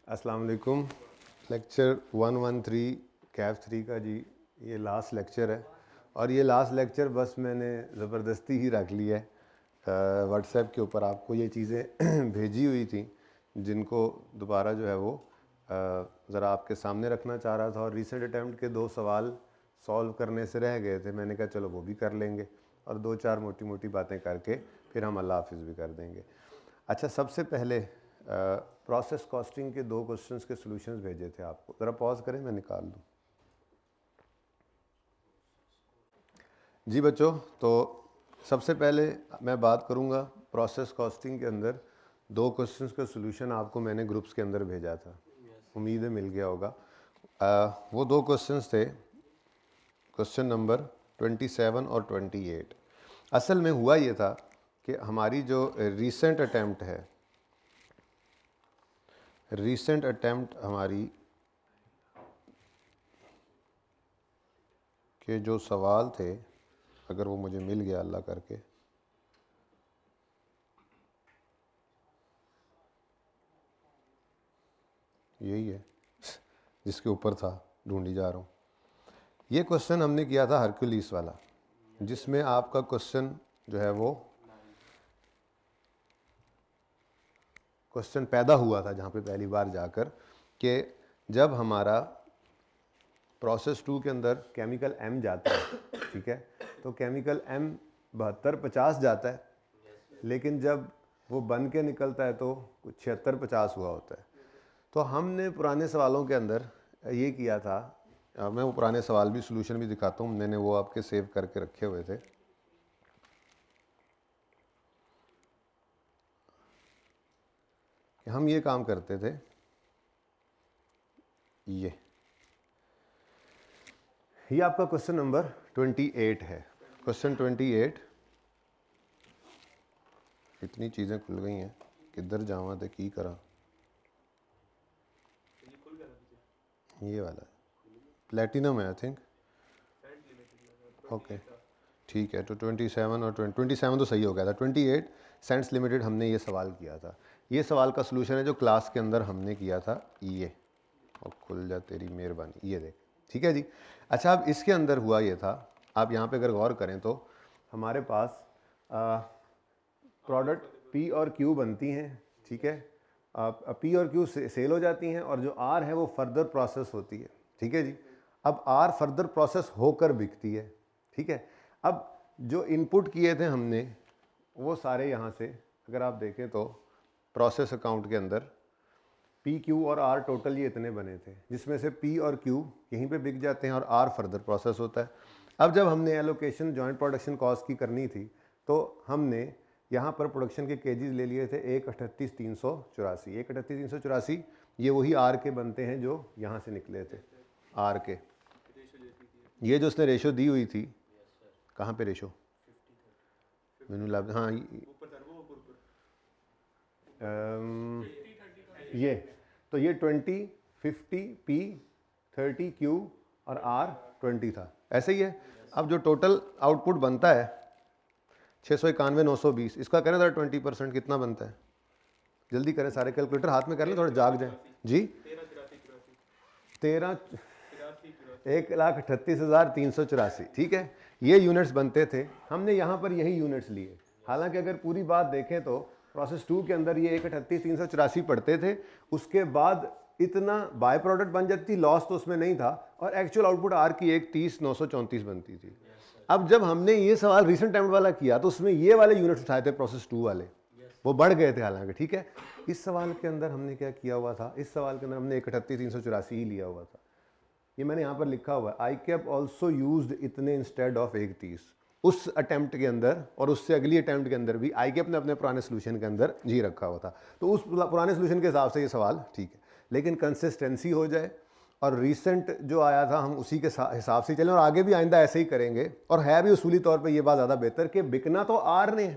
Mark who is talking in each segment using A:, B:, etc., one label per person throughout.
A: अस्सलाम वालेकुम। लेक्चर 113 कैफ 3 का जी ये लास्ट लेक्चर है और ये लास्ट लेक्चर बस मैंने ज़बरदस्ती ही रख लिया है। व्हाट्सएप के ऊपर आपको ये चीज़ें भेजी हुई थी जिनको दोबारा जो है वो ज़रा आपके सामने रखना चाह रहा था और रिसेंट अटैम्प्ट के 2 सवाल सॉल्व करने से रह गए थे। मैंने कहा चलो वो भी कर लेंगे और 2-4 मोटी मोटी बातें करके फिर हम अल्लाह हाफिज़ भी कर देंगे। अच्छा, सबसे पहले प्रोसेस कॉस्टिंग के 2 क्वेश्चंस के सॉल्यूशंस भेजे थे आपको, ज़रा पॉज करें मैं निकाल दूँ। जी बच्चों, तो सबसे पहले मैं बात करूँगा प्रोसेस कॉस्टिंग के अंदर 2 क्वेश्चंस का सॉल्यूशन आपको मैंने ग्रुप्स के अंदर भेजा था। उम्मीद है मिल गया होगा। वो 2 क्वेश्चंस थे, क्वेश्चन नंबर 27 और 28। असल में हुआ ये था कि हमारी जो रीसेंट अटैम्प्ट हमारी के जो सवाल थे, अगर वो मुझे मिल गया अल्लाह करके, यही है जिसके ऊपर था, ढूंढी जा रहा हूँ। ये क्वेश्चन हमने किया था हरक्यूलिस वाला, जिसमें आपका क्वेश्चन जो है वो क्वेश्चन पैदा हुआ था जहाँ पे पहली बार जाकर कि जब हमारा प्रोसेस 2 के अंदर केमिकल M जाता है, ठीक है, तो केमिकल M 72-50 जाता है, लेकिन जब वो बन के निकलता है तो कुछ 76-50 हुआ होता है। तो हमने पुराने सवालों के अंदर ये किया था, मैं वो पुराने सवाल भी सॉल्यूशन भी दिखाता हूँ, मैंने वो आपके सेव करके रखे हुए थे। हम ये काम करते थे, ये आपका क्वेश्चन नंबर 28 है। क्वेश्चन 28, इतनी चीज़ें खुल गई हैं, किधर जावा तो की करा। ये वाला प्लेटिनम है आई थिंक। ओके ठीक है, तो 27 और 27 तो सही हो गया था। 28 सेंट्स लिमिटेड हमने ये सवाल किया था। ये सवाल का सलूशन है जो क्लास के अंदर हमने किया था, ये, और खुल जा तेरी मेहरबानी, ये देख, ठीक है जी। अच्छा, अब इसके अंदर हुआ ये था, आप यहाँ पे अगर गौर करें तो हमारे पास प्रोडक्ट P और Q बनती हैं, ठीक है। P और Q सेल हो जाती हैं और जो R है वो फर्दर प्रोसेस होती है, ठीक है जी। अब R फर्दर प्रोसेस होकर बिकती है, ठीक है। अब जो इनपुट किए थे हमने वो सारे यहाँ से अगर आप देखें तो प्रोसेस अकाउंट के अंदर P, Q और R टोटल ये इतने बने थे, जिसमें से P और Q यहीं पे बिक जाते हैं और R फर्दर प्रोसेस होता है। अब जब हमने एलोकेशन जॉइंट प्रोडक्शन कॉस्ट की करनी थी तो हमने यहाँ पर प्रोडक्शन के केजीज ले लिए थे 138,384। 138,384 ये वही R के बनते हैं जो यहाँ से निकले थे, R के। ये जो उसने रेशो दी हुई थी, कहाँ पे रेशो मैंने लग, हाँ ये तो ये 20, 50 P, 30 Q और R 20 था, ऐसे ही है। अब जो टोटल आउटपुट बनता है 691,920, इसका करें जरा 20% कितना बनता है, जल्दी करें, सारे कैलकुलेटर हाथ में कर लें, थोड़ा जाग जाए जी। 1,38,384, ठीक है, ये यूनिट्स बनते थे। हमने यहाँ पर यही यूनिट्स लिए, हालांकि अगर पूरी बात देखें तो प्रोसेस 2 के अंदर ये 1,38,384 पड़ते थे, उसके बाद इतना बाय प्रोडक्ट बन जाती, लॉस तो उसमें नहीं था, और एक्चुअल आउटपुट आर की 1,30,934 बनती थी। अब जब हमने ये सवाल रिसेंट टाइम वाला किया तो उसमें ये वाले यूनिट्स उठाए थे प्रोसेस 2 वाले, वो बढ़ गए थे हालांकि, ठीक है। इस सवाल के अंदर हमने क्या किया हुआ था, इस सवाल के अंदर हमने 1,38,384 ही लिया हुआ था। ये मैंने यहाँ पर लिखा हुआ है, आई कैप ऑल्सो यूज्ड इतने इंस्टेड ऑफ 1,30 उस अटेम्प्ट के अंदर, और उससे अगली अटेम्प्ट के अंदर भी आई कैप ने अपने पुराने सोल्यूशन के अंदर जी रखा हुआ था। तो उस पुराने सोल्यूशन के हिसाब से ये सवाल ठीक है, लेकिन कंसिस्टेंसी हो जाए और रिसेंट जो आया था हम उसी के हिसाब से चलें, और आगे भी आइंदा ऐसे ही करेंगे। और है भी उसूली तौर पे ये बात ज़्यादा बेहतर कि बिकना तो आर ने,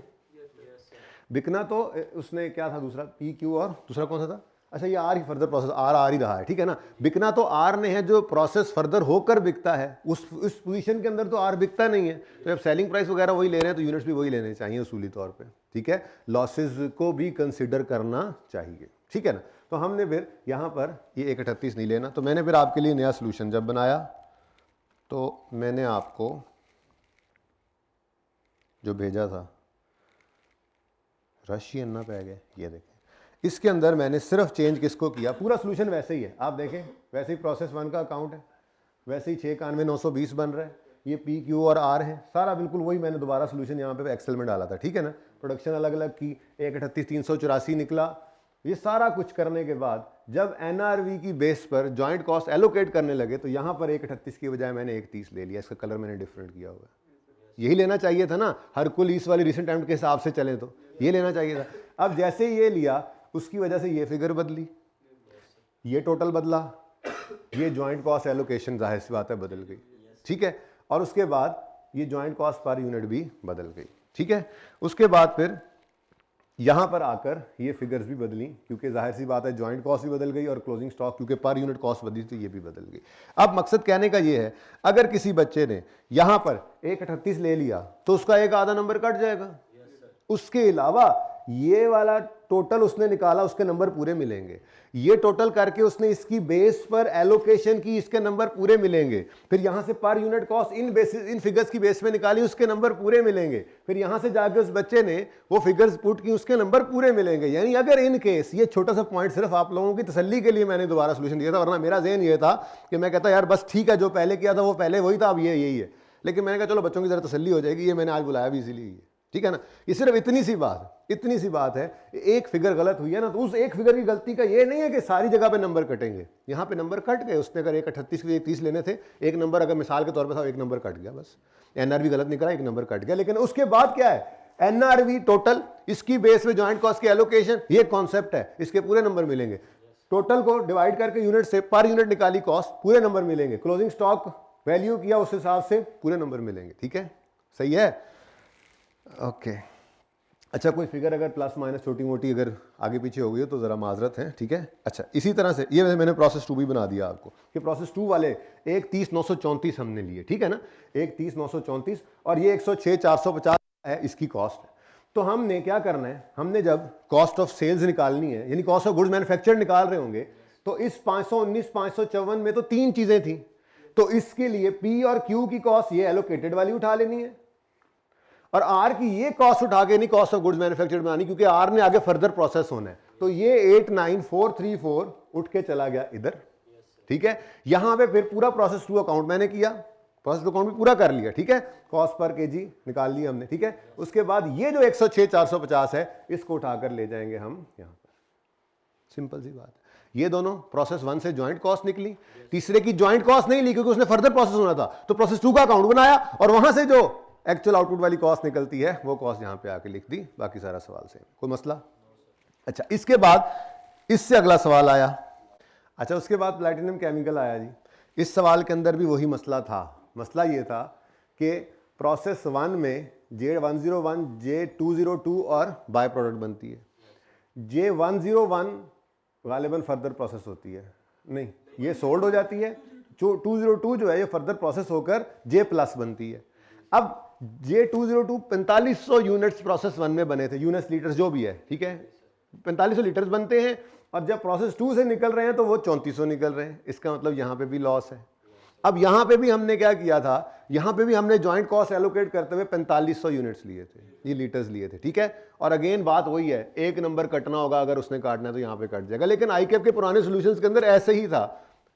A: बिकना तो उसने क्या था दूसरा, P, Q और दूसरा कौन सा था, अच्छा ये आर ही फर्दर प्रोसेस, आर ही रहा है, ठीक है ना। बिकना तो आर ने है, जो प्रोसेस फर्दर होकर बिकता है, उस पोजीशन के अंदर तो आर बिकता नहीं है। तो जब सेलिंग प्राइस वगैरह वही ले रहे हैं तो यूनिट्स भी वही लेने चाहिए उसूली तौर पे, ठीक है। लॉसेस को भी कंसिडर करना चाहिए, ठीक है ना। तो हमने फिर यहाँ पर ये 138 नहीं लेना, तो मैंने फिर आपके लिए नया सोल्यूशन जब बनाया तो मैंने आपको जो भेजा था रशियन ना पै गए, ये देखें इसके अंदर मैंने सिर्फ चेंज किसको किया, पूरा सोल्यूशन वैसे ही है, आप देखें वैसे ही प्रोसेस 1 का अकाउंट है, वैसे ही 691,920 बन रहा है, ये पी क्यू और आर है, सारा बिल्कुल वही मैंने दोबारा सोल्यूशन यहाँ पे एक्सेल में डाला था, ठीक है ना। प्रोडक्शन अलग अलग की 138,384 निकला। ये सारा कुछ करने के बाद जब एनआरवी की बेस पर जॉइंट कॉस्ट एलोकेट करने लगे तो यहाँ पर 138 की बजाय मैंने 130 ले लिया, इसका कलर मैंने डिफरेंट किया हुआ है। यही लेना चाहिए था ना, हरकुलिस वाली रिसेंट अटेम्प्ट के हिसाब से चले तो ये लेना चाहिए था। अब जैसे ही ये लिया उसकी वजह से ये फिगर बदली, ये टोटल बदला, ये जॉइंट कॉस्ट एलोकेशन जाहिर सी बात है बदल गई, ठीक है। और उसके बाद ये जॉइंट कॉस्ट पर यूनिट भी बदल गई, ठीक है। उसके बाद फिर यहां पर आकर ये फिगर्स भी बदली, क्योंकि जाहिर सी बात है जॉइंट कॉस्ट भी बदल गई और क्लोजिंग स्टॉक क्योंकि पर यूनिट कॉस्ट बदली तो ये भी बदल गई। अब मकसद कहने का ये है, अगर किसी बच्चे ने यहां पर 138 ले लिया तो उसका एक आधा नंबर कट जाएगा, उसके अलावा ये वाला टोटल उसने निकाला उसके नंबर पूरे मिलेंगे, ये टोटल करके उसने इसकी बेस पर एलोकेशन की इसके नंबर पूरे मिलेंगे, फिर यहां से per unit cost in figures की बेस में निकाली उसके नंबर पूरे मिलेंगे, फिर यहां से जाके उस बच्चे ने वो फिगर्स पुट की उसके नंबर पूरे मिलेंगे। यानी अगर इन केस, ये छोटा सा पॉइंट सिर्फ आप लोगों की तसल्ली के लिए मैंने दोबारा सोल्यूशन दिया था, वरना मेरा ज़हन ये था कि मैं कहता यार बस ठीक है जो पहले किया था वो पहले वही था, अब ये यही है, लेकिन मैंने कहा चलो बच्चों की जरा तसल्ली हो जाएगी, ये मैंने आज बुलाया भी इसीलिए, ठीक है ना। ये सिर्फ इतनी सी बात है, एक फिगर गलत हुई है ना, तो उस एक फिगर की गलती का ये नहीं है कि सारी जगह पे नंबर कटेंगे, यहाँ पे नंबर कट गए, उसने अगर 138 के 130 लेने थे, एक नंबर अगर मिसाल के तौर पे था एक नंबर कट गया, बस एनआरवी गलत निकला, एक नंबर कट गया। लेकिन उसके बाद क्या है, एनआरवी टोटल, इसकी बेस पे जॉइंट कॉस्ट की एलोकेशन, ये कॉन्सेप्ट है, इसके पूरे नंबर मिलेंगे। टोटल को डिवाइड करके यूनिट से पर यूनिट निकाली कॉस्ट, पूरे नंबर मिलेंगे। क्लोजिंग स्टॉक वैल्यू किया उस हिसाब से पूरे नंबर मिलेंगे, ठीक है, सही है, ओके। अच्छा, कोई फिगर अगर प्लस माइनस छोटी मोटी अगर आगे पीछे हो गई हो तो ज़रा माजरत है, ठीक है। अच्छा, इसी तरह से ये मैंने प्रोसेस 2 भी बना दिया आपको कि प्रोसेस 2 वाले 130,934 हमने लिए, ठीक है ना, 130,934 और ये 106,450 है इसकी कॉस्ट। तो हमने क्या करना है, हमने जब कॉस्ट ऑफ सेल्स निकालनी है, यानी कॉस्ट ऑफ गुड्स मैन्युफैक्चर्ड निकाल रहे होंगे, तो इस 519, 554 में तो 3 चीज़ें थी, तो इसके लिए पी और क्यू की कॉस्ट ये एलोकेटेड वाली उठा लेनी है, और आर की ये कॉस्ट उठा के नहीं कॉस्ट ऑफ गुड्स मैन्युफैक्चर्ड बनानी, क्योंकि आर ने आगे फर्दर प्रोसेस होना है। तो ये 89434 उठ के चला गया इधर, ठीक है। यहां पे फिर पूरा प्रोसेस 2 अकाउंट मैंने किया, प्रोसेस 2 अकाउंट भी पूरा कर लिया, ठीक है, कॉस्ट पर केजी निकाल लिया हमने, ठीक है। उसके बाद ये जो 106,450 है इसको उठाकर ले जाएंगे हम यहां पर, सिंपल सी बात है। ये दोनों प्रोसेस 1 से ज्वाइंट कॉस्ट निकली, तीसरे की ज्वाइंट कॉस्ट नहीं ली क्योंकि उसने फर्दर प्रोसेस होना था, तो प्रोसेस 2 का अकाउंट बनाया और वहां से जो एक्चुअल आउटपुट वाली कॉस्ट निकलती है वो कॉस्ट यहां पे आके लिख दी, बाकी सारा सवाल सेम, कोई मसला। अच्छा, इसके बाद इससे अगला सवाल आया, अच्छा उसके बाद प्लैटिनम केमिकल आया जी। इस सवाल के अंदर भी वही मसला था, मसला ये था कि प्रोसेस 1 में J101, J202 और बाय प्रोडक्ट बनती है। J101 गालिबन फर्दर प्रोसेस होती है, नहीं ये सोल्ड हो जाती है, जो 202 जो है ये फर्दर प्रोसेस होकर J प्लस बनती है। अब J202 4500 यूनिट्स प्रोसेस 1 में बने थे, यूनिट्स लीटर्स जो भी है, ठीक है, 4500 लीटर्स बनते हैं, और जब प्रोसेस 2 से निकल रहे हैं तो वो 3400 निकल रहे हैं, इसका मतलब यहां पे भी लॉस है। अब यहां पे भी हमने क्या किया था, यहां पे भी हमने जॉइंट कॉस्ट एलोकेट करते हुए 4500 यूनिट्स लिए थे, ये लीटर्स लिए थे, ठीक है। और अगेन बात वही है, एक नंबर कटना होगा, अगर उसने काटना है तो यहां पे कट जाएगा, लेकिन आईकेएफ के पुराने सॉल्यूशंस के अंदर ऐसे ही था,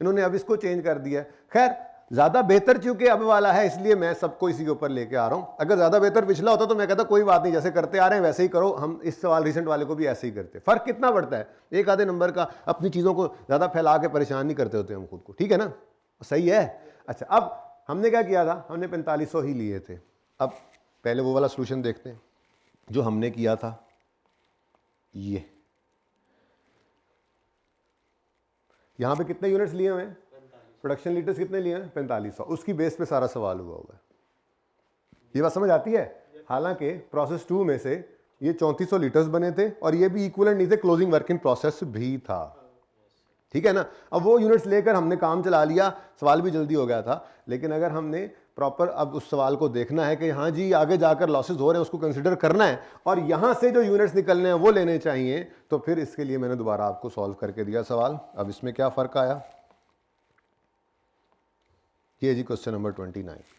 A: इन्होंने अब इसको चेंज कर दिया। खैर ज्यादा बेहतर चूंकि अब वाला है इसलिए मैं सबको इसी के ऊपर लेके आ रहा हूं, अगर ज्यादा बेहतर पिछला होता तो मैं कहता कोई बात नहीं, जैसे करते आ रहे हैं वैसे ही करो, हम इस सवाल रिसेंट वाले को भी ऐसे ही करते। फर्क कितना पड़ता है, एक आधे नंबर का, अपनी चीजों को ज्यादा फैला के परेशान नहीं करते होते हम खुद को, ठीक है ना, सही है। अच्छा, अब हमने क्या किया था, हमने 4500 ही लिए थे। अब पहले वो वाला सोल्यूशन देखते हैं जो हमने किया था, ये यहां पे कितने यूनिट्स लिए हुए हैं, प्रोडक्शन लीटर्स कितने लिए हैं, 4500, उसकी बेस पे सारा सवाल हुआ हुआ है। ये बात समझ आती है। हालांकि प्रोसेस 2 में से ये 3400 लीटर्स बने थे और ये भी इक्विवेलेंट नहीं थे, क्लोजिंग वर्क इन प्रोसेस भी था, ठीक है ना। अब वो यूनिट्स लेकर हमने काम चला लिया, सवाल भी जल्दी हो गया था। लेकिन अगर हमने प्रॉपर अब उस सवाल को देखना है कि हाँ जी आगे जाकर लॉसेस हो रहे हैं, उसको कंसिडर करना है और यहां से जो यूनिट्स निकलने हैं वो लेने चाहिए। तो फिर इसके लिए मैंने दोबारा आपको सॉल्व करके दिया सवाल। अब इसमें क्या फर्क आया, ये जी क्वेश्चन नंबर 29।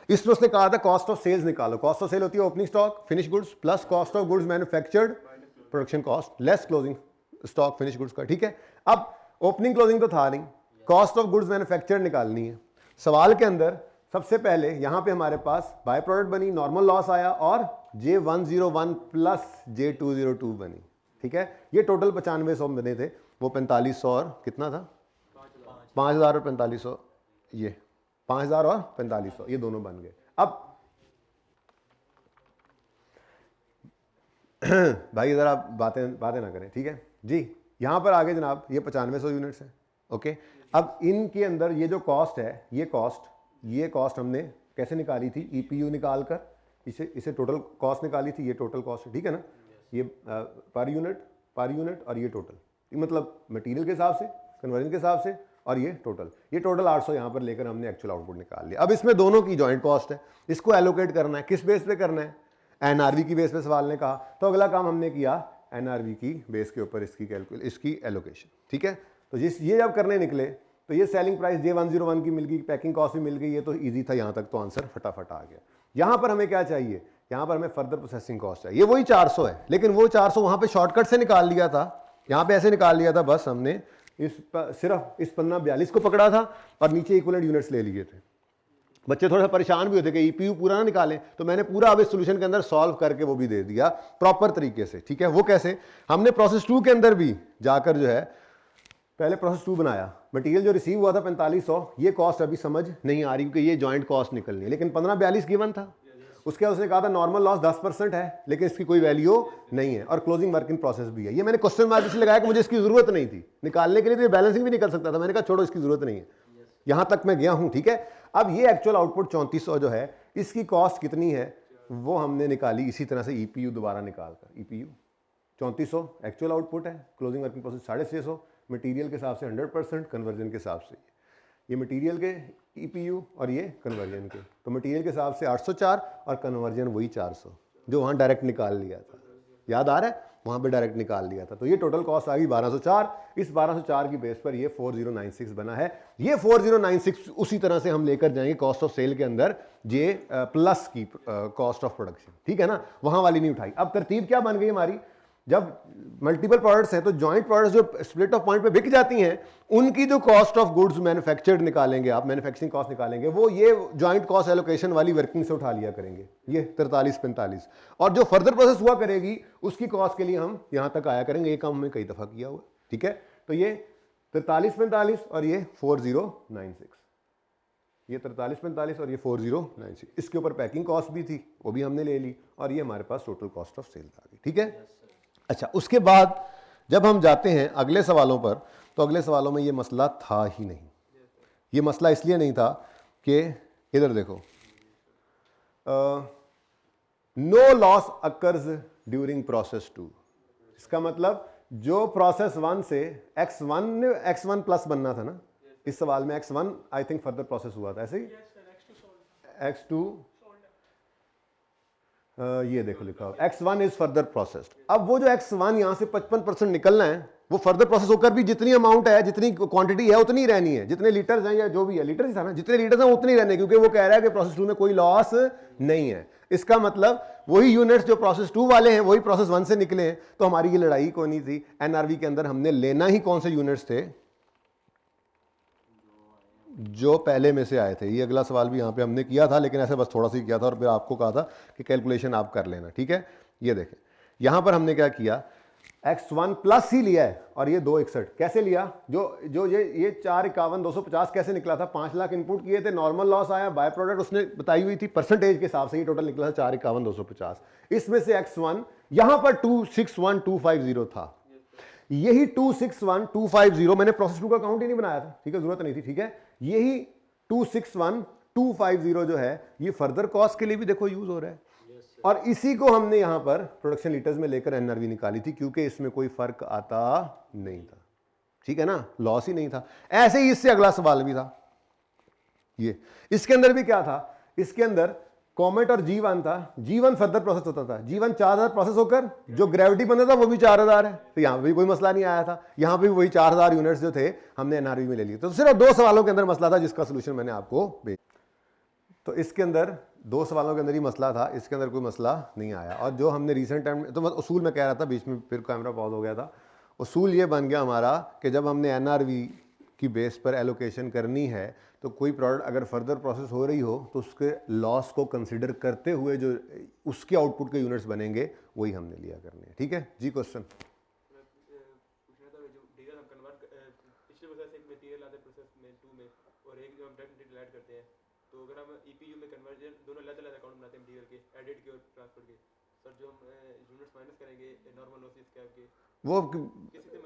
A: इसमें उसने कहा था कॉस्ट ऑफ सेल्स निकालो। कॉस्ट ऑफ सेल होती है opening stock finish goods plus cost of goods manufactured production cost less closing stock finish goods का, ठीक है। अब ओपनिंग क्लोजिंग तो था नहीं, कॉस्ट ऑफ गुड्स मैन्युफैक्चर्ड निकालनी है। सवाल के अंदर सबसे पहले यहां पे हमारे पास बाय प्रोडक्ट बनी, नॉर्मल लॉस आया और J101 प्लस J202 बनी, ठीक है। ये टोटल 9500 बने थे, वो 4500 और कितना था 5000 और 4500, ये 5000 और 4500 ये दोनों बन गए। अब भाई जरा बातें ना करें, ठीक है जी। यहां पर आगे जनाब ये 9500 यूनिट्स है, ओके। अब इनके अंदर ये जो कॉस्ट है, ये कॉस्ट हमने कैसे निकाली थी, ईपीयू निकाल कर इसे टोटल कॉस्ट निकाली थी, ये टोटल कॉस्ट है, ठीक है ना। ये पर यूनिट और ये टोटल, मतलब मटेरियल के हिसाब से, कन्वर्जन के हिसाब से, और ये टोटल 800 यहां पर लेकर हमने एक्चुअल आउटपुट निकाल लिया। अब इसमें दोनों की जॉइंट कॉस्ट है, इसको एलोकेट करना है, किस बेस पे करना है, एनआरवी की बेस पे सवाल ने कहा, तो अगला काम हमने किया एनआरवी की बेस के ऊपर इसकी एलोकेशन, ठीक है। तो ये जब करने निकले तो ये सेलिंग प्राइस J101 की मिल गई, पैकिंग कॉस्ट भी मिल गई, ये तो इजी था, यहां तक तो आंसर फटाफट आ गया। यहां पर हमें क्या चाहिए, यहां पर हमें फर्दर प्रोसेसिंग कॉस्ट चाहिए, ये वही 400 है, लेकिन वो 400 वहां पे शॉर्टकट से निकाल लिया था, यहां पे ऐसे निकाल लिया था, बस हमने सिर्फ इस पन्ना 42 को पकड़ा था और नीचे इक्विवेलेंट यूनिट्स ले लिए थे। बच्चे थोड़ा सा परेशान भी होते कि ईपीयू पूरा ना निकालें, तो मैंने पूरा अब इस सॉल्यूशन के अंदर सॉल्व करके वो भी दे दिया प्रॉपर तरीके से, ठीक है। वो कैसे, हमने प्रोसेस 2 के अंदर भी जाकर जो है पहले प्रोसेस 2 बनाया, मटेरियल जो रिसीव हुआ था 4500, ये कॉस्ट अभी समझ नहीं आ रही क्योंकि ये जॉइंट कॉस्ट निकलनी है, लेकिन 1542 गिवन था। उसके बाद उसने कहा था नॉर्मल लॉस 10% है, लेकिन इसकी कोई वैल्यू नहीं है और क्लोजिंग वर्क इन प्रोसेस भी है। ये मैंने क्वेश्चन मार्क इसलिए लगाया कि मुझे इसकी जरूरत नहीं थी निकालने के लिए, तो ये बैलेंसिंग भी निकल सकता था, मैंने कहा छोड़ो इसकी जरूरत नहीं है, यहां तक मैं गया हूं, ठीक है। अब ये एक्चुअल आउटपुट 3400 जो है, इसकी कॉस्ट कितनी है वो हमने निकाली इसी तरह से, ईपीयू दोबारा निकालकर, ईपीयू 3400 एक्चुअल आउटपुट है, क्लोजिंग वर्किंग प्रोसेस 650, मटेरियल के हिसाब से 100%, कन्वर्जन के हिसाब से ये मटेरियल के ईपीयू और ये कन्वर्जन के, तो मटेरियल के हिसाब से 804 और कन्वर्जन वही 400 जो वहाँ डायरेक्ट निकाल लिया था, याद आ रहा है, वहाँ पे डायरेक्ट निकाल लिया था। तो ये टोटल कॉस्ट आ गई 1204, इस 1204 की बेस पर ये 4096 बना है। ये 4096 उसी तरह से हम लेकर जाएंगे कॉस्ट ऑफ सेल के अंदर J प्लस की कॉस्ट ऑफ प्रोडक्शन, ठीक है ना, वहाँ वाली नहीं उठाई। अब तरतीब क्या बन गई हमारी, जब मल्टीपल प्रोडक्ट्स हैं तो जॉइंट प्रोडक्ट्स जो स्प्लिट ऑफ पॉइंट पे बिक जाती हैं उनकी जो कॉस्ट ऑफ गुड्स मैन्युफैक्चर्ड निकालेंगे, आप मैन्युफैक्चरिंग कॉस्ट निकालेंगे, वो ये जॉइंट कॉस्ट एलोकेशन वाली वर्किंग से उठा लिया करेंगे, ये 43-45, और जो फर्दर प्रोसेस हुआ करेगी उसकी कॉस्ट के लिए हम यहां तक आया करेंगे। ये काम हमने कई दफा किया हुआ, ठीक है। तो ये 43-45 और ये 4096, ये 43-45 और ये 4096, इसके ऊपर पैकिंग कॉस्ट भी थी, वो भी हमने ले ली, और ये हमारे पास टोटल कॉस्ट ऑफ सेल आ गई, ठीक है। अच्छा, उसके बाद जब हम जाते हैं अगले सवालों पर, तो अगले सवालों में ये मसला था ही नहीं। ये मसला इसलिए नहीं था कि इधर देखो, no loss occurs during process 2, इसका मतलब जो प्रोसेस 1 से x1 प्लस बनना था ना, इस सवाल में x1 I think further process हुआ था, ऐसे ही x2 ये देखो लिखा हो x1 इज फर्दर प्रोसेस्ड। अब वो जो x1 यहां से 55% निकलना है, वो फर्दर प्रोसेस होकर भी जितनी अमाउंट है, जितनी क्वांटिटी है उतनी रहनी है, जितने लीटर्स हैं या जो भी है, लीटर ही था ना, जितने लीटर्स हैं उतनी रहने, क्योंकि वो कह रहा है कि प्रोसेस 2 में कोई लॉस नहीं है। इसका मतलब वही यूनिट्स जो प्रोसेस 2 वाले हैं वही प्रोसेस 1 से निकले हैं, तो हमारी ये लड़ाई कोई नहीं थी। एनआरवी के अंदर हमने लेना ही कौन से यूनिट्स थे, जो पहले में से आए थे। ये अगला सवाल भी यहाँ पे हमने किया था, लेकिन ऐसे बस थोड़ा सा किया था और फिर आपको कहा था कि कैलकुलेशन आप कर लेना, ठीक है। ये देखें यहाँ पर हमने क्या किया, x1 प्लस ही लिया है और ये 261 कैसे लिया, जो ये 451,250 कैसे निकला था, 5 लाख इनपुट किए थे, नॉर्मल लॉस आया, बाय प्रोडक्ट उसने बताई हुई थी, परसेंटेज के हिसाब से ये टोटल निकला था 451,250। इसमें से x1 यहां पर 261,250 था, यही 261,250 मैंने प्रोसेस 2 का काउंट ही नहीं बनाया था, ठीक है, जरूरत नहीं थी, ठीक है। यही 261,250 जो है ये फर्दर कॉस्ट के लिए भी देखो यूज हो रहा है, और इसी को हमने यहां पर प्रोडक्शन लीटर्स में लेकर एनआरवी निकाली थी, क्योंकि इसमें कोई फर्क आता नहीं था, ठीक है ना, लॉस ही नहीं था। ऐसे ही इससे अगला सवाल भी था, ये इसके अंदर भी क्या था, इसके अंदर कॉमेट और G1 था, G1 फर्दर प्रोसेस होता था, G1 4000 प्रोसेस होकर जो ग्रेविटी बनता था वो भी 4000 है, तो यहाँ भी कोई मसला नहीं आया था, यहाँ भी वही 4000 यूनिट्स जो थे हमने एनआरवी में ले लिए। तो सिर्फ 2 सवालों के अंदर मसला था जिसका सोल्यूशन मैंने आपको भेजा। तो इसके अंदर 2 सवालों के अंदर ही मसला था, इसके अंदर कोई मसला नहीं आया। और जो हमने रिसेंट टाइम में, तो उसूल में कह रहा था, बीच में फिर कैमरा पॉज हो गया था, उसूल ये बन गया हमारा कि जब हमने एनआरवी की बेस पर एलोकेशन करनी है तो कोई प्रोडक्ट अगर फर्दर प्रोसेस हो रही हो तो उसके लॉस को कंसिडर करते हुए जो उसके आउटपुट के यूनिट्स बनेंगे वही हमने लिया करने हैं। ठीक है जी, क्वेश्चन वो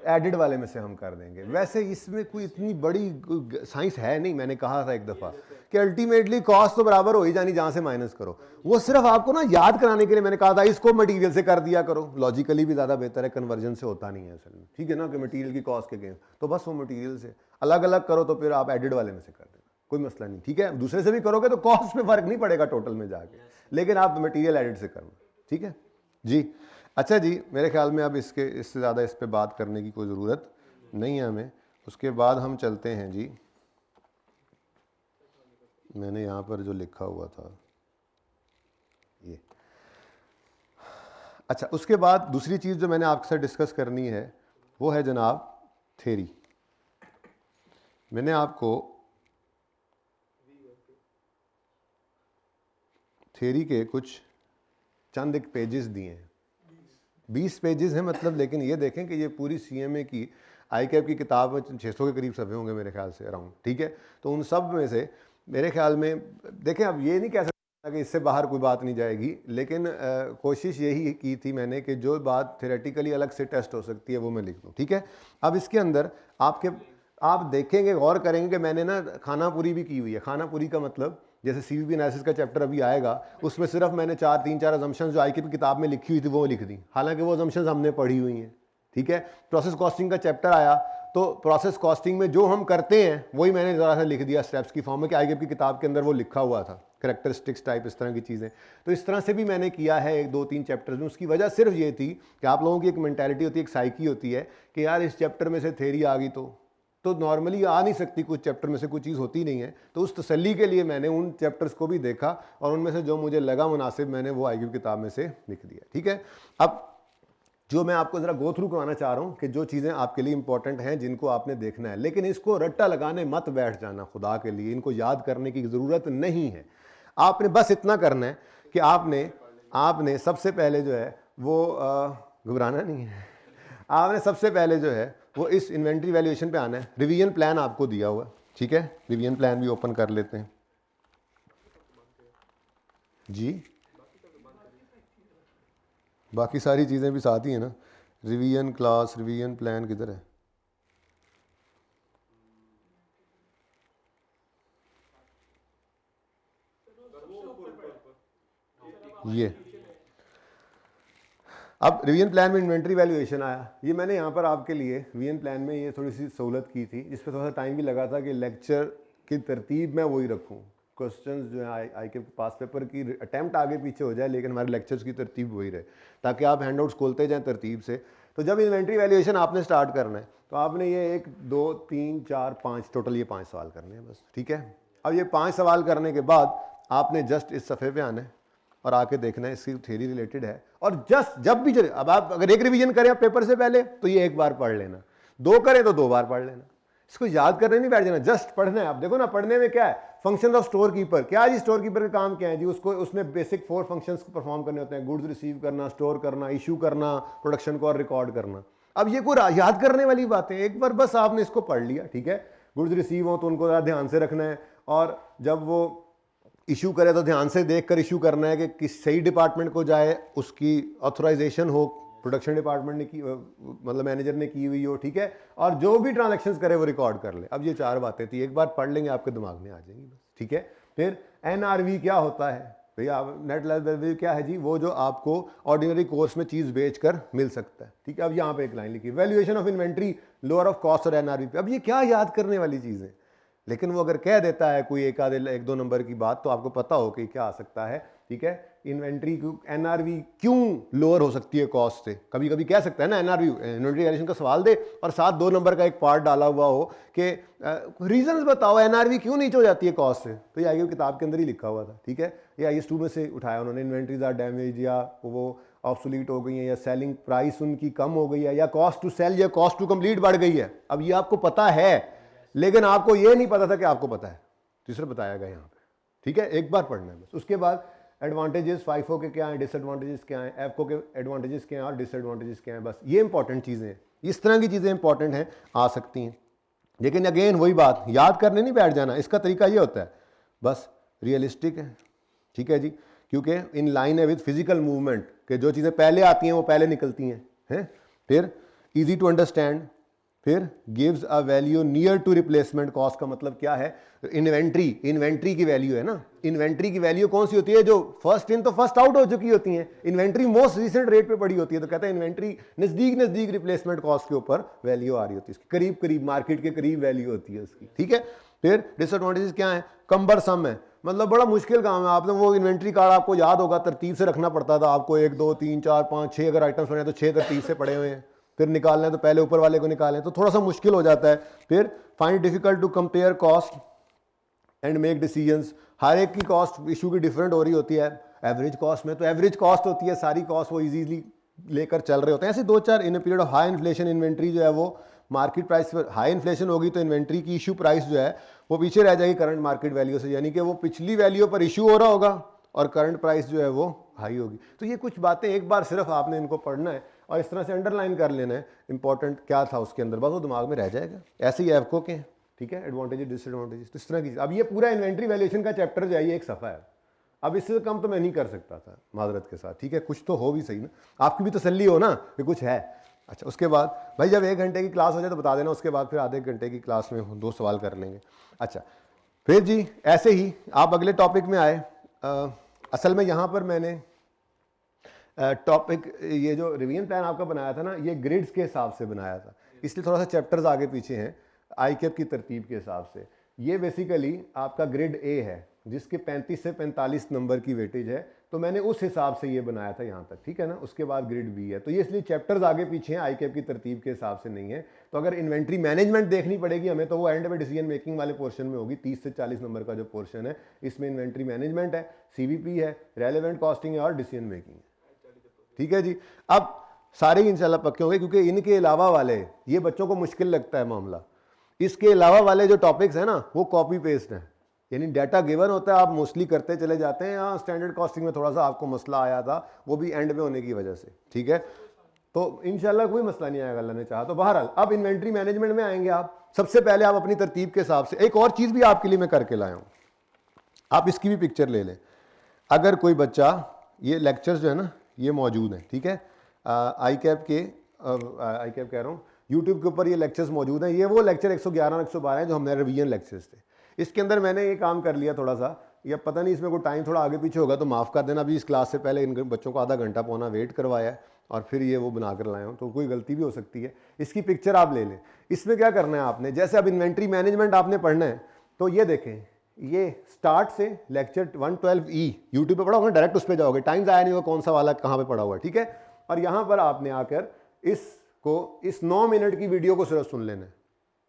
A: एडिड वाले में से हम कर देंगे। वैसे इसमें कोई इतनी बड़ी साइंस है नहीं, मैंने कहा था एक दफ़ा कि अल्टीमेटली कॉस्ट तो बराबर हो ही जानी जहाँ से माइनस करो। वो सिर्फ आपको ना याद कराने के लिए मैंने कहा था इसको मटेरियल से कर दिया करो, लॉजिकली भी ज़्यादा बेहतर है, कन्वर्जन से होता नहीं है असल में, ठीक है ना, कि मटेरियल की कॉस्ट के गेम, तो बस वो मटेरियल से अलग अलग करो तो फिर आप एडिड वाले में से कर देना, कोई मसला नहीं। ठीक है, दूसरे से भी करोगे तो कॉस्ट में फ़र्क नहीं पड़ेगा टोटल में जाके, लेकिन आप मटीरियल एडिड से करना। ठीक है जी, अच्छा जी, मेरे ख्याल में अब इससे ज़्यादा इस पर बात करने की कोई ज़रूरत नहीं है हमें। उसके बाद हम चलते हैं जी, मैंने यहाँ पर जो लिखा हुआ था ये, अच्छा उसके बाद दूसरी चीज़ जो मैंने आपके साथ डिस्कस करनी है वो है जनाब थ्योरी। मैंने आपको थ्योरी के कुछ चंद एक पेजेस दिए हैं, 20 पेजेस हैं मतलब, लेकिन ये देखें कि ये पूरी CMA की ICAP की किताब में 600 के करीब सफ़े होंगे मेरे ख्याल से अराउंड। ठीक है, तो उन सब में से मेरे ख्याल में देखें, अब ये नहीं कह सकता कि इससे बाहर कोई बात नहीं जाएगी, लेकिन कोशिश यही की थी मैंने कि जो बात थ्योरेटिकली अलग से टेस्ट हो सकती है वो मैं लिख दूँ। ठीक है, अब इसके अंदर आप देखेंगे, गौर करेंगे कि मैंने ना खानापुरी भी की हुई है। खानापुरी का मतलब जैसे CVP एनालिसिस का चैप्टर अभी आएगा, उसमें सिर्फ मैंने 3-4 अजम्पशंस जो ICAP की किताब में लिखी हुई थी वो लिख दी, हालांकि वो अजम्पशंस हमने पढ़ी हुई हैं। ठीक है, प्रोसेस कॉस्टिंग का चैप्टर आया तो प्रोसेस कॉस्टिंग में जो हम करते हैं वही मैंने ज़रा सा लिख दिया स्टेप्स की फॉर्म में कि ICAP की किताब के अंदर वो लिखा हुआ था, करैक्टरिस्टिक्स टाइप इस तरह की चीज़ें। तो इस तरह से भी मैंने किया है 1-2-3 चैप्टर्स में। उसकी वजह सिर्फ ये थी कि आप लोगों की एक मैंटेलिटी होती है, एक साइकी होती है कि यार इस चैप्टर में से थ्योरी आ गई तो नॉर्मली आ नहीं सकती, कुछ चैप्टर में से कुछ चीज़ होती नहीं है। तो उस तसल्ली के लिए मैंने उन चैप्टर्स को भी देखा और उनमें से जो मुझे लगा मुनासिब मैंने वो ICAP किताब में से लिख दिया। ठीक है, अब जो मैं आपको ज़रा गो थ्रू करवाना चाह रहा हूँ कि जो चीज़ें आपके लिए इंपॉर्टेंट हैं जिनको आपने देखना है, लेकिन इसको रट्टा लगाने मत बैठ जाना, खुदा के लिए इनको याद करने की ज़रूरत नहीं है। आपने बस इतना करना है कि आपने सबसे पहले जो है वो घबराना नहीं है, आपने सबसे पहले जो है वो इस इन्वेंट्री वैल्यूएशन पे आना है। रिवीजन प्लान आपको दिया हुआ है, ठीक है, रिवीजन प्लान भी ओपन कर लेते हैं जी, बाकी सारी चीज़ें भी साथ ही हैं ना। रिवीजन क्लास, रिवीजन प्लान किधर है? ये अब रिवीजन प्लान में इन्वेंट्री वैल्यूएशन आया, ये मैंने यहाँ पर आपके लिए रिवीजन प्लान में ये थोड़ी सी सहूलत की थी, जिस पर थोड़ा सा टाइम भी लगा था कि लेक्चर की तरतीब मैं वही रखूँ, क्वेश्चंस जो है ICAP पास पेपर की अटैम्प्ट आगे पीछे हो जाए लेकिन हमारे लेक्चर्स की तरतीब वही रहे, ताकि आप हैंडआउट्स खोलते जाएँ तरतीब से। तो जब इन्वेंट्री वैल्यूएशन आपने स्टार्ट करना है तो आपने ये 1 2 3 4 5 टोटल ये 5 सवाल करने हैं बस। ठीक है, अब ये 5 सवाल करने के बाद आपने जस्ट इस सफ़े पे आना है और आके देखना है इसकी थ्योरी रिलेटेड है, और जस्ट जब भी चले, अब आप अगर 1 रिवीजन करें आप पेपर से पहले तो ये 1 बार पढ़ लेना, 2 करें तो 2 बार पढ़ लेना, इसको याद करने नहीं बैठ जाना, जस्ट पढ़ना है। आप देखो ना पढ़ने में क्या है, फंक्शन ऑफ स्टोर कीपर, क्या जी स्टोर कीपर का काम क्या है जी, उसको उसने बेसिक 4 फंक्शंस परफॉर्म करने होते हैं, गुड्स रिसीव करना, स्टोर करना, इशू करना, प्रोडक्शन को और रिकॉर्ड करना। अब ये कोई याद करने वाली बातें, एक बार बस आपने इसको पढ़ लिया, ठीक है, गुड्स रिसीव हो तो उनको ज़रा ध्यान से रखना है, और जब वो इशू करे तो ध्यान से देख कर इशू करना है कि किस सही डिपार्टमेंट को जाए, उसकी ऑथराइजेशन हो, प्रोडक्शन डिपार्टमेंट ने की, मतलब मैनेजर ने की हुई हो, ठीक है, और जो भी ट्रांजैक्शंस करे वो रिकॉर्ड कर ले। अब ये 4 बातें थी, एक बार पढ़ लेंगे आपके दिमाग में आ जाएंगी बस। ठीक है, फिर NRV क्या होता है भैया, नेट वैल्यू क्या है जी, वो जो आपको ऑर्डिनरी कोर्स में चीज़ बेचकर मिल सकता है। ठीक है, अब यहाँ पे एक लाइन लिखी, valuation of inventory lower of cost और NRV पे। अब ये क्या याद करने वाली चीज़ है, लेकिन वो अगर कह देता है कोई एक दो नंबर की बात, तो आपको पता हो कि क्या आ सकता है, ठीक है। इन्वेंट्री एनआरवी क्यों लोअर हो सकती है कॉस्ट से, कभी कभी कह सकता है ना एनआरवी, इन्वेंट्री वैल्यूएशन का सवाल दे और साथ 2 नंबर का एक पार्ट डाला हुआ हो कि रीजंस बताओ एनआरवी क्यों नीचे हो जाती है कॉस्ट से, तो ये आगे किताब के अंदर ही लिखा हुआ था, ठीक है। या IS 2 में से उठाया उन्होंने, इन्वेंट्रीज आर डैमेज, या वो ऑब्सोलीट हो गई है, या सेलिंग प्राइस उनकी कम हो गई है, या कॉस्ट टू सेल या कॉस्ट टू कंप्लीट बढ़ गई है। अब ये आपको पता है, लेकिन आपको ये नहीं पता था कि आपको पता है, तीसरा बताया गया यहाँ पे, ठीक है। एक बार पढ़ना है बस। उसके बाद एडवांटेजेस FIFO के क्या हैं, डिसएडवांटेजेस क्या हैं, एफको के एडवांटेजेस क्या हैं और डिसएडवांटेजेस क्या हैं, बस ये इंपॉर्टेंट चीज़ें हैं। इस तरह की चीज़ें इंपॉर्टेंट हैं, आ सकती हैं, लेकिन अगेन वही बात, याद करने नहीं बैठ जाना। इसका तरीका ये होता है, बस रियलिस्टिक है, ठीक है जी, क्योंकि इन लाइन है विद फिजिकल मूवमेंट, कि जो चीज़ें पहले आती हैं वो पहले निकलती हैं। फिर ईजी टू अंडरस्टैंड, फिर gives a value near to replacement cost. का मतलब क्या है, इन्वेंट्री की वैल्यू है ना, इन्वेंट्री की वैल्यू कौन सी होती है, जो फर्स्ट इन तो फर्स्ट आउट हो चुकी होती है, इन्वेंट्री मोस्ट रिसेंट रेट पे पड़ी होती है, तो कहते हैं इन्वेंट्री नजदीक रिप्लेसमेंट कॉस्ट के ऊपर वैल्यू आ रही होती है, इसकी करीब करीब मार्केट के करीब वैल्यू होती है उसकी, ठीक है। फिर डिसएडवांटेजेस क्या है, कम्बरसम है, मतलब बड़ा मुश्किल काम है। आपने वो इन्वेंट्री कार्ड आपको याद होगा, तरतीब से रखना पड़ता था आपको, 1 2 3 4 5 6 अगर आइटम्स बने तो 6 तरतीब से पड़े हुए हैं, फिर निकालना है तो पहले ऊपर वाले को निकालें, तो थोड़ा सा मुश्किल हो जाता है। फिर find difficult to compare cost and make decisions, हर एक की कॉस्ट इशू की डिफरेंट हो रही होती है। एवरेज कॉस्ट में तो एवरेज कॉस्ट होती है, सारी कॉस्ट वो इजीली लेकर चल रहे होते हैं। ऐसे 2-4 in period of high inflation inventory जो है वो मार्केट प्राइस पर, हाई इन्फ्लेशन होगी तो इन्वेंट्री की इशू प्राइस जो है वो पीछे रह जाएगी करंट मार्केट वैल्यू से, यानी कि वो पिछली वैल्यू पर इशू हो रहा होगा और करंट प्राइस जो है वो हाई होगी। तो ये कुछ बातें एक बार सिर्फ आपने इनको पढ़ना है और इस तरह से अंडरलाइन कर लेना है इंपॉर्टेंट क्या था उसके अंदर, बस वो दिमाग में रह जाएगा। ऐसे ही एफको के, ठीक है, एडवांटेजेस डिसएडवांटेजेस, तो इस तरह की। अब ये पूरा इन्वेंट्री वैल्यूएशन का चैप्टर जो है ये एक सफ़ा है, अब इससे कम तो मैं नहीं कर सकता था माजरत के साथ, ठीक है। कुछ तो हो भी सही ना, आपकी भी तसल्ली हो ना कि कुछ है। अच्छा, उसके बाद भाई जब 1 घंटे की क्लास हो जाए तो बता देना, उसके बाद फिर आधे घंटे की क्लास में 2 सवाल कर लेंगे। अच्छा, फिर जी ऐसे ही आप अगले टॉपिक में आए। असल में यहाँ पर मैंने टॉपिक, ये जो रिवीजन प्लान आपका बनाया था ना, ये ग्रिड्स के हिसाब से बनाया था, इसलिए थोड़ा सा चैप्टर्स आगे पीछे हैं ICAP की तरतीब के हिसाब से। ये बेसिकली आपका ग्रिड A है जिसके 35 से 45 नंबर की वेटेज है, तो मैंने उस हिसाब से ये बनाया था यहाँ तक, ठीक है ना। उसके बाद ग्रिड B है, तो ये इसलिए चैप्टर्स आगे पीछे हैं, ICAP की तरतीब के हिसाब से नहीं है। तो अगर इन्वेंट्री मैनेजमेंट देखनी पड़ेगी हमें, तो वो एंड में डिसीजन मेकिंग वाले पोर्शन में होगी। 30 से 40 नंबर का जो पोर्शन है, इसमें इन्वेंट्री मैनेजमेंट है, CVP है, रेलेवेंट कॉस्टिंग है और डिसीजन मेकिंग है, ठीक है जी। अब सारे ही इंशाल्लाह पक्के होंगे, क्योंकि इनके अलावा वाले, ये बच्चों को मुश्किल लगता है मामला, इसके अलावा वाले जो टॉपिक्स हैं ना वो कॉपी पेस्ट हैं, यानी डाटा गिवन होता है, आप मोस्टली करते चले जाते हैं। यहाँ स्टैंडर्ड कॉस्टिंग में थोड़ा सा आपको मसला आया था, वो भी एंड में होने की वजह से, ठीक है। तो इंशाल्लाह कोई मसला नहीं आएगा अल्लाह ने चाहा तो। बहरहाल अब इन्वेंट्री मैनेजमेंट में आएंगे आप, सबसे पहले आप अपनी तरतीब के हिसाब से, एक और चीज़ भी आपके लिए मैं करके लाया हूँ, आप इसकी भी पिक्चर ले लें। अगर कोई बच्चा, ये लेक्चर्स जो है ना ये मौजूद हैं, ठीक है, ICAP कह रहा हूँ, यूट्यूब के ऊपर ये लेक्चर्स मौजूद हैं। ये वो लेक्चर 111 और 112 हैं जो हमने रिवीजन लेक्चर्स थे। इसके अंदर मैंने ये काम कर लिया थोड़ा सा, या पता नहीं इसमें कोई टाइम थोड़ा आगे पीछे होगा तो माफ़ कर देना। अभी इस क्लास से पहले इन बच्चों को आधा घंटा पौना वेट करवाया है और फिर ये वो बना कर लाया हूँ, तो कोई गलती भी हो सकती है। इसकी पिक्चर आप ले लें। इसमें क्या करना है आपने, जैसे अब इन्वेंट्री मैनेजमेंट आपने पढ़ना है, तो ये देखें, ये स्टार्ट से लेक्चर 112E यूट्यूब पे पढ़ा होगा, डायरेक्ट उस पर जाओगे, टाइम आया नहीं होगा कौन सा वाला कहाँ पे पढ़ा हुआ है, ठीक है। और यहाँ पर आपने आकर इस 9 मिनट की वीडियो को सिर्फ सुन लेना है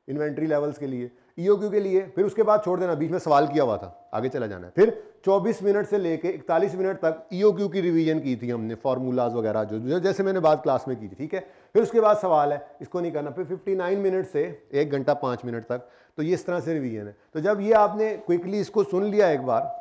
A: इन्वेंट्री लेवल्स के लिए, EOQ के लिए, फिर उसके बाद छोड़ देना, बीच में सवाल किया हुआ था, आगे चला जाना है। फिर 24 मिनट से लेके 41 मिनट तक EOQ की रिवीजन की थी हमने, फार्मूलाज वगैरह जो जैसे मैंने बात क्लास में की थी, ठीक है। फिर उसके बाद सवाल है, इसको नहीं करना। फिर 59 मिनट से 1 घंटा 5 मिनट तक, तो ये इस तरह से रिवीजन है। तो जब ये आपने क्विकली इसको सुन लिया एक बार,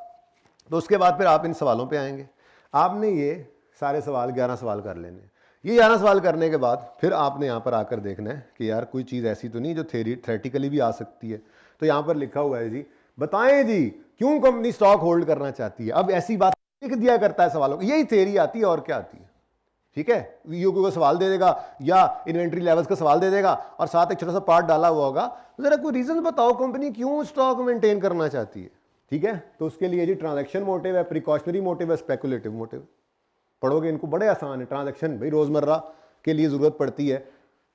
A: तो उसके बाद फिर आप इन सवालों पर आएंगे। आपने ये सारे सवाल 11 सवाल कर लेने। ये 11 सवाल करने के बाद फिर आपने यहाँ पर आकर देखना है कि यार कोई चीज़ ऐसी तो नहीं जो थ्योरेटिकली भी आ सकती है। तो यहाँ पर लिखा हुआ है जी, बताएं जी क्यों कंपनी स्टॉक होल्ड करना चाहती है। अब ऐसी बात लिख दिया करता है सवालों को, यही थ्योरी आती है और क्या आती है, ठीक है। EOQ का सवाल दे देगा या इन्वेंट्री लेवल्स का सवाल दे देगा और साथ एक छोटा सा पार्ट डाला हुआ होगा, जरा कोई रीजन बताओ कंपनी क्यों स्टॉक मेंटेन करना चाहती है, ठीक है। तो उसके लिए जी ट्रांजैक्शन मोटिव है, प्रिकॉशनरी मोटिव है, स्पेकुलेटिव मोटिव। पढ़ोगे इनको, बड़े आसान है। ट्रांजैक्शन भाई रोजमर्रा के लिए जरूरत पड़ती है,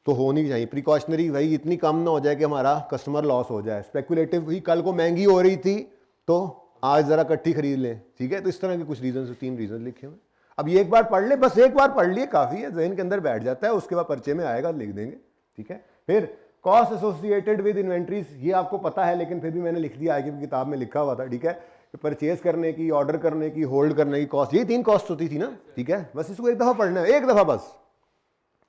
A: तो होनी चाहिए। प्रिकॉशनरी भाई इतनी कम ना हो जाए कि हमारा कस्टमर लॉस हो जाए। स्पेकुलेटिव ही कल को महंगी हो रही थी तो आज ज़रा इकट्ठी खरीद लें, ठीक है। तो इस तरह के कुछ रीजन, 3 रीजन लिखे हुए। अब ये एक बार पढ़ ले, बस एक बार पढ़ लिए काफ़ी है, जहन के अंदर बैठ जाता है, उसके बाद पर्चे में आएगा लिख देंगे, ठीक है। फिर कॉस्ट एसोसिएटेड विद इन्वेंट्रीज, ये आपको पता है लेकिन फिर भी मैंने लिख दिया आगे की किताब में लिखा हुआ था, ठीक है। परचेज करने की, ऑर्डर करने की, होल्ड करने की कॉस्ट, ये 3 कॉस्ट होती थी ना, ठीक है। बस इसको एक दफ़ा पढ़ना है, एक दफ़ा बस।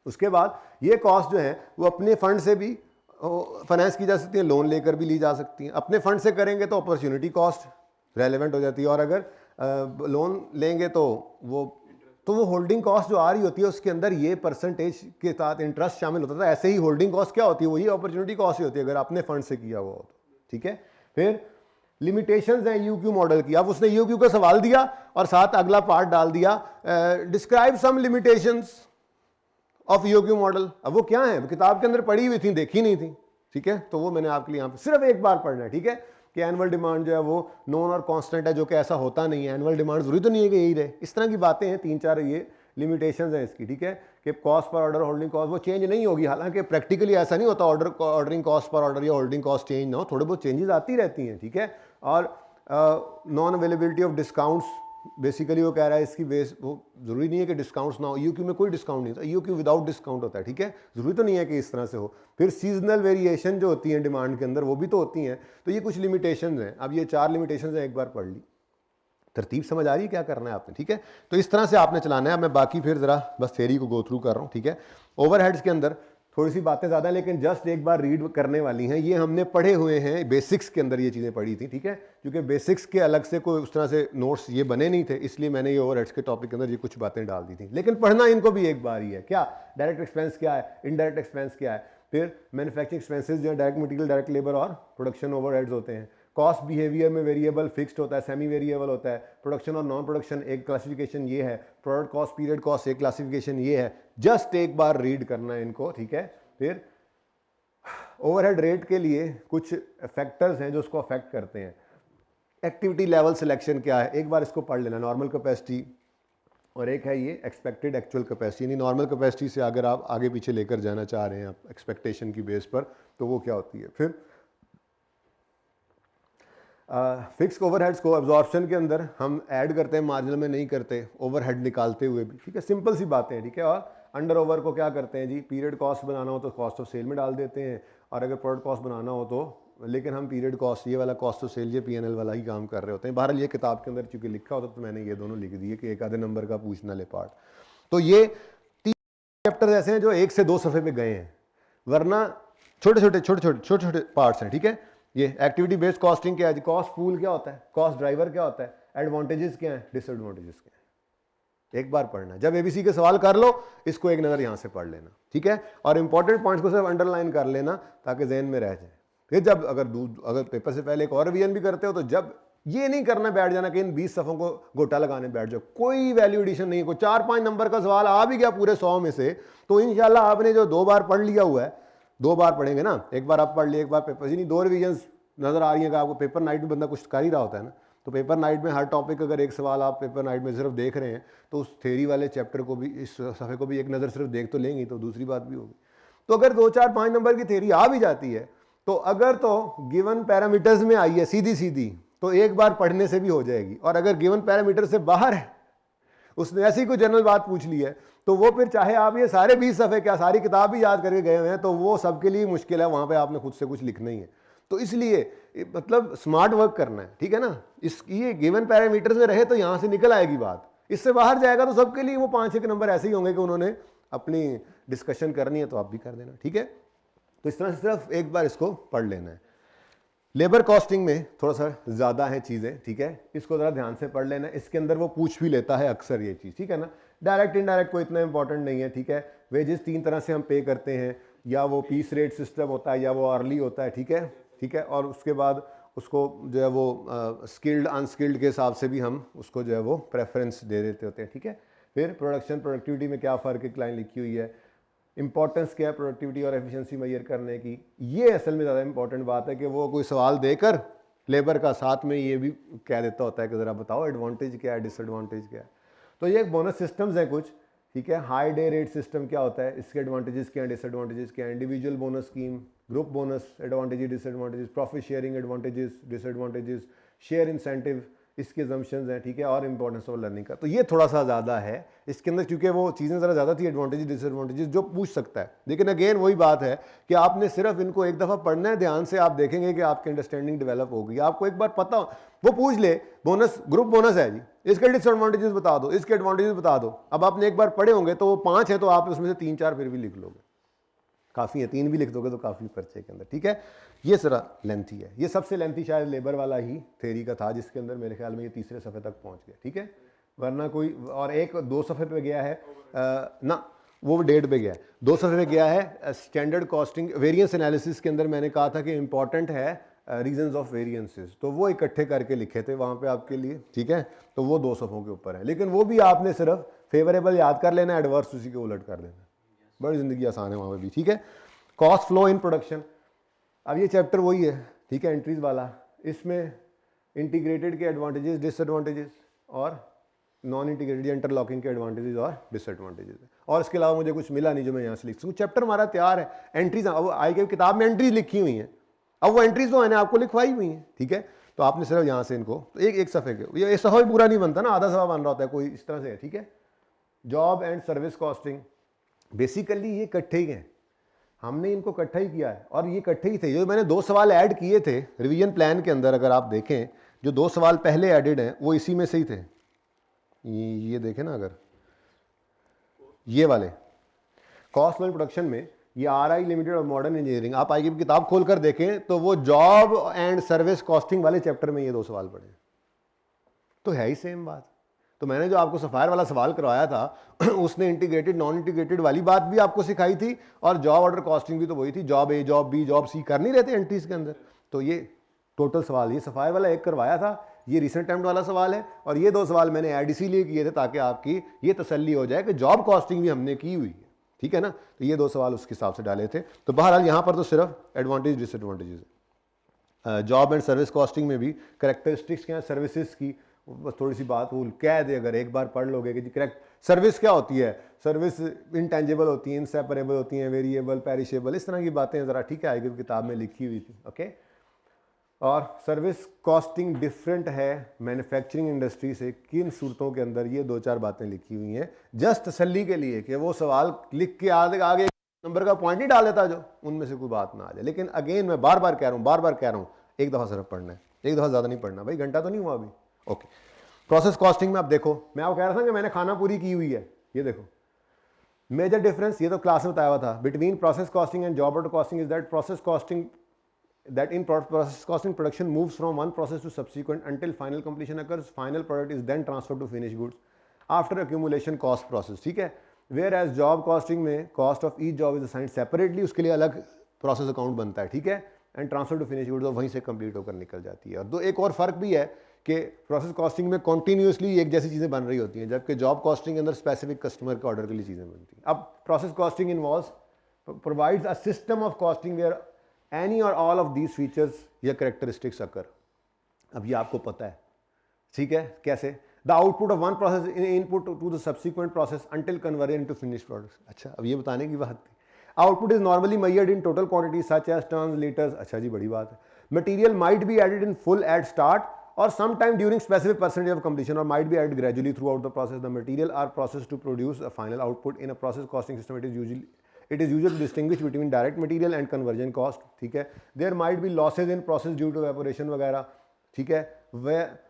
A: उसके बाद ये कॉस्ट जो है वो अपने फंड से भी फाइनेंस की जा सकती है, लोन लेकर भी ली जा सकती है। अपने फंड से करेंगे तो अपॉर्चुनिटी कॉस्ट रेलेवेंट हो जाती है, और अगर लोन लेंगे तो वो होल्डिंग कॉस्ट जो आ रही होती है उसके अंदर ये परसेंटेज के साथ इंटरेस्ट शामिल होता था। ऐसे ही होल्डिंग कॉस्ट क्या होती है, वही अपॉर्चुनिटी कॉस्ट ही होती है अगर अपने फंड से किया हुआ हो तो, ठीक है। फिर लिमिटेशंस हैं यूक्यू मॉडल की। अब उसने यूक्यू का सवाल दिया और साथ अगला पार्ट डाल दिया, describe some limitations of UQ model. अब वो क्या है, किताब के अंदर पढ़ी हुई थी, देखी नहीं थी, ठीक है। तो वो मैंने आपके लिए यहाँ पे सिर्फ एक बार पढ़ना है, ठीक है, कि एनुअल डिमांड जो है वो नॉन और कांस्टेंट है, जो कि ऐसा होता नहीं है। एनुअल डिमांड जरूरी तो नहीं है कि यही रहे, इस तरह की बातें हैं, 3-4 ये लिमिटेशंस हैं इसकी, ठीक है। कि cost per order, holding cost वो चेंज नहीं होगी। हालांकि प्रैक्टिकली ऐसा नहीं होता ऑर्डरिंग कॉस्ट पर ऑर्डर या होल्डिंग कॉस्ट चेंज ना हो, थोड़े बहुत चेंजेस आती रहती हैं, ठीक है। और non availability of discounts, basically वो कह रहा है इसकी बेस, वो जरूरी नहीं है कि डिस्काउंट्स ना हो, यूक्यू में कोई डिस्काउंट नहीं था, यूक्यू विदाउट डिस्काउंट होता है, ठीक है। जरूरी तो नहीं है कि इस तरह से हो। फिर सीजनल वेरिएशन जो होती हैं डिमांड के अंदर, वो भी तो होती हैं। तो ये कुछ लिमिटेशंस हैं। अब ये 4 लिमिटेशंस हैं, एक बार पढ़ ली, तरतीब समझ आ रही है क्या करना है आपने, ठीक है। तो इस तरह से आपने चलाना है। मैं बाकी फिर जरा बस थ्योरी को गो थ्रू कर रहा हूँ, ठीक है। ओवरहेड्स के अंदर थोड़ी सी बातें ज़्यादा, लेकिन जस्ट एक बार रीड करने वाली हैं। ये हमने पढ़े हुए हैं, बेसिक्स के अंदर ये चीज़ें पढ़ी थी, ठीक है। क्योंकि बेसिक्स के अलग से कोई उस तरह से नोट्स ये बने नहीं थे, इसलिए मैंने ये ओवरहेड्स के टॉपिक के अंदर ये कुछ बातें डाल दी थी। लेकिन पढ़ना इनको भी एक बार ही है। क्या डायरेक्ट एक्सपेंस क्या है, इनडायरेक्ट एक्सपेंस क्या है, फिर मैन्युफैक्चरिंग एक्सपेंसेस जो है डायरेक्ट मटेरियल, डायरेक्ट लेबर और प्रोडक्शन ओवरहेड्स होते हैं। कॉस्ट बिहेवियर में वेरिएबल, फिक्स्ड होता है, सेमी वेरिएबल होता है। प्रोडक्शन और नॉन प्रोडक्शन एक क्लासिफिकेशन ये है। प्रोडक्ट कॉस्ट, पीरियड कॉस्ट एक क्लासिफिकेशन ये है। जस्ट एक बार रीड करना है इनको, ठीक है। फिर ओवरहेड रेट के लिए कुछ फैक्टर्स हैं जो उसको अफेक्ट करते हैं। एक्टिविटी लेवल सिलेक्शन क्या है, एक बार इसको पढ़ लेना। नॉर्मल कैपेसिटी और एक है ये एक्सपेक्टेड एक्चुअल कैपेसिटी, यानी नॉर्मल कैपेसिटी से अगर आप आगे पीछे लेकर जाना चाह रहे हैं आप एक्सपेक्टेशन की बेस पर, तो वो क्या होती है। फिर फिक्स ओवरहेड्स को एब्जॉर्प्शन के अंदर हम ऐड करते हैं, मार्जिनल में नहीं करते, ओवरहेड निकालते हुए भी, ठीक है। सिंपल सी बातें हैं, ठीक है। और अंडर ओवर को क्या करते हैं जी, पीरियड कॉस्ट बनाना हो तो कॉस्ट ऑफ सेल में डाल देते हैं, और अगर प्रोडक्ट कॉस्ट बनाना हो तो, लेकिन हम पीरियड कॉस्ट, ये वाला कॉस्ट ऑफ सेल, ये P&L वाला ही काम कर रहे होते हैं। बहरहाल ये किताब के अंदर चूंकि लिखा होता तो मैंने ये दोनों लिख दिए कि एक आधे नंबर का पूछना ले पार्ट। तो ये 3 चैप्टर ऐसे हैं जो 1 से 2 सफ़े पे गए हैं, वरना छोटे छोटे पार्ट्स हैं, ठीक है। ये एक्टिविटी बेस्ड कॉस्टिंग क्या है, कॉस्ट पूल क्या होता है, कॉस्ट ड्राइवर क्या होता है, एडवांटेजेस क्या है, डिसएडवांटेजेस क्या है, एक बार पढ़ना। जब एबीसी के सवाल कर लो, इसको एक नज़र यहाँ से पढ़ लेना, ठीक है। और इंपॉर्टेंट पॉइंट्स को सिर्फ अंडरलाइन कर लेना ताकि जहन में रह जाए। फिर जब अगर पेपर से पहले एक और रिवीजन भी करते हो तो जब ये नहीं करना बैठ जाना कि इन 20 सफ़ों को गोटा लगाने बैठ जाओ, कोई वैल्यू एडिशन नहीं है। कोई 4-5 नंबर का सवाल आ भी गया पूरे 100 में से, तो इंशाल्लाह आपने जो 2 बार पढ़ लिया हुआ है, 2 बार पढ़ेंगे ना, एक बार आप पढ़ लिए, एक बार पेपर, नहीं 2 रिवीजन नजर आ रही है कि आपको पेपर नाइट में बंदा कुछ कर ही रहा होता है ना, तो पेपर नाइट में हर टॉपिक अगर एक सवाल आप पेपर नाइट में सिर्फ देख रहे हैं तो उस थ्योरी वाले चैप्टर को भी, इस सफ़े को भी एक नज़र सिर्फ देख तो लेंगे, तो दूसरी बात भी होगी। तो अगर 2-4-5 नंबर की थ्योरी आ भी जाती है तो अगर तो गिवन पैरामीटर्स में आई है सीधी सीधी, तो एक बार पढ़ने से भी हो जाएगी। और अगर गिवन पैरामीटर से बाहर है, उसने ऐसी कोई जनरल बात पूछ ली है, तो वो फिर चाहे आप ये सारे 20 सफ़े क्या सारी किताब भी याद करके गए हुए हैं, तो वो सबके लिए मुश्किल है, वहाँ पे आपने खुद से कुछ लिखना ही है। तो इसलिए मतलब स्मार्ट वर्क करना है, ठीक है ना। ये गिवन पैरामीटर्स में रहे तो यहाँ से निकल आएगी बात, इससे बाहर जाएगा तो सबके लिए वो 5-6 नंबर ऐसे ही होंगे कि उन्होंने अपनी डिस्कशन करनी है, तो आप भी कर देना, ठीक है। तो इस तरह से सिर्फ एक बार इसको पढ़ लेना है। लेबर कॉस्टिंग में थोड़ा सा ज़्यादा है चीज़ें, ठीक है, इसको ज़रा ध्यान से पढ़ लेना। इसके अंदर वो पूछ भी लेता है अक्सर ये चीज़, ठीक है ना। डायरेक्ट इनडायरेक्ट कोई इतना इंपॉर्टेंट नहीं है, ठीक है। वेजेस 3 तरह से हम पे करते हैं, या वो पीस रेट सिस्टम होता है या वो अर्ली होता है, ठीक है, ठीक है। और उसके बाद उसको जो है वो स्किल्ड अनस्किल्ड के हिसाब से भी हम उसको जो है वो प्रेफरेंस दे देते होते हैं, ठीक है। फिर प्रोडक्शन प्रोडक्टिविटी में क्या फ़र्क है, लाइन लिखी हुई है। इंपॉर्टेंस क्या है प्रोडक्टिविटी और एफिशिएंसी मेजर करने की, ये असल में ज़्यादा इंपॉर्टेंट बात है कि वो कोई सवाल देकर लेबर का साथ में ये भी कह देता होता है कि ज़रा बताओ एडवांटेज क्या है, डिसएडवांटेज क्या है। तो ये एक बोनस सिस्टम्स हैं कुछ, ठीक है। हाई डे रेट सिस्टम क्या होता है, इसके एडवांटेजेस क्या हैं, डिसएडवांटेजेस क्या हैं, individual bonus scheme, group bonus, advantages disadvantages, profit sharing, advantages disadvantages, share incentive, इसके जम्पशंस हैं, ठीक है, और इंपॉर्टेंस ऑफ लर्निंग का। तो ये थोड़ा सा ज़्यादा है इसके अंदर, क्योंकि वो चीज़ें ज़रा ज़्यादा थी, एडवांटेजेस डिसएडवांटेजेस जो पूछ सकता है। लेकिन अगेन वही बात है कि आपने सिर्फ इनको एक दफ़ा पढ़ना है ध्यान से, आप देखेंगे कि आपकी अंडरस्टैंडिंग डेवलप होगी। आपको एक बार पता वो पूछ ले बोनस, ग्रुप बोनस है जी, इसके डिसएडवांटेजेस बता दो, इसके एडवांटेजेस बता दो। अब आपने एक बार पढ़े होंगे तो वो 5 है, तो आप उसमें से 3-4 फिर भी लिख लोगे, काफ़ी है। 3 भी लिख दोगे तो काफ़ी पर्चे के अंदर, ठीक है। ये जरा लेंथी है, ये सबसे लेंथी शायद लेबर वाला ही थ्योरी का था, जिसके अंदर मेरे ख्याल में ये तीसरे सफ़े तक पहुंच गया, ठीक है। वरना कोई और एक 2 सफ़े पे गया है ना, वो 1.5 पे गया है, 2 सफ़े पे गया है स्टैंडर्ड कॉस्टिंग वेरिएंस एनालिसिस के अंदर। मैंने कहा था कि इंपॉर्टेंट है रीजंस ऑफ वेरिएंसेस, तो वो इकट्ठे करके लिखे थे वहाँ पे आपके लिए, ठीक है। तो वो 2 सफ़ों के ऊपर है, लेकिन वो भी आपने सिर्फ फेवरेबल याद कर लेना, एडवर्स उसी के उलट कर देना, बड़ी ज़िंदगी आसान है वहाँ पे भी, ठीक है। कॉस्ट फ्लो इन प्रोडक्शन, अब ये चैप्टर वही है, ठीक है, एंट्रीज वाला। इसमें इंटीग्रेटेड के एडवांटेजेस, डिसएडवांटेजेस, और नॉन इंटीग्रेटेड इंटरलॉकिंग के एडवांटेजेस और डिसएडवांटेजेस। और इसके अलावा मुझे कुछ मिला नहीं जो मैं यहाँ से लिख सकूँ। चैप्टर हमारा तैयार है, एंट्रीज अब आई के किताब में एंट्रीज लिखी हुई हैं, अब वो एंट्रीज तो मैंने आपको लिखवाई हुई हैं, ठीक है। तो आपने सिर्फ यहाँ से इनको तो एक सफ़े के, ये सफ़ा भी पूरा नहीं बनता ना, आधा सफ़ा बन रहा होता है कोई इस तरह से, ठीक है। Job and service costing, basically ये इकट्ठे ही हैं, हमने इनको इकट्ठा ही किया है, और ये इकट्ठे ही थे। जो मैंने 2 सवाल ऐड किए थे रिवीजन प्लान के अंदर, अगर आप देखें जो 2 सवाल पहले एडेड हैं वो इसी में से ही थे। ये देखें ना, अगर ये वाले कॉस्ट ऑफ प्रोडक्शन में, ये RI लिमिटेड और मॉडर्न इंजीनियरिंग, आप आगे की किताब खोलकर देखें तो वो जॉब एंड सर्विस कॉस्टिंग वाले चैप्टर में ये 2 सवाल पढ़े, तो है ही सेम बात। तो मैंने जो आपको सफायर वाला सवाल करवाया था उसने इंटीग्रेटेड नॉन इंटीग्रेटेड वाली बात भी आपको सिखाई थी, और जॉब ऑर्डर कॉस्टिंग भी तो वही थी, job A, job B, job C कर नहीं रहते एंट्रीज के अंदर। तो ये टोटल सवाल, ये सफायर वाला एक करवाया था, ये रिसेंट अटेम्प्ट वाला सवाल है, और ये 2 सवाल मैंने ऐड इसीलिए किए थे ताकि आपकी ये तसल्ली हो जाए कि जॉब कॉस्टिंग भी हमने की हुई है, ठीक है ना। तो ये 2 सवाल उसके हिसाब से डाले थे। तो बहरहाल यहाँ पर तो सिर्फ एडवांटेज डिसएडवांटेजेस है। जॉब एंड सर्विस कॉस्टिंग में भी करेक्टरिस्टिक्स क्या है सर्विसेज की, बस थोड़ी सी बात वो कह दे, अगर एक बार पढ़ लोगे कि करेक्ट सर्विस क्या होती है, सर्विस इंटेंजिबल होती है, इनसेपरेबल होती हैं, वेरिएबल, पेरिशेबल, इस तरह की बातें ज़रा, ठीक है, आगे किताब में लिखी हुई थी, ओके। और सर्विस कॉस्टिंग डिफरेंट है मैन्युफैक्चरिंग इंडस्ट्री से किन सूरतों के अंदर, ये 2-4 बातें लिखी हुई हैं जस्ट तसल्ली के लिए कि वो सवाल लिख के आगे नंबर का पॉइंट नहीं डाल देता जो उनमें से कोई बात ना आ जाए। लेकिन अगेन मैं बार बार कह रहा हूँ, एक दफ़ा सिर्फ पढ़ना है, एक दफ़ा ज़्यादा नहीं पढ़ना भाई, घंटा तो नहीं हुआ अभी, ओके। प्रोसेस कॉस्टिंग में आप देखो, मैं आपको कह रहा था कि मैंने खाना पूरी की हुई है, ये देखो मेजर डिफरेंस, ये तो क्लास में बताया हुआ था, between process costing and job order costing is that process costing that in process costing production moves from one process to subsequent until final completion occurs, final product is then transferred to finished goods after accumulation cost process, ठीक है। whereas job costing में cost of each job is assigned separately, उसके लिए अलग process account बनता है, ठीक है, and transfer to finished goods, और वहीं से complete होकर निकल जाती है। और दो एक और फ़र्क भी है कि प्रोसेस कॉस्टिंग में कॉन्टीन्यूसली एक जैसी चीज़ें बन रही होती हैं, जबकि जॉब कॉस्टिंग के अंदर स्पेसिफिक कस्टमर के ऑर्डर के लिए चीज़ें बनती हैं। अब process costing involves provides a system of costing where any or all of these features या करेक्टरिस्टिक्स अकर। अब ये आपको पता है, ठीक है, कैसे the output of one process input to the subsequent process until conversion into finished products. अच्छा, अब ये बताने की बात थी। Output is normally measured in total quantity such as tons, litres. अच्छा जी, बड़ी बात है। Material might be added in full at start or sometime during specific percentage of completion, or might be added gradually throughout the process. The material are processed to produce a final output. In a process costing system, it is usual to distinguish between direct material and conversion cost, ठीक है। There might be losses in process due to evaporation वगैरह, ठीक है।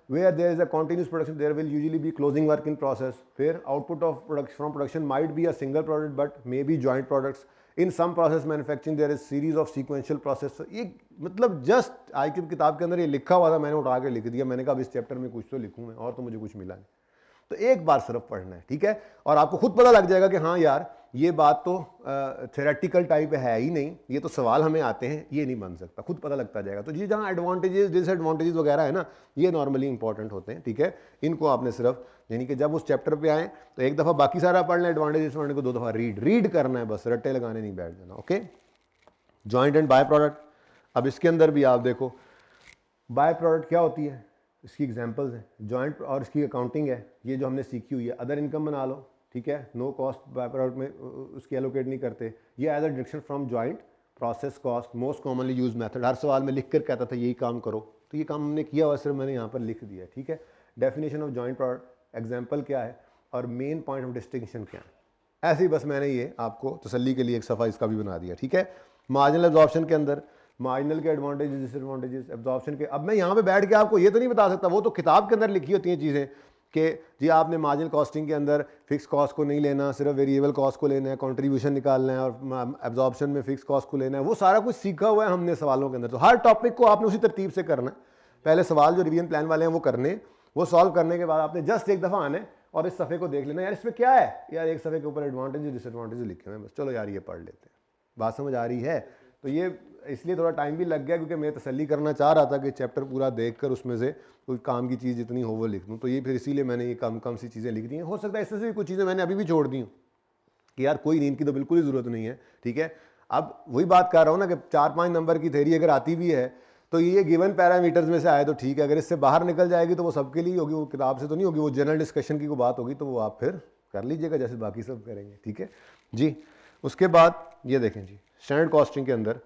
A: Where there is a continuous production, there will usually be closing work in process. फिर output of from production might be a single product but may be joint products. In some process manufacturing there is series of sequential process. ये मतलब just I की किताब के अंदर ये लिखा हुआ था, मैंने उठा के लिख दिया। मैंने कहा अब इस चैप्टर में कुछ तो लिखूँ मैं, और तो मुझे कुछ मिला नहीं। तो एक बार सिर्फ पढ़ना है, ठीक है, और आपको खुद पता लग जाएगा कि हाँ यार ये बात तो थ्योरेटिकल टाइप है ही नहीं, ये तो सवाल हमें आते हैं, ये नहीं बन सकता, खुद पता लगता जाएगा। तो ये जहाँ एडवांटेजेस डिसएडवांटेजेस वगैरह है ना, ये नॉर्मली इंपॉर्टेंट होते हैं, ठीक है। इनको आपने सिर्फ यानी कि जब उस चैप्टर पे आए तो एक दफ़ा बाकी सारा पढ़ लें, एडवांटेजेस को 2 दफ़ा रीड करना है, बस रट्टे लगाने नहीं बैठ जाना, okay. Joint and by product, अब इसके अंदर भी आप देखो बाय प्रोडक्ट क्या होती है, इसकी एग्जांपल्स हैं। जॉइंट और इसकी अकाउंटिंग है, ये जो हमने सीखी हुई है। अदर इनकम बना लो, ठीक है, नो कॉस्ट बाय प्रोडक्ट में उसकी एलोकेट नहीं करते। ये as a deduction from joint process cost, most commonly use method, हर सवाल में लिख कर कहता था यही काम करो, तो ये काम हमने किया हुआ, सिर्फ मैंने यहाँ पर लिख दिया, ठीक है। Definition of joint product example क्या है और मेन पॉइंट ऑफ डिस्टिंक्शन क्या है, ऐसे ही बस मैंने ये आपको तसल्ली के लिए एक सफ़ा इसका भी बना दिया, ठीक है। मार्जिनल एब्जॉर्प्शन के अंदर मार्जिनल के एडवांटेजेस डिसएडवांटेजेस एब्जॉर्प्शन के, अब मैं यहाँ पे बैठ के आपको ये तो नहीं बता सकता, वो तो किताब के अंदर लिखी होती हैं चीज़ें कि जी आपने मार्जिनल कॉस्टिंग के अंदर फिक्स कॉस्ट को नहीं लेना, सिर्फ वेरिएबल कॉस्ट को लेना है, कंट्रीब्यूशन निकालना है और एब्जॉर्प्शन में फिक्स कॉस्ट को लेना है, वो सारा कुछ सीखा हुआ है हमने सवालों के अंदर। तो हर टॉपिक को आपने उसी तरतीब से करना है, पहले सवाल जो रिवीजन प्लान वाले हैं वो करने, वो सॉल्व करने के बाद आपने जस्ट एक दफ़ा आने और इस सफ़े को देख लेना, यार इसमें क्या है, यार एक सफ़े के ऊपर एडवांटेज डिसएडवांटेज लिखे हुए हैं, बस चलो यार ये पढ़ लेते हैं, बात समझ आ रही है। तो ये इसलिए थोड़ा टाइम भी लग गया क्योंकि मैं तसल्ली करना चाह रहा था कि चैप्टर पूरा देखकर उसमें से कोई काम की चीज़ जितनी हो वो लिख दूँ, तो ये फिर इसीलिए मैंने ये कम कम सी चीज़ें लिख दी हैं। हो सकता है इसमें से भी कुछ चीज़ें मैंने अभी भी छोड़ दी हूँ कि यार कोई नींद की तो बिल्कुल ही ज़रूरत नहीं है, ठीक है। अब वही बात कर रहा हूँ ना कि 4-5 नंबर की थ्योरी अगर आती भी है तो ये गिवन पैरामीटर्स में से आए तो ठीक है, अगर इससे बाहर निकल जाएगी तो वो सबके लिए होगी, वो किताब से तो नहीं होगी, वो जनरल डिस्कशन की कोई बात होगी तो वो आप फिर कर लीजिएगा जैसे बाकी सब करेंगे, ठीक है जी। उसके बाद ये देखें जी, स्टैंडर्ड कॉस्टिंग के अंदर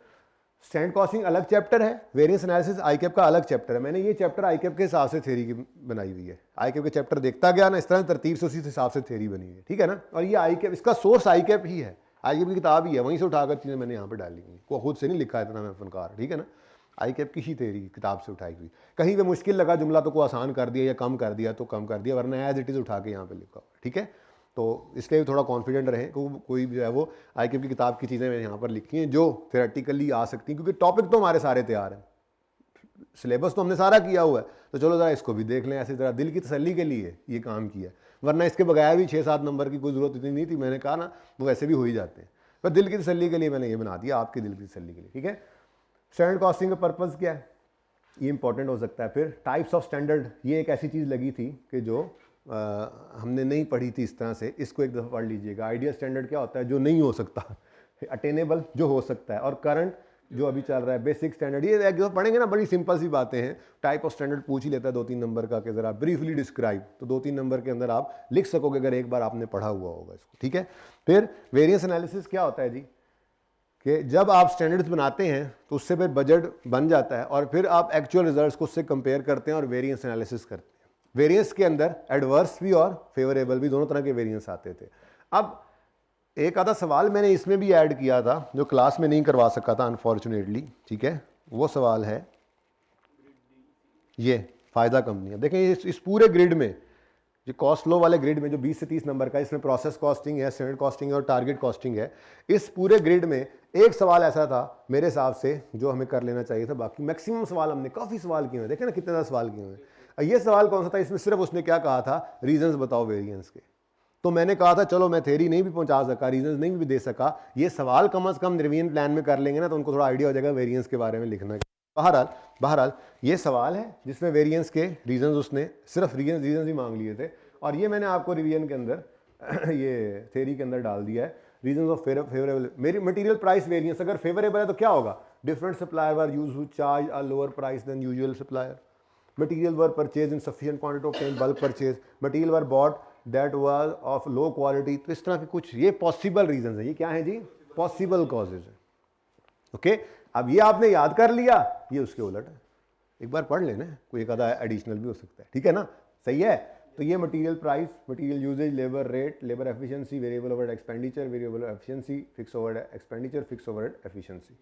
A: स्टैंडर्ड कॉस्टिंग अलग चैप्टर है, वेरिएंस एनालिसिस आईकैप का अलग चैप्टर है। मैंने ये चैप्टर आईकैप के हिसाब से थ्योरी की बनाई हुई है, आईकैप के चैप्टर देखता गया ना इस तरह तरतीब से, उसी हिसाब से थ्योरी बनी हुई है, ठीक है ना। और ये आईकैप, इसका सोर्स आईकैप ही है, आईकैप की किताब ही है, वहीं से उठाकर चीज़ें मैंने यहाँ पर डाली हुई, को खुद से नहीं लिखा है इतना मैं फनकार, ठीक है ना। आईकैप की ही थ्योरी किताब से उठाई हुई, कहीं पे मुश्किल लगा जुमला तो को आसान कर दिया या कम कर दिया तो कम कर दिया, वरना एज इट इज़ उठा के यहाँ पे लिखा, ठीक है। तो इसलिए थोड़ा कॉन्फिडेंट रहे, कोई भी जो है वो आईकैप की किताब की चीज़ें मैंने यहाँ पर लिखी हैं जो थ्योरेटिकली आ सकती हैं, क्योंकि टॉपिक तो हमारे सारे तैयार हैं, सिलेबस तो हमने सारा किया हुआ है, तो चलो ज़रा इसको भी देख लें, ऐसे ज़रा दिल की तसल्ली के लिए ये काम किया, वरना इसके बगैर भी 6-7 नंबर की कोई ज़रूरत इतनी नहीं थी, मैंने कहा ना वो वैसे भी हो ही जाते हैं, पर दिल की तसल्ली के लिए मैंने ये बना दिया, आपके दिल की तसल्ली के लिए, ठीक है। स्टैंडर्ड कॉस्टिंग का पर्पज़ क्या है, ये इंपॉर्टेंट हो सकता है। फिर टाइप्स ऑफ स्टैंडर्ड, ये एक ऐसी चीज़ लगी थी कि जो हमने नहीं पढ़ी थी इस तरह से, इसको एक दफ़ा पढ़ लीजिएगा। आइडियल स्टैंडर्ड क्या होता है, जो नहीं हो सकता, अटेनेबल जो हो सकता है, और करंट जो अभी चल रहा है, बेसिक स्टैंडर्ड। ये एक दफ़ा पढ़ेंगे ना, बड़ी सिंपल सी बातें हैं। टाइप ऑफ स्टैंडर्ड पूछ ही लेता है 2-3 नंबर का कि ज़रा ब्रीफली डिस्क्राइब, तो 2-3 नंबर के अंदर आप लिख सकोगे अगर एक बार आपने पढ़ा हुआ होगा इसको, ठीक है। फिर वेरिएंस एनालिसिस क्या होता है जी, कि जब आप स्टैंडर्ड्स बनाते हैं तो उससे फिर बजट बन जाता है और फिर आप एक्चुअल रिजल्ट्स को उससे कंपेयर करते हैं और वेरिएंस एनालिसिस करते हैं। वेरिएंस के अंदर एडवर्स भी और फेवरेबल भी, दोनों तरह के वेरिएंस आते थे। अब एक आधा सवाल मैंने इसमें भी ऐड किया था जो क्लास में नहीं करवा सका था अनफॉर्चुनेटली, ठीक है। वो सवाल है ये फ़ायदा कंपनी। देखें इस पूरे ग्रिड में, जो कॉस्ट लो वाले ग्रिड में जो 20 से 30 नंबर का, इसमें प्रोसेस कॉस्टिंग है, स्टैंडर्ड कॉस्टिंग है और टारगेट कॉस्टिंग है। इस पूरे ग्रिड में एक सवाल ऐसा था मेरे हिसाब से जो हमें कर लेना चाहिए था, बाकी मैक्सिमम सवाल हमने काफ़ी सवाल किए हुए, देखें ना कितने ज़्यादा सवाल किए हुए हैं। ये सवाल कौन सा था, इसमें सिर्फ उसने क्या कहा था, रीजंस बताओ वेरिएंस के। तो मैंने कहा था चलो मैं थ्योरी नहीं भी पहुंचा सका, रीजंस नहीं भी दे सका, ये सवाल कम से कम रिवीजन प्लान में कर लेंगे ना तो उनको थोड़ा आइडिया हो जाएगा वेरिएंस के बारे में लिखना। बहरहाल ये सवाल है जिसमें वेरिएंस के रीजंस उसने सिर्फ रीजंस ही मांग लिए थे, और ये मैंने आपको रिवीजन के अंदर ये थ्योरी के अंदर डाल दिया है। रीजंस ऑफ फेवरेबल, मेरी मटेरियल प्राइस वेरिएंस, अगर फेवरेबल है तो क्या होगा, different supplier were used to charge a lower price than usual supplier, material were purchase in sufficient quantity of time, bulk purchase, material were bought that was of low quality. तो इस तरह के कुछ ये पॉसिबल रीजंस है। ये क्या है जी, पॉसिबल कॉजेज है, ओके। अब ये आपने याद कर लिया, ये उसके उलट है, एक बार पढ़ लेना, कोई एक आधा एडिशनल भी हो सकता है, ठीक है ना, सही है। तो ये material price, material usages, labour rate, labour efficiency, variable overhead expenditure, variable efficiency, fix overhead expenditure, fix overhead efficiency.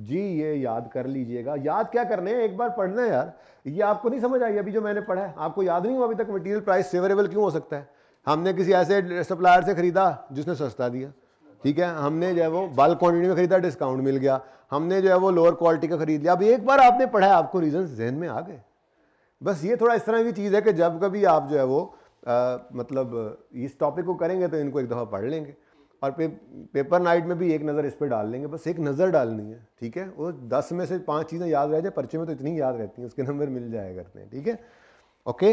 A: जी ये याद कर लीजिएगा। याद क्या करने हैं, एक बार पढ़ना है यार। ये आपको नहीं समझ आई अभी जो मैंने पढ़ा है, आपको याद नहीं हुआ अभी तक मटेरियल प्राइस फेवरेबल क्यों हो सकता है। हमने किसी ऐसे सप्लायर से खरीदा जिसने सस्ता दिया, ठीक है, हमने जो है वो बल्क क्वांटिटी में खरीदा, डिस्काउंट मिल गया, हमने जो है वो लोअर क्वालिटी का खरीद लिया। अब एक बार आपने पढ़ा है, आपको रीजन जहन में आ गए। बस ये थोड़ा इस तरह की चीज़ है कि जब कभी आप जो है वो मतलब इस टॉपिक को करेंगे तो इनको एक दफ़ा पढ़ लेंगे और पेपर नाइट में भी एक नज़र इस पर डाल लेंगे, बस एक नज़र डालनी है, ठीक है। वो 10 में से 5 चीज़ें याद रह जाए, पर्चे में तो इतनी याद रहती हैं, उसके नंबर मिल जाया करते हैं, ठीक है, ओके।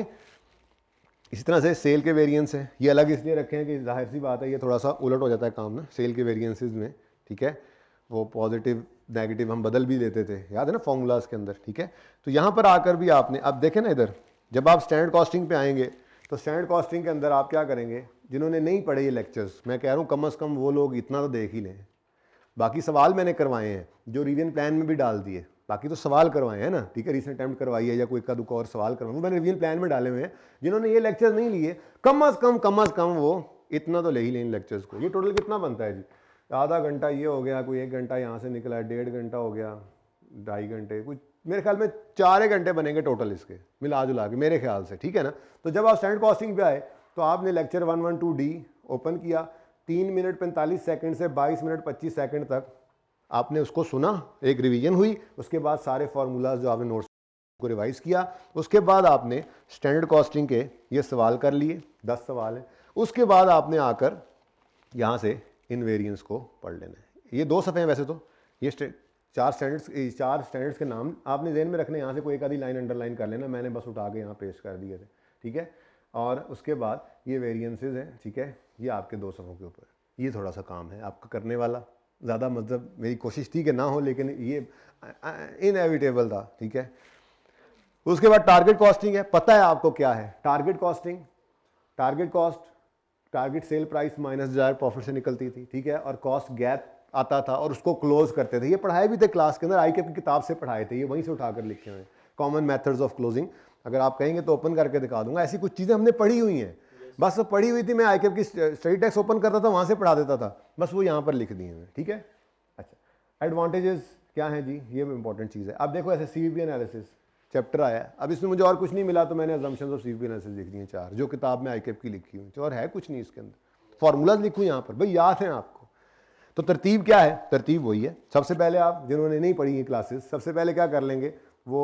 A: इसी तरह से सेल के वेरिएंस हैं, ये अलग इसलिए रखे हैं कि जाहिर सी बात है ये थोड़ा सा उलट हो जाता है काम ना सेल के वेरिएंसेस में, ठीक है। वो पॉजिटिव नेगेटिव हम बदल भी लेते थे, याद है ना फॉर्मूलाज के अंदर, ठीक है। तो यहाँ पर आकर भी आपने अब देखें ना, इधर जब आप स्टैंडर्ड कॉस्टिंग पे आएंगे तो स्टैंडर्ड कॉस्टिंग के अंदर आप क्या करेंगे, जिन्होंने नहीं पढ़े ये लेक्चर्स, मैं कह रहा हूँ कम से कम वो लोग इतना तो देख ही लें। बाकी सवाल मैंने करवाए हैं जो रिवीजन प्लान में भी डाल दिए, बाकी तो सवाल करवाए हैं ना, ठीक है, रीसेंट अटेम्प्ट करवाई है या कोई का दुका और सवाल करवाए, वो मैंने रिवीजन प्लान में डाले हुए हैं। जिन्होंने ये लेक्चर नहीं लिए कम से कम वो इतना तो ले ही लें इन लेक्चर्स को। ये टोटल कितना बनता है जी, आधा घंटा ये हो गया, कोई 1 घंटा यहाँ से निकला, 1.5 घंटा हो गया, 2.5 घंटे, कुछ मेरे ख्याल में 4 घंटे बनेंगे टोटल इसके मिला जुला के मेरे ख्याल से, ठीक है ना। तो जब आप स्टैंडर्ड कॉस्टिंग पे आए तो आपने लेक्चर 112D ओपन किया, 3 मिनट 45 सेकंड से 22 मिनट 25 सेकंड तक आपने उसको सुना, एक रिवीजन हुई, उसके बाद सारे फार्मूलाज जो आपने नोट्स को रिवाइज किया, उसके बाद आपने स्टैंडर्ड कॉस्टिंग के ये सवाल कर लिए, 10 सवाल हैं। उसके बाद आपने आकर यहाँ से इन वेरिएंस को पढ़ लेना है। ये 2 सफ़े हैं वैसे तो, ये 4 स्टैंडर्ड्स के नाम आपने ध्यान में रखने, यहाँ से कोई एक आधी लाइन अंडरलाइन कर लेना, मैंने बस उठा के यहाँ पेश कर दिए थे, ठीक है। और उसके बाद ये वेरिएंसेस हैं, ठीक है, ये आपके 2 सफ़ों के ऊपर, ये थोड़ा सा काम है आपका करने वाला, ज़्यादा मतलब मेरी कोशिश थी कि ना हो, लेकिन ये इनएविटेबल था, ठीक है। उसके बाद टारगेट कॉस्टिंग है, पता है आपको क्या है target costing, target cost, target sale price minus desired profit से निकलती थी, ठीक है, और कॉस्ट गैप आता था और उसको क्लोज करते थे। ये पढ़ाए भी थे क्लास के अंदर, ICAP की किताब से पढ़ाए थे, ये वहीं से उठाकर लिखे हुए हैं, कॉमन मेथड्स ऑफ क्लोजिंग। अगर आप कहेंगे तो ओपन करके दिखा दूंगा, ऐसी कुछ चीज़ें हमने पढ़ी हुई हैं, बस पढ़ी हुई थी, मैं ICAP की स्टडी टेक्स्ट ओपन करता था, वहाँ से पढ़ा देता था, बस वो यहाँ पर लिख दिए हैं, ठीक है। अच्छा, एडवांटेजेस क्या हैं जी, ये इंपॉर्टेंट चीज़ है। अब देखो ऐसे CVP एनालिसिस चैप्टर आया, अब इसमें मुझे और कुछ नहीं मिला तो मैंने अजम्पशंस ऑफ CVP एनालिसिस लिख दिए 4, जो किताब में ICAP की लिखी हुई, और है कुछ नहीं इसके अंदर, फॉर्मूलाज लिखूँ यहाँ पर, भाई याद है आपको। तो तरतीब क्या है, तरतीब वही है। सबसे पहले आप जिन्होंने नहीं पढ़ी ये क्लासेस, सबसे पहले क्या कर लेंगे, वो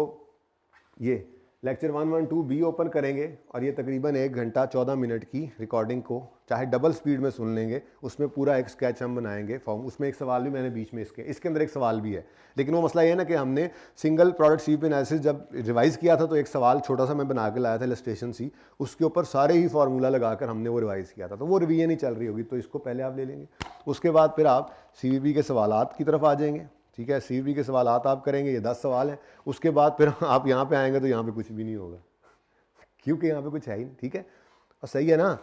A: ये लेक्चर 112B ओपन करेंगे और ये तकरीबन 1 घंटा 14 मिनट की रिकॉर्डिंग को चाहे डबल स्पीड में सुन लेंगे, उसमें पूरा एक स्केच हम बनाएंगे फॉर्म, उसमें एक सवाल भी मैंने बीच में इसके अंदर एक सवाल भी है, लेकिन वो मसला ये है ना कि हमने सिंगल प्रोडक्ट CVP एनालिसिस जब रिवाइज़ किया था तो एक सवाल छोटा सा मैं बना के लाया था इलस्ट्रेशन सी, उसके ऊपर सारे ही फार्मूला लगाकर हमने वो रिवाइज़ किया था, तो वो रिवीजन ही चल रही होगी, तो इसको पहले आप ले लेंगे। उसके बाद फिर आप CVP के सवालात की तरफ आ जाएंगे, ठीक है, CVP के सवालात आप करेंगे, ये 10 सवाल हैं। उसके बाद फिर आप यहाँ पे आएंगे तो यहाँ पे कुछ भी नहीं होगा, क्योंकि यहाँ पे कुछ है ही नहीं, ठीक है, और सही है ना।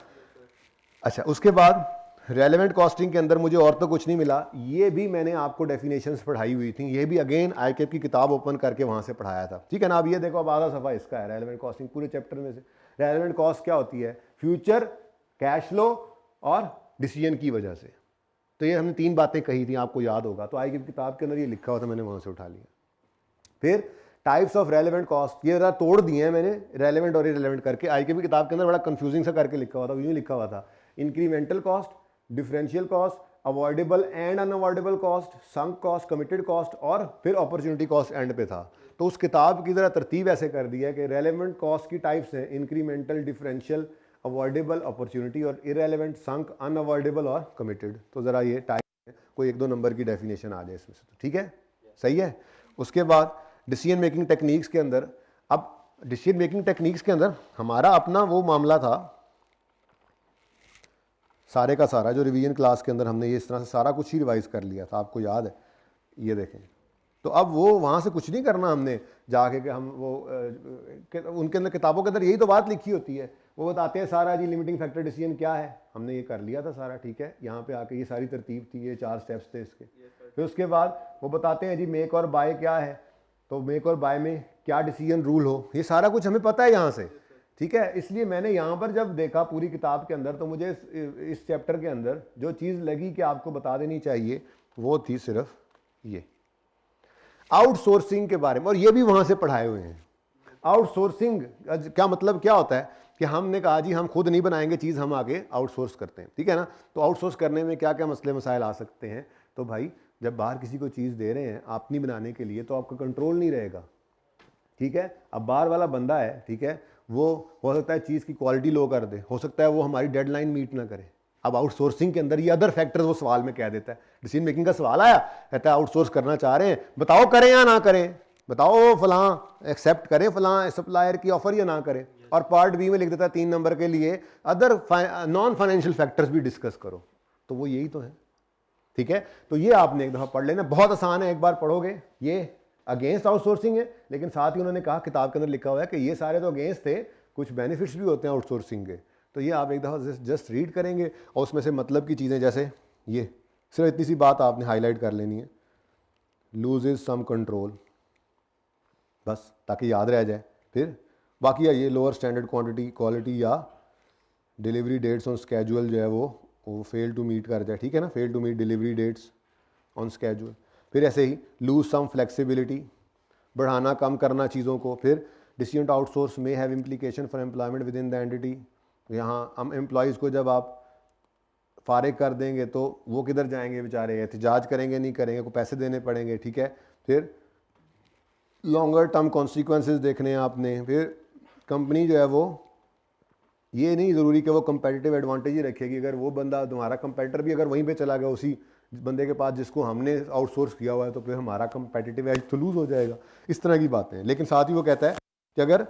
A: अच्छा, उसके बाद रेलेवेंट कॉस्टिंग के अंदर मुझे और तो कुछ नहीं मिला, ये भी मैंने आपको डेफिनेशंस पढ़ाई हुई थी, ये भी अगेन ICAP की किताब ओपन करके वहाँ से पढ़ाया था, ठीक है ना। अब ये देखो, अब आधा सफ़ा इसका है रेलेवेंट कॉस्टिंग पूरे चैप्टर में से। रेलेवेंट कॉस्ट क्या होती है, फ्यूचर, कैश फ्लो और डिसीजन की वजह से। तो ये हमने 3 बातें कही थी, आपको याद होगा, तो ICAP किताब के अंदर ये लिखा हुआ था, मैंने वहाँ से उठा लिया। फिर टाइप्स ऑफ रेलेवेंट कॉस्ट, ये ज़रा तोड़ दिए हैं मैंने रेलेवेंट और इरेलेवेंट करके, ICAP किताब के अंदर बड़ा कंफ्यूजिंग सा करके लिखा हुआ था, यूँ लिखा हुआ था, incremental cost, differential cost, avoidable and unavoidable cost, sunk cost, committed cost, और फिर अपॉर्चुनिटी कॉस्ट एंड पे था। तो उस किताब की ज़रा तरतीब ऐसे कर दी है कि रेलेवेंट कॉस्ट की टाइप्स हैं इंक्रीमेंटल, डिफरेंशियल, अवॉइडेबल, अपॉर्चुनिटी, और इरेलेवेंट, संक, अनअवॉइडेबल और कमिटेड। तो ज़रा ये टाइप कोई 1-2 नंबर की डेफिनेशन आ जाए इसमें से, तो ठीक है, सही है। उसके बाद डिसीजन मेकिंग टेक्निक्स के अंदर, अब डिसीजन मेकिंग टेक्निक्स के अंदर हमारा अपना वो मामला था सारे का सारा, जो रिवीजन क्लास के अंदर हमने ये इस तरह से सारा कुछ ही रिवाइज कर लिया था, आपको याद है, ये देखें। तो अब वो वहाँ से कुछ नहीं करना हमने जाके कि हम वो उनके अंदर किताबों के अंदर यही तो बात लिखी होती है, वो बताते हैं सारा जी लिमिटिंग फैक्टर डिसीजन क्या है, हमने ये कर लिया था सारा, ठीक है। यहाँ पे आके ये सारी तरतीब थी, ये 4 स्टेप्स थे इसके। फिर उसके बाद वो बताते हैं जी मेक और बाय क्या है, तो मेक और बाय में क्या डिसीजन रूल हो, ये सारा कुछ हमें पता है यहाँ से, ठीक है। इसलिए मैंने यहाँ पर जब देखा पूरी किताब के अंदर, तो मुझे इस चैप्टर के अंदर जो चीज़ लगी कि आपको बता देनी चाहिए वो थी सिर्फ ये आउटसोर्सिंग के बारे में, और ये भी वहाँ से पढ़ाए हुए हैं। आउटसोर्सिंग क्या मतलब, क्या होता है कि हमने कहा जी हम खुद नहीं बनाएंगे चीज़, हम आगे आउटसोर्स करते हैं, ठीक है ना। तो आउटसोर्स करने में क्या क्या मसले मसाइल आ सकते हैं, तो भाई जब बाहर किसी को चीज़ दे रहे हैं अपनी बनाने के लिए, तो आपका कंट्रोल नहीं रहेगा, ठीक है। अब बाहर वाला बंदा है, ठीक है, वो हो सकता है चीज़ की क्वालिटी लो कर दे, हो सकता है वो हमारी डेडलाइन मीट ना करे। अब आउटसोर्सिंग के अंदर ये अदर फैक्टर्स वो सवाल में कह देता है, डिसीजन मेकिंग का सवाल आया, कहता है आउटसोर्स करना चाह रहे हैं, बताओ करें या ना करें, बताओ फलां एक्सेप्ट करें फलां सप्लायर की ऑफर या ना करें, और पार्ट बी में लिख देता है 3 नंबर के लिए अदर नॉन फाइनेंशियल फैक्टर्स भी डिस्कस करो। तो वो यही तो है, ठीक है। तो ये आपने एक दफ़ा पढ़ लेना, बहुत आसान है, एक बार पढ़ोगे। ये अगेंस्ट आउटसोर्सिंग है, लेकिन साथ ही उन्होंने कहा किताब के अंदर लिखा हुआ है कि ये सारे तो अगेंस्ट थे, कुछ बेनिफिट्स भी होते हैं आउटसोर्सिंग के। तो ये आप एक दफ़ा जस्ट रीड करेंगे और उसमें से मतलब की चीज़ें, जैसे ये सिर्फ इतनी सी बात आपने हाईलाइट कर लेनी है, लूजेज सम कंट्रोल, बस ताकि याद रह जाए। फिर बाकी ये लोअर स्टैंडर्ड क्वालिटी या डिलीवरी डेट्स ऑन स्केड्यूल जो है वो फेल टू मीट कर जाए, ठीक है ना, fail to meet delivery dates on schedule. फिर ऐसे ही लूज सम फ्लेक्सिबिलिटी, बढ़ाना कम करना चीज़ों को। फिर डिसीजन आउटसोर्स में have implication for employment with in the entity, यहाँ हम एम्प्लॉयज़ को जब आप फारिग कर देंगे तो वो किधर जाएंगे बेचारे, एहतजाज करेंगे नहीं करेंगे, को पैसे देने पड़ेंगे, ठीक है। फिर लॉन्गर टर्म कॉन्सिक्वेंसेस देखने हैं आपने। फिर कंपनी जो है वो ये नहीं ज़रूरी कि वो कंपेटिटिव एडवांटेज ही रखेगी, अगर वो बंदा तुम्हारा कंपेटिटर भी अगर वहीं पे चला गया उसी बंदे के पास जिसको हमने आउटसोर्स किया हुआ है, तो फिर हमारा कंपेटिटिव एज तो लूज़ हो जाएगा। इस तरह की बातें हैं। लेकिन साथ ही वो कहता है कि अगर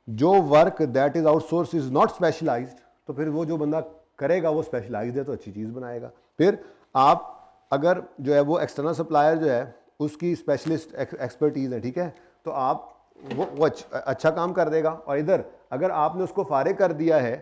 A: जो work that is outsource is not specialised, तो फिर वो जो बंदा करेगा वो स्पेशलाइज्ड है तो अच्छी चीज़ बनाएगा। फिर आप अगर जो है वो एक्सटर्नल सप्लायर जो है उसकी स्पेशलिस्ट एक्सपर्टीज़ है, ठीक है, तो आप वो अच्छा काम कर देगा। और इधर अगर आपने उसको फारिग कर दिया है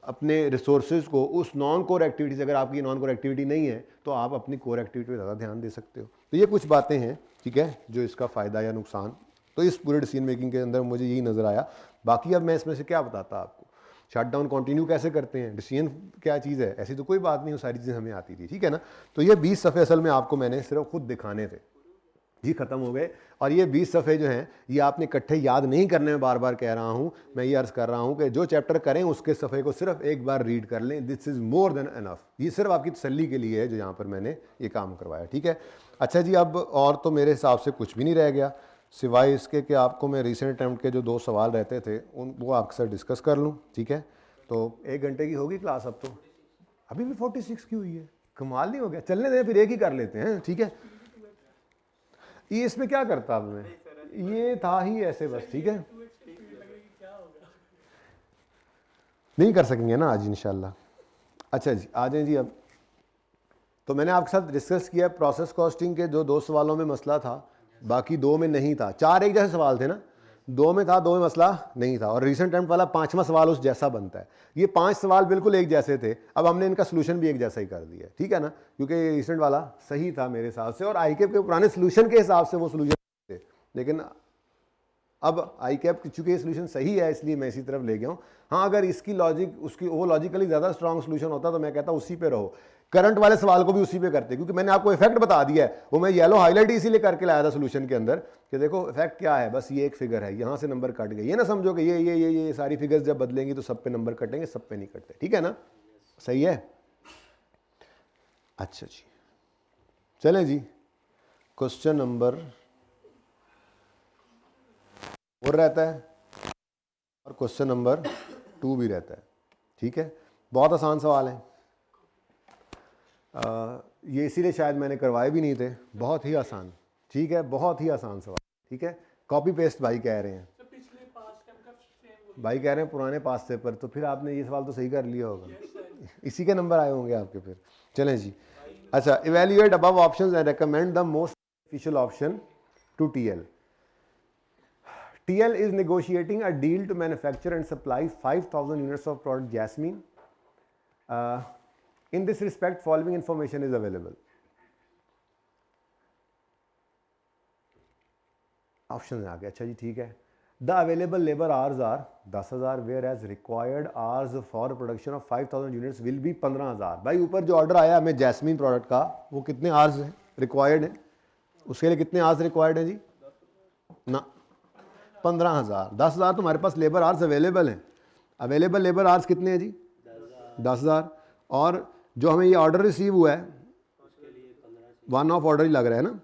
A: अपने रिसोर्सेज को उस नॉन कोर एक्टिविटी से, अगर आपकी नॉन कोर एक्टिविटी नहीं है तो आप अपनी कोर एक्टिविटी पर ज़्यादा ध्यान दे सकते हो। तो ये कुछ बातें हैं, ठीक है, जो इसका फ़ायदा या नुकसान, तो इस पूरे डिसीजन मेकिंग के अंदर मुझे यही नज़र आया। बाकी अब मैं इसमें से क्या बताता आपको, शट डाउन कंटिन्यू कैसे करते हैं, डिसीजन क्या चीज़ है, ऐसी तो कोई बात नहीं, वो सारी चीज़ें हमें आती थी, ठीक है ना। तो ये 20 सफ़े असल में आपको मैंने सिर्फ खुद दिखाने थे जी, ख़त्म हो गए। और ये 20 सफ़े जो हैं ये आपने इकट्ठे याद नहीं करने में, बार बार कह रहा हूँ, मैं ये अर्ज़ कर रहा हूँ कि जो चैप्टर करें उसके सफ़े को सिर्फ एक बार रीड कर लें, this is more than enough. ये सिर्फ आपकी तसल्ली के लिए है जो यहाँ पर मैंने ये काम करवाया, ठीक है। अच्छा जी, अब और तो मेरे हिसाब से कुछ भी नहीं रह गया सिवाय इसके कि आपको मैं रिसेंट अटैम्प्ट के जो 2 सवाल रहते थे वो आपके साथ डिस्कस कर लूँ, ठीक है। तो 1 घंटे की होगी क्लास, अब तो अभी भी 46 की हुई है, कमाल नहीं हो गया। चलने दें, फिर एक ही कर लेते हैं, ठीक है। ये इसमें क्या करता अब मैं, ये था ही ऐसे बस, ठीक है, नहीं कर सकेंगे ना आज इंशाल्लाह। अच्छा जी, आ जाएं जी। अब तो मैंने आपके साथ डिस्कस किया प्रोसेस कॉस्टिंग के जो 2 सवालों में मसला था, बाकी 2 में नहीं था। 4 एक जैसे सवाल थे ना, 2 में था, 2 में मसला नहीं था। और रिसेंट अटेम्प्ट वाला 5वां सवाल उस जैसा बनता है। ये 5 सवाल बिल्कुल एक जैसे थे, अब हमने इनका सोल्यूशन भी एक जैसा ही कर दिया, ठीक है ना, क्योंकि रिसेंट वाला सही था मेरे हिसाब से और आईकेप के पुराने सोल्यूशन के हिसाब से वो सोल्यूशन थे। लेकिन अब आईकेप चूंकि सोल्यूशन सही है इसलिए मैं इसी तरफ ले गया हूँ। हाँ, अगर इसकी लॉजिक उसकी वो लॉजिकली ज़्यादा स्ट्रॉन्ग सोल्यूशन होता तो मैं कहता उसी पे रहो, करंट वाले सवाल को भी उसी पे करते, क्योंकि मैंने आपको इफेक्ट बता दिया है। वो मैं येलो हाईलाइट इसीलिए करके लाया था सोल्यूशन के अंदर कि देखो इफेक्ट क्या है, बस ये एक फिगर है, यहाँ से नंबर कट गए। ये ना समझो कि ये सारी फिगर्स जब बदलेंगी तो सब पे नंबर कटेंगे, सब पे नहीं कटते, ठीक है ना, सही है। अच्छा जी, चलें जी, क्वेश्चन नंबर 4 रहता है और क्वेश्चन नंबर 2 भी रहता है, ठीक है। बहुत आसान सवाल है, ये इसीलिए शायद मैंने करवाए भी नहीं थे, बहुत ही आसान, ठीक है, बहुत ही आसान सवाल, ठीक है। कॉपी पेस्ट भाई कह रहे हैं, भाई कह रहे हैं पुराने पास से, पर तो फिर आपने ये सवाल तो सही कर लिया होगा, इसी के नंबर आए होंगे आपके फिर। चलें जी, अच्छा, evaluate above options and recommend the most beneficial option to TL. TL is negotiating a deal to manufacture and supply 5,000 units of product Jasmine. In this respect, following information is available. Options आ गया, अच्छा जी, ठीक है। The available labor hours are 10,000, whereas required hours for production of 5,000 units will be 15,000। भाई ऊपर जो order आया हमें jasmine product का, वो कितने आवर्स है रिक्वायर्ड है, उसके लिए कितने आवर्स रिक्वायर्ड है जी ना, 15,000। 10,000 तो हमारे पास लेबर आवर्स अवेलेबल हैं। अवेलेबल लेबर आवर्स कितने हैं जी, 10,000। और जो हमें ये ऑर्डर रिसीव हुआ है वन ऑफ ऑर्डर ही लग रहा है ना,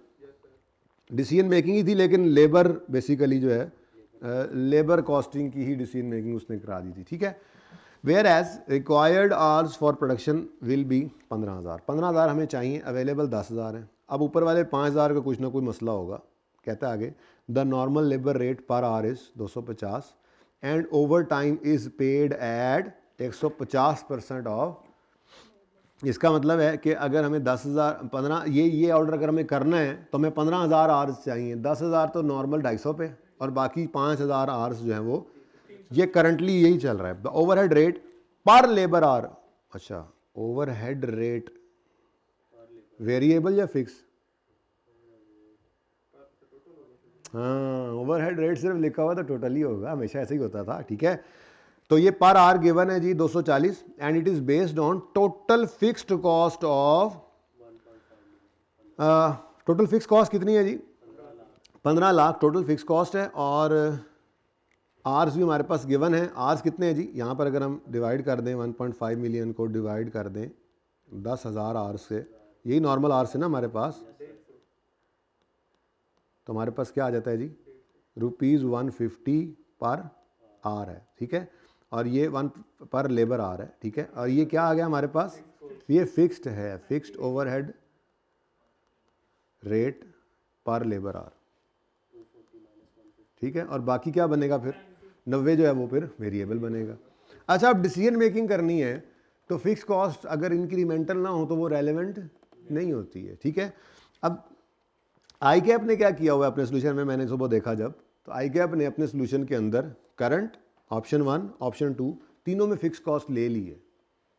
A: डिसीजन मेकिंग ही थी, लेकिन लेबर बेसिकली जो है लेबर कॉस्टिंग की ही डिसीजन मेकिंग उसने करा दी थी, ठीक है। Where as required hours for production will be 15,000। 15,000 हमें चाहिए, अवेलेबल 10,000 है। अब ऊपर वाले 5,000 का कुछ ना कोई मसला होगा, कहता है आगे, the normal labour rate per hour is 250 and overtime is paid at 150% of. इसका मतलब है कि अगर हमें 10,000 ये ऑर्डर अगर हमें करना है तो हमें 15,000 आवर्स चाहिए। 10,000 तो नॉर्मल 250 पे और बाकी 5,000 आवर्स जो है वो ये करंटली यही चल रहा है। द ओवरहेड रेट पर लेबर आवर, अच्छा ओवरहेड रेट वेरिएबल या फिक्स? हाँ, ओवरहेड रेट सिर्फ लिखा हुआ तो टोटल ही होगा, हमेशा ऐसे ही होता था, ठीक है। तो ये पर आवर गिवन है जी 240 and it is based on total fixed cost of, total fix cost कितनी है जी? 15 लाख टोटल फिक्स कॉस्ट है। और आर्स भी हमारे पास गिवन है। आर्स कितने हैं जी? यहाँ पर अगर हम डिवाइड कर दें 1.5 मिलियन को डिवाइड कर दें 10,000 आर्स से, यही नॉर्मल आर्स है ना हमारे पास, तो हमारे पास क्या आ जाता है जी? ₹150 पर आवर है, ठीक है। और ये 1 पर लेबर आवर है, ठीक है। और ये क्या आ गया हमारे पास? ये फिक्स्ड है, फिक्स्ड ओवरहेड रेट पर लेबर आवर, ठीक है। और बाकी क्या बनेगा फिर? 90 जो है वो फिर वेरिएबल बनेगा। अच्छा, अब डिसीजन मेकिंग करनी है तो फिक्स कॉस्ट अगर इंक्रीमेंटल ना हो तो वो रेलेवेंट नहीं होती है, ठीक है। अब आई कैप ने क्या किया हुआ है अपने सोल्यूशन में, मैंने सुबह देखा जब, तो आई कैप ने अपने सोल्यूशन के अंदर करंट, ऑप्शन 1, ऑप्शन 2 तीनों में फिक्स कॉस्ट ले ली है।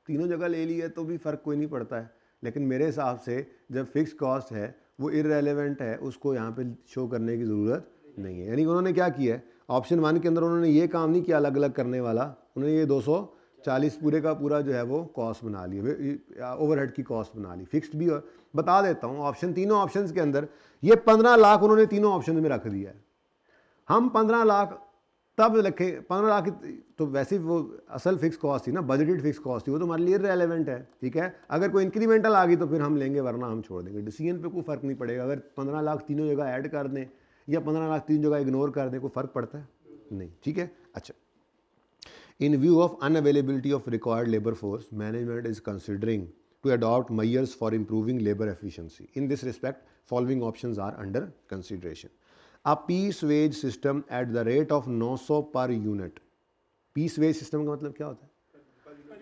A: तीनों जगह ले ली है तो भी फ़र्क कोई नहीं पड़ता है, लेकिन मेरे हिसाब से जब फिक्स कॉस्ट है वो इररेलेवेंट है, उसको यहाँ पे शो करने की ज़रूरत नहीं है। यानी उन्होंने क्या किया है, ऑप्शन 1 के अंदर उन्होंने ये काम नहीं किया अलग अलग करने वाला, उन्होंने ये 240 पूरे का पूरा जो है वो कॉस्ट बना लिया, ओवरहेड की कॉस्ट बना ली, फिक्स्ड भी। और बता देता हूँ ऑप्शन, तीनों ऑप्शंस के अंदर ये 15 लाख उन्होंने तीनों ऑप्शन में रख दिया है। हम 15 लाख तब रखे, 15 लाख तो वैसे वो असल फिक्स कॉस्ट थी ना, बजटेड फिक्स कॉस्ट थी, वो तो हमारे लिए रेलेवेंट है, ठीक है। अगर कोई इंक्रीमेंटल आ गई तो फिर हम लेंगे, वरना हम छोड़ देंगे। डिसीजन पे कोई फ़र्क नहीं पड़ेगा, अगर 15 लाख तीनों जगह ऐड कर दें या 15 लाख तीन जगह इग्नोर कर दें, कोई फ़र्क पड़ता है नहीं, ठीक है। अच्छा, इन view of unavailability of required labour force, management is considering to adopt measures for improving labor efficiency. In this respect, following options are under consideration. A piece wage system at the rate of 900 per unit. Piece wage system का मतलब क्या होता है?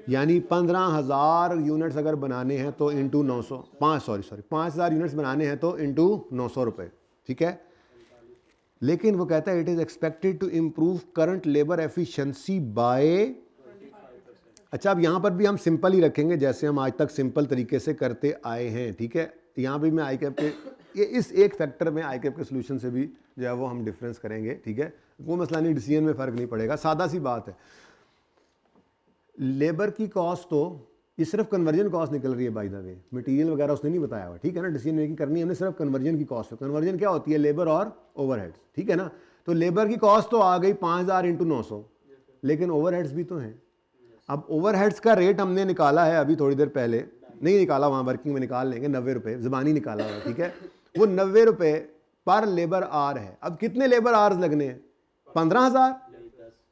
A: यानी 15,000 units अगर बनाने हैं तो इंटू 900, 5,000 यूनिट्स बनाने हैं तो इंटू 900 रुपये, ठीक है। लेकिन वो कहता है it is expected to improve current labour efficiency by, अच्छा अब यहाँ पर भी हम सिंपल ही रखेंगे जैसे हम आज तक सिंपल तरीके से करते आए हैं, ठीक है। यहाँ भी मैं आई कैप के ये इस एक फैक्टर में आई कैप के सोल्यूशन से भी जो है वो हम डिफरेंस करेंगे, ठीक है। वो मसला नहीं, डिसीजन में फ़र्क नहीं पड़ेगा, सादा सी बात है। लेबर की कॉस्ट तो ये सिर्फ कन्वर्जन कॉस्ट निकल रही है, बाय द वे मटीरियल वगैरह उसने नहीं बताया हुआ, ठीक है ना। डिसीजन मेकिंग करनी है हमने सिर्फ कन्वर्जन की कॉस्ट है। कन्वर्जन क्या होती है? लेबर और ओवरहेड्स, ठीक है ना। तो लेबर की कॉस्ट तो आ गई 5,000 इंटू 900, लेकिन ओवरहेड्स भी तो हैं। अब ओवरहेड्स का रेट हमने निकाला है अभी थोड़ी देर पहले, नहीं निकाला, वहाँ वर्किंग में निकाल लेंगे, 90 रुपये ज़बानी निकाला हुआ, ठीक है। वो 90 रुपये पर लेबर आवर है। अब कितने लेबर आवर्स लगने हैं? 15,000,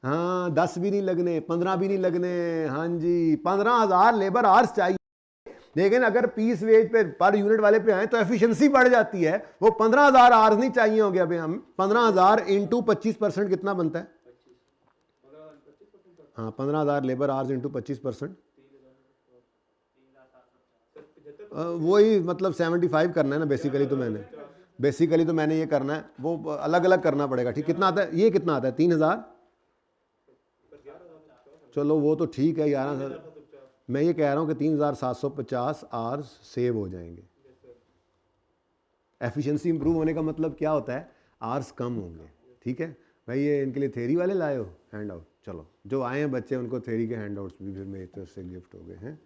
A: हाँ 10 भी नहीं लगने, 15 भी नहीं लगने, हाँ जी 15,000 लेबर आवर्स चाहिए। लेकिन अगर पीस वेज पे पर यूनिट वाले पे आए तो एफिशिएंसी बढ़ जाती है, वो 15,000 आवर्स नहीं चाहिए हो गया। अभी हम 15,000 इंटू 25% कितना बनता है? हाँ 15,000 लेबर आवर्स इंटू 25%, वही मतलब 75 करना है ना बेसिकली। तो मैंने ये करना है, वो अलग अलग करना पड़ेगा, ठीक। कितना आता है? ये कितना आता है? 3,000, चलो वो तो ठीक है 11,000। मैं ये कह रहा हूँ कि 3,750 आवर्स सेव हो जाएंगे। एफिशिएंसी इंप्रूव होने का मतलब क्या होता है? आवर्स कम होंगे, ठीक है भाई। ये इनके लिए थेरी वाले लाए हो हैंड आउट, चलो जो आए हैं बच्चे उनको थेरी के हैंड आउट्स भी फिर मेरी तरफ से गिफ्ट हो गए हैं।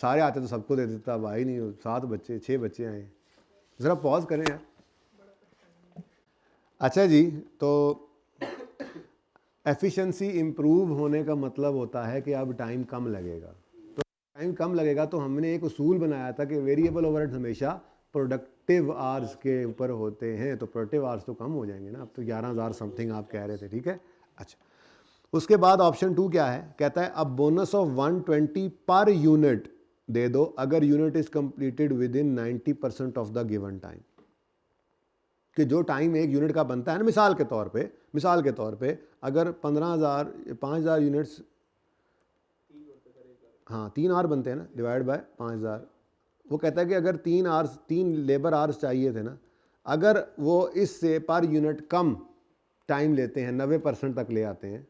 A: सारे आते तो सबको दे देता, अब आए नहीं, 7 बच्चे 6 बच्चे आए। ज़रा पॉज करें यार। अच्छा जी, तो एफिशिएंसी इम्प्रूव होने का मतलब होता है कि अब टाइम कम लगेगा। तो टाइम कम लगेगा तो हमने एक उसूल बनाया था कि वेरिएबल ओवरहेड्स हमेशा प्रोडक्टिव आवर्स के ऊपर होते हैं, तो प्रोडक्टिव आवर्स तो कम हो जाएंगे ना। अब तो 11,000 समथिंग आप कह रहे थे, ठीक है। अच्छा, उसके बाद ऑप्शन 2 क्या है? कहता है अब बोनस ऑफ 120 पर यूनिट दे दो अगर unit is completed with in 90% of the given time. कि जो टाइम एक यूनिट का बनता है ना, मिसाल के तौर पे अगर 5,000 यूनिट्स, हाँ 3 आवर बनते हैं ना, डिवाइड बाय 5,000। वो कहता है कि अगर 3 लेबर आवर्स चाहिए थे ना, अगर वो इससे पर यूनिट कम टाइम लेते हैं, 90% तक ले आते हैं,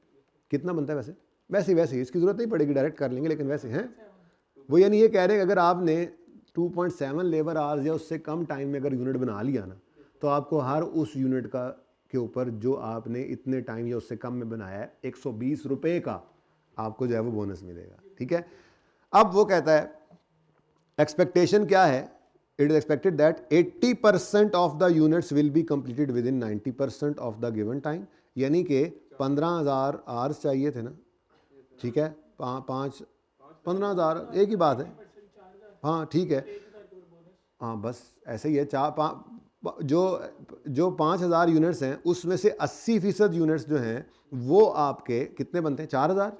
A: कितना बनता है वैसे? वैसे इसकी ज़रूरत नहीं पड़ेगी, डायरेक्ट कर लेंगे, लेकिन वैसे हैं वो, यानी ये कह रहे हैं अगर आपने 2.7 लेबर आवर्स या उससे कम टाइम में अगर यूनिट बना लिया ना, तो आपको हर उस यूनिट का के ऊपर जो आपने इतने टाइम या उससे कम में बनाया है 120 रुपये का आपको जो है वो बोनस मिलेगा, ठीक है। अब वो कहता है एक्सपेक्टेशन क्या है, it is expected that 80% of the units will be completed with in 90% of the given time, यानी कि 15,000 आवर्स चाहिए थे ना, ठीक है, 15,000 एक ही बात है, हाँ ठीक है, हाँ बस ऐसे ही है, जो 5,000 यूनिट्स हैं उसमें से 80% यूनिट्स जो हैं वो आपके कितने बनते हैं, 4,000,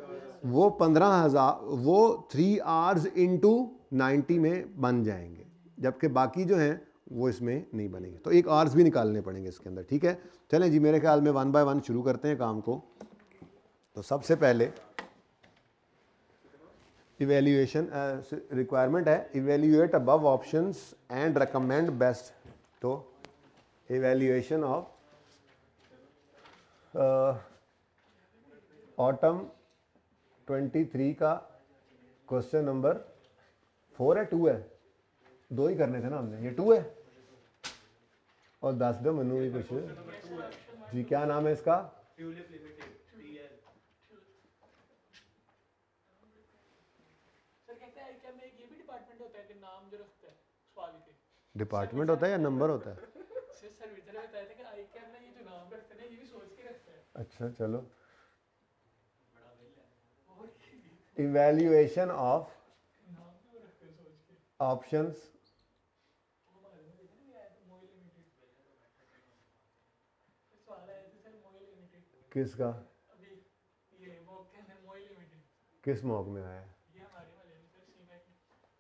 A: वो 15,000 वो 3 आवर्स इंटू 90 में बन जाएंगे, जबकि बाकी जो हैं वो इसमें नहीं बनेंगे, तो 1 आवर्स भी निकालने पड़ेंगे इसके अंदर, ठीक है। चलें जी, मेरे ख्याल में 1 बाय 1 शुरू करते हैं काम को। तो सबसे पहले इवेल्यूएशन रिक्वायरमेंट है, evaluate above options and recommend best. तो इवेल्यूएशन ऑफ ऑटम 23 का क्वेश्चन नंबर 4 है, 2 है, 2 ही करने थे ना हमने, ये 2 है, और 10 दो मनु भी कुछ जी, क्या नाम है इसका? डिपार्टमेंट होता है या नंबर होता है? अच्छा चलो, इवैल्यूएशन ऑफ ऑप्शंस किसका, किस मॉक में आया है?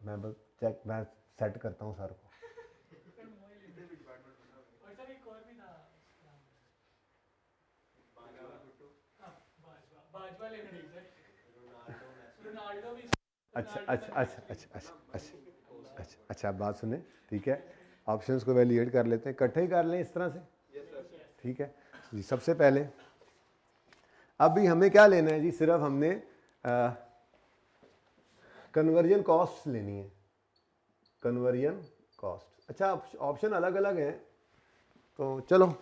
A: मैं बस चेक, मैं सेट करता हूँ सर को। अच्छा आप बात सुने, ठीक है, ऑप्शंस को वैल्यूएट कर लेते हैं, इकट्ठे ही कर लें इस तरह से, ठीक है जी। सबसे पहले अभी हमें क्या लेना है जी, सिर्फ हमने कन्वर्जन कॉस्ट लेनी है, कन्वर्जन कॉस्ट। अच्छा ऑप्शन अलग अलग हैं, तो चलो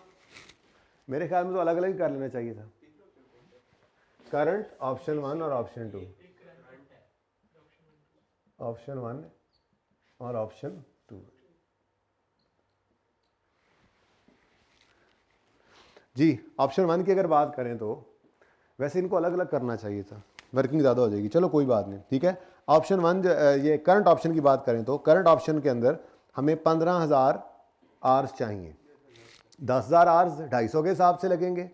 A: मेरे ख्याल में तो अलग अलग ही कर लेना चाहिए था, करंट ऑप्शन 1 और ऑप्शन 2, ऑप्शन 1 और ऑप्शन 2 जी। ऑप्शन 1 की अगर बात करें तो वैसे इनको अलग अलग करना चाहिए था, वर्किंग ज़्यादा हो जाएगी, चलो कोई बात नहीं, ठीक है। ऑप्शन 1 ये करंट ऑप्शन की बात करें तो करंट ऑप्शन के अंदर हमें 15,000 आवर्स चाहिए, 10,000 आवर्स 250 के हिसाब से लगेंगे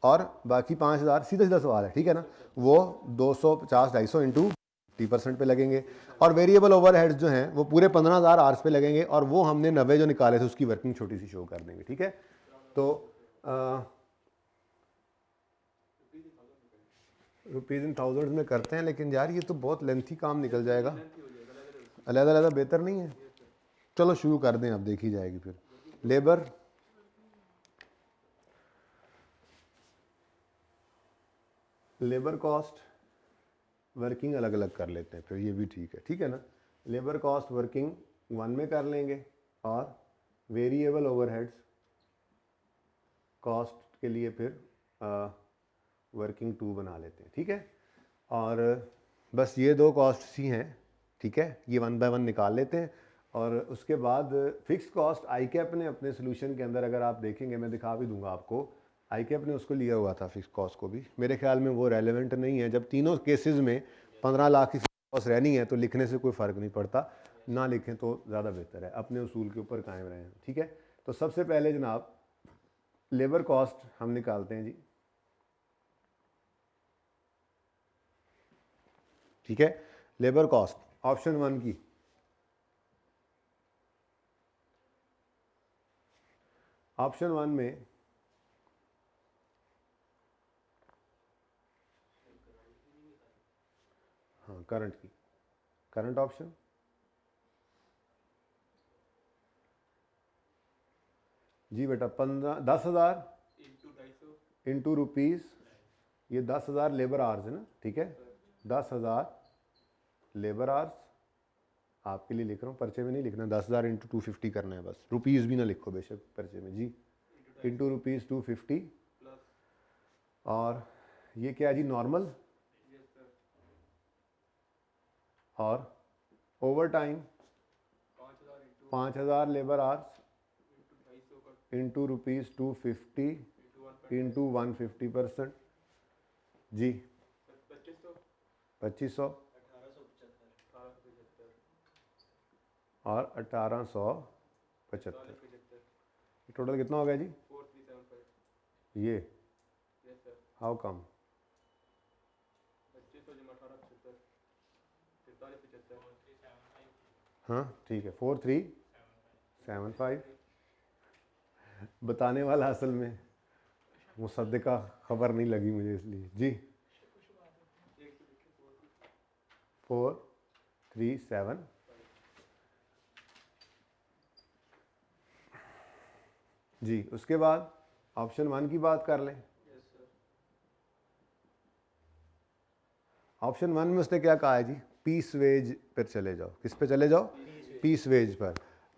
A: और बाकी 5,000 सीधा सीधा सवाल है, ठीक है ना, वो 250 250 इंटू 50% पे लगेंगे, और वेरिएबल ओवरहेड्स जो हैं वो पूरे 15,000 आवर्स पे लगेंगे, और वो हमने 90 जो निकाले थे उसकी वर्किंग छोटी सी शो कर देंगे, ठीक है। तो रुपीज़ इन थाउजेंड में करते हैं, लेकिन यार ये तो बहुत लेंथी काम निकल जाएगा, अलग अलग बेहतर नहीं है, चलो शुरू कर दें, अब देखी जाएगी फिर। लेबर कॉस्ट वर्किंग अलग अलग कर लेते हैं फिर, ये भी ठीक है ना। लेबर कॉस्ट वर्किंग 1 में कर लेंगे, और वेरिएबल ओवरहेड्स कॉस्ट के लिए फिर वर्किंग 2 बना लेते हैं, ठीक है। और बस ये 2 कॉस्ट ही हैं, ठीक है, ये 1 बाय 1 निकाल लेते हैं। और उसके बाद फिक्स कॉस्ट आई कैप ने अपने सोल्यूशन के अंदर, अगर आप देखेंगे मैं दिखा भी दूंगा आपको, आई कैप ने उसको लिया हुआ था फिक्स कॉस्ट को भी, मेरे ख्याल में वो रेलेवेंट नहीं है, जब तीनों केसेस में 15 लाख की फिक्स कॉस्ट रहनी है तो लिखने से कोई फ़र्क नहीं पड़ता, ना लिखें तो ज़्यादा बेहतर है, अपने उसूल के ऊपर कायम रहें, ठीक है। तो सबसे पहले जनाब लेबर कॉस्ट हम निकालते हैं जी, ठीक है। लेबर कॉस्ट ऑप्शन 1 की, ऑप्शन 1 में हाँ करंट की, करंट ऑप्शन जी बेटा 10,000 इंटू रुपीज़, ये 10,000 लेबर आवर्स है ना, ठीक है, 10,000 लेबर आवर्स, आपके लिए लिख रहा हूँ, पर्चे में नहीं लिखना, 10,000 इंटू 250 करना है बस, रुपीज़ भी ना लिखो बेशक पर्चे में जी, इंटू रुपीज़ 250, और ये क्या है जी, नॉर्मल, और over time 5,000 labour hours into rupees 250 into 150% जी, 2500 और 1875, टोटल कितना हो गया जी, ये हाउ कम, हाँ ठीक है, 4375, बताने वाला असल में मुसद्दिक़ का खबर नहीं लगी मुझे इसलिए जी, 437 जी। उसके बाद ऑप्शन 1 की बात कर लें, ऑप्शन 1 में उसने क्या कहा है जी, पीस वेज पर चले जाओ, किस पे चले जाओ, पीस वेज पर,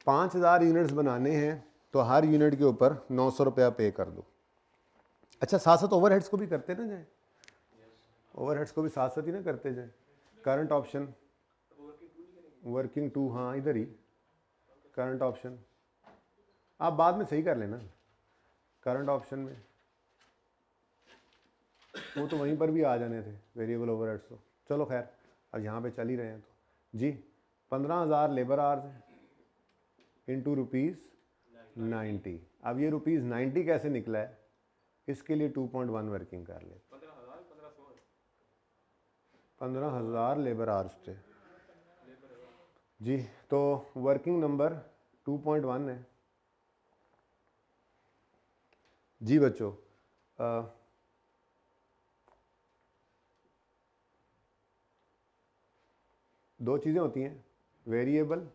A: 5,000 यूनिट्स बनाने हैं तो हर यूनिट के ऊपर 900 रुपया पे कर दो। अच्छा साथ साथ ओवरहेड्स को भी करते ना जाए, ओवरहेड्स को भी साथ साथ ही ना करते जाए। करंट ऑप्शन, वर्किंग टू, हाँ इधर ही करंट ऑप्शन, आप बाद में सही कर लेना, करंट ऑप्शन में वो तो वहीं पर भी आ जाने थे वेरिएबल ओवरहेड्स, तो चलो खैर अब यहाँ पे चल ही रहे हैं तो जी, 15,000 लेबर आवर्स है इंटू रुपीज़ 90, अब ये रुपीज़ 90 कैसे निकला है, इसके लिए 2.1 वर्किंग कर ले, 15,000 लेबर आवर्स थे जी, तो वर्किंग नंबर 2.1 है जी बच्चों। दो चीज़ें होती हैं, वेरिएबल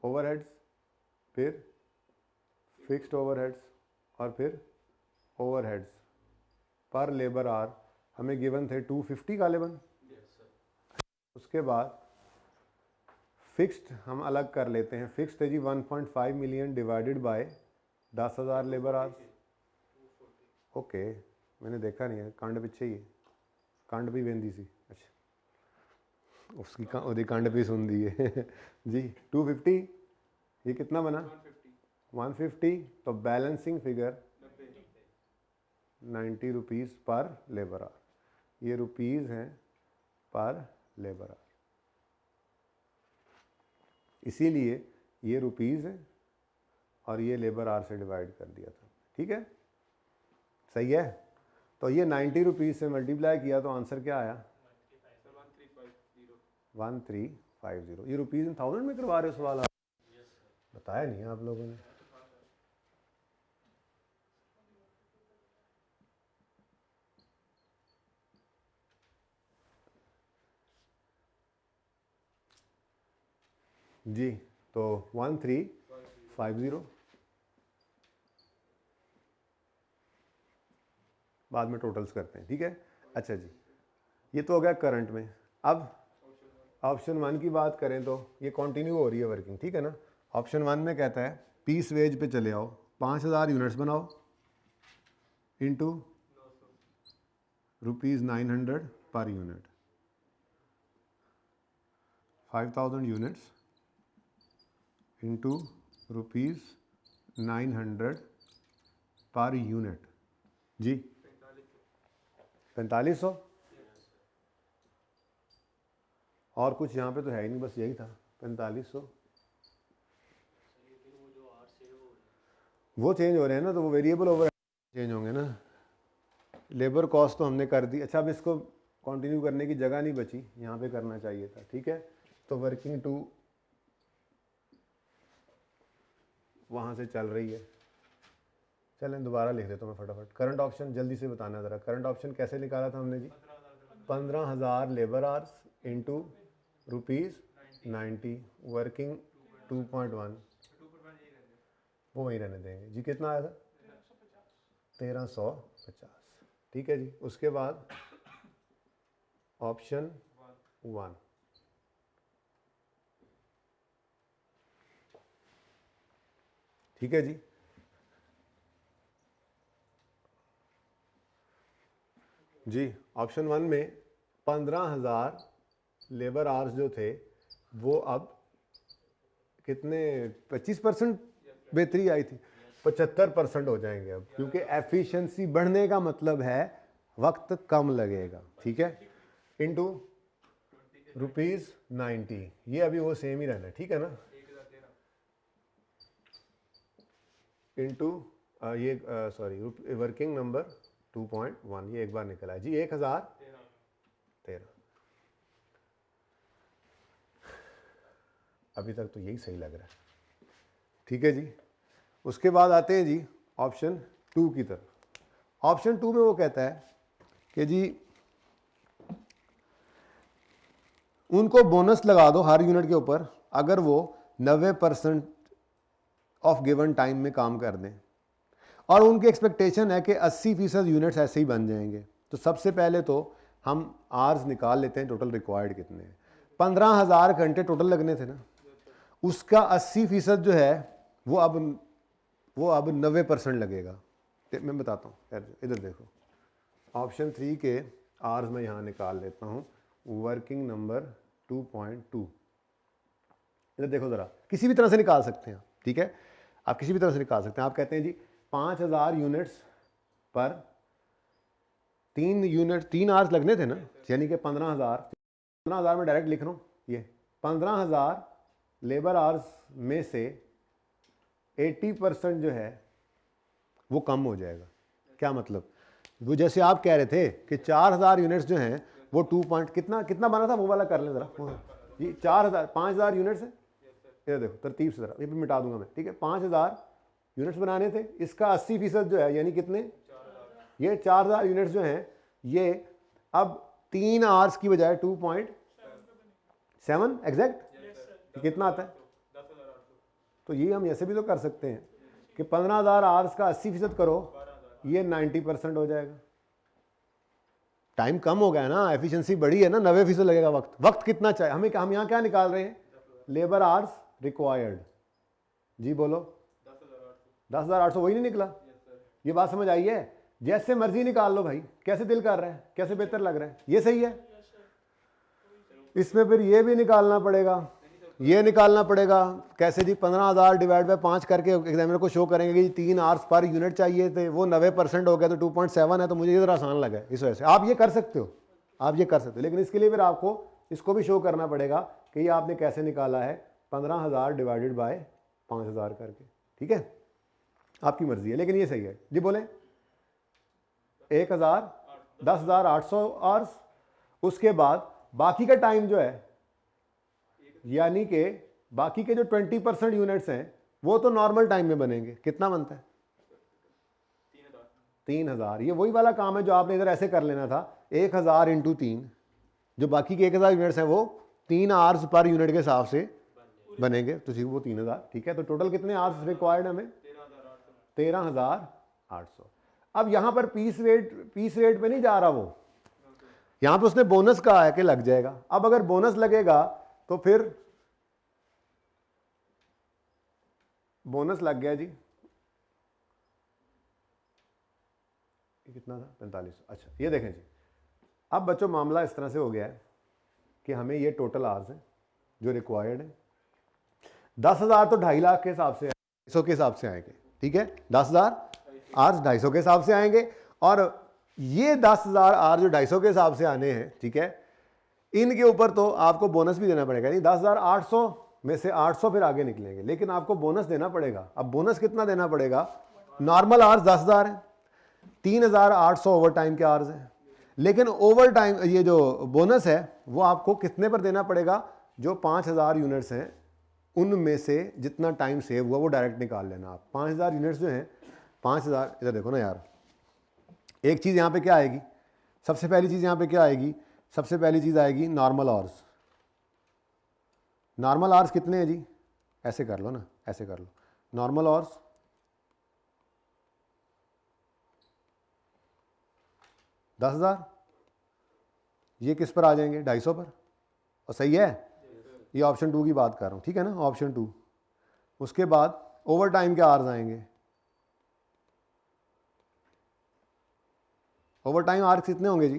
A: ओवरहेड्स, फिर फिक्स्ड ओवरहेड्स, और फिर ओवरहेड्स पर लेबर आवर हमें गिवन थे 250 गालिबन। उसके बाद फिक्स्ड हम अलग कर लेते हैं, फिक्स्ड है जी 1.5 million divided by 10,000 labour hours, okay मैंने देखा नहीं है, कांड पीछे ही है, कांड भी वेंदी सी, अच्छा उसकी ओदी कांड भी सुन दी है जी। 250, ये कितना बना 150, तो बैलेंसिंग फिगर 90 रुपीज़ पर लेबर आवर, ये रुपीज़ हैं पर लेबर आवर, इसीलिए ये रुपीज़ है और ये लेबर आवर से डिवाइड कर दिया था, ठीक है सही है। तो ये 90 रुपीज़ से मल्टीप्लाई किया तो आंसर क्या आया 1350, ये रुपीज़ इन थाउजेंड में करवा रहे हो सवाल, आप बताया नहीं आप लोगों ने, जी तो 1350, बाद में टोटल्स करते हैं, ठीक है। अच्छा जी, ये तो हो गया करंट में। अब ऑप्शन 1 की बात करें तो ये कंटिन्यू हो रही है वर्किंग, ठीक है ना। ऑप्शन 1 में कहता है पीस वेज पे चले आओ, 5,000 यूनिट्स बनाओ into rupees 900 per unit, 5,000 units into rupees 900 per unit जी, 4500, और कुछ यहाँ पे तो है ही नहीं, बस यही था 4500, वो चेंज हो रहे हैं ना, तो वो वेरिएबल ओवर चेंज होंगे ना, लेबर कॉस्ट तो हमने कर दी। अच्छा अब इसको कंटिन्यू करने की जगह नहीं बची, यहाँ पे करना चाहिए था, ठीक है। तो वर्किंग टू वहाँ से चल रही है, चलें दोबारा लिख देता हूँ मैं फटाफट। करंट ऑप्शन जल्दी से बताना ज़रा, करंट ऑप्शन कैसे निकाला था हमने जी, 15,000 labour hours into rupees 90, working 2.1, वो वहीं रहने देंगे जी। कितना आया था 1350, ठीक है जी। उसके बाद ऑप्शन 1, ठीक है जी। जी ऑप्शन 1 में 15,000 लेबर आवर्स जो थे वो अब कितने 25% बेहतरी आई थी, 75% हो जाएंगे अब, क्योंकि एफिशिएंसी बढ़ने का मतलब है वक्त कम लगेगा, ठीक है। इनटू ₹90, ये अभी वो सेम ही रहना है, ठीक है ना। इनटू ये सॉरी वर्किंग नंबर 2.1, ये एक बार निकला है जी 1013। अभी तक तो यही सही लग रहा है, ठीक है जी। उसके बाद आते हैं जी ऑप्शन 2 की तरफ। ऑप्शन 2 में वो कहता है कि जी उनको बोनस लगा दो हर यूनिट के ऊपर अगर वो 90% ऑफ गिवन टाइम में काम कर दें, और उनकी एक्सपेक्टेशन है कि 80% यूनिट्स ऐसे ही बन जाएंगे। तो सबसे पहले तो हम आवर्स निकाल लेते हैं, टोटल रिक्वायर्ड कितने हैं। 15,000 घंटे टोटल लगने थे ना, उसका 80% जो है वो अब 90% लगेगा। मैं बताता हूँ, इधर देखो ऑप्शन 3 के आवर्स में यहाँ निकाल लेता हूँ, वर्किंग नंबर 2.2। इधर देखो ज़रा, किसी भी तरह से निकाल सकते हैं, ठीक है, आप किसी भी तरह से निकाल सकते हैं। आप कहते हैं जी 5,000 यूनिट्स पर 3 आवर्स लगने थे ना, यानी कि 15,000 में डायरेक्ट लिख रहा हूँ, ये 15,000 लेबर आवर्स में से 80% जो है वो कम हो जाएगा। क्या मतलब, वो जैसे आप कह रहे थे कि 4,000 यूनिट्स जो हैं वो 2 पॉइंट कितना बना था, वो वाला कर लें ज़रा जी। 5,000 यूनिट्स है, ये देखो तरतीब से ज़रा, ये भी मिटा दूंगा मैं, ठीक है। 5,000 यूनिट्स बनाने थे, इसका 80% जो है यानी कितने, ये 4,000 यूनिट्स जो हैं ये अब 3 आवर्स की बजाय 2.7 एग्जैक्ट कितना आता है। तो ये हम ऐसे भी तो कर सकते हैं कि 15,000 आवर्स का 80% करो, ये 90% हो जाएगा। टाइम कम हो गया ना, एफिशिएंसी बढ़ी है ना, 90% लगेगा। वक्त कितना चाहिए हमें, हम यहाँ क्या निकाल रहे हैं, लेबर आवर्स रिक्वायर्ड। जी बोलो 10,800, वही नहीं निकला। ये बात समझ आई है, जैसे मर्जी निकाल लो भाई, कैसे दिल कर रहा है, कैसे बेहतर लग रहा है, ये सही है। इसमें फिर ये भी निकालना पड़ेगा, ये निकालना पड़ेगा कैसे जी, 15,000 डिवाइड बाय 5 करके एग्जामिनर को शो करेंगे कि 3 आवर्स पर यूनिट चाहिए थे, वो 90% हो गया तो 2.7 है, तो मुझे इधर आसान लगा इस वजह से। आप ये कर सकते हो, आप ये कर सकते हो, लेकिन इसके लिए फिर आपको इसको भी शो करना पड़ेगा कि ये आपने कैसे निकाला है 15,000 डिवाइडेड बाय 5,000 करके, ठीक है। आपकी मर्जी है, लेकिन ये सही है जी। बोले 10,800 आवर्स। उसके बाद बाकी का टाइम जो है, यानी कि बाकी के जो 20% यूनिट्स हैं वो तो नॉर्मल टाइम में बनेंगे। कितना बनता है 3,000। ये वही वाला काम है जो आपने इधर ऐसे कर लेना था, 1,000 इंटू 3, जो बाकी के 1,000 यूनिट्स हैं वो 3 आवर्स पर यूनिट के हिसाब से बनेंगे, तो वो 3,000, ठीक है। तो टोटल कितने आवर्स रिक्वायर्ड हमें, 13,800। अब यहां पर पीस रेट पे नहीं जा रहा वो, यहां पे उसने बोनस कहा है कि लग जाएगा। अब अगर बोनस लगेगा तो फिर बोनस लग गया जी, कितना था 4500। अच्छा ये देखें जी, अब बच्चों मामला इस तरह से हो गया है कि हमें ये टोटल आवर्स हैं जो रिक्वायर्ड है। 10,000 तो 2.5 लाख के हिसाब से, 250 के हिसाब से आएंगे, ठीक है। 10,000 आवर्स 250 के हिसाब से आएंगे, और ये 10,000 आवर्स जो 250 के हिसाब से आने हैं, ठीक है, इनके ऊपर तो आपको बोनस भी देना पड़ेगा। नहीं 10,800 में से 800 फिर आगे निकलेंगे, लेकिन आपको बोनस देना पड़ेगा। अब बोनस कितना देना पड़ेगा, नॉर्मल आवर्स 10,000 है, 3,800 ओवर टाइम के आवर्स हैं, लेकिन ओवर टाइम ये जो बोनस है वो आपको कितने पर देना पड़ेगा, जो 5,000 यूनिट्स हैं उनमें से जितना टाइम सेव हुआ वो डायरेक्ट निकाल लेना आप। 5,000 यूनिट्स जो हैं 5,000, इधर देखो ना यार, एक चीज़ यहाँ पे क्या आएगी, सबसे पहली चीज़ यहाँ पे क्या आएगी, सबसे पहली चीज़ आएगी नॉर्मल आवर्स। नॉर्मल आवर्स कितने हैं जी, ऐसे कर लो ना, ऐसे कर लो, नॉर्मल आवर्स 10,000। ये किस पर आ जाएंगे? 250 पर। और सही है, ये ऑप्शन 2 की बात कर रहा हूँ, ठीक है ना, ऑप्शन 2। उसके बाद ओवर टाइम के आवर्स आएंगे। ओवर टाइम आवर्स कितने होंगे जी?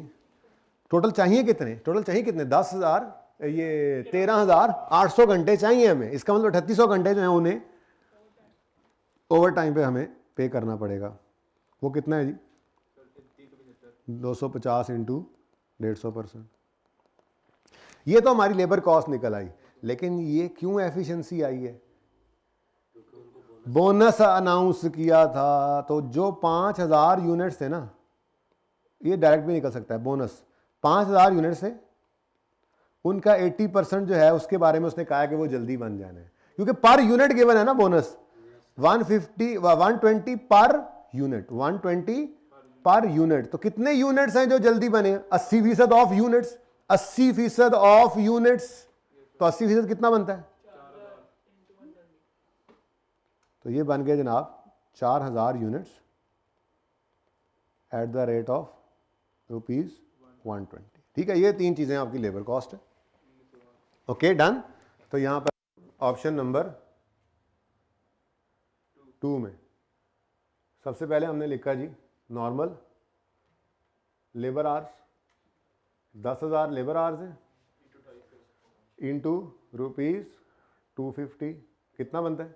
A: टोटल चाहिए कितने? टोटल चाहिए कितने? 10,000, ये 13,800 घंटे चाहिए हमें। इसका मतलब 3800 घंटे जो है उन्हें ओवर टाइम पे हमें पे करना पड़ेगा। वो कितना है जी? 250 इंटू 150%। ये तो हमारी लेबर कॉस्ट निकल आई, लेकिन ये क्यों एफिशिएंसी आई है? बोनस अनाउंस किया था, तो जो 5000 यूनिट्स थे ना, ये डायरेक्ट भी निकल सकता है बोनस। 5000 यूनिट्स है, उनका 80% जो है उसके बारे में उसने कहा कि वो जल्दी बन जाना है, क्योंकि पर यूनिट गिवन है ना bonus. 120 per unit, 120 per unit. तो कितने यूनिट्स हैं जो जल्दी बने? 80% ऑफ यूनिट्स। 80% ऑफ यूनिट्स, तो 80% कितना बनता है? तो ये बन गए जनाब 4000 units at the rate of ₹120। ठीक है, ये 3 चीजें आपकी लेबर कॉस्ट है। Okay, done. तो यहां पर ऑप्शन नंबर 2 में सबसे पहले हमने लिखा जी normal labour hours, 10,000 labour hours है इंटू ₹250, कितना बनता है?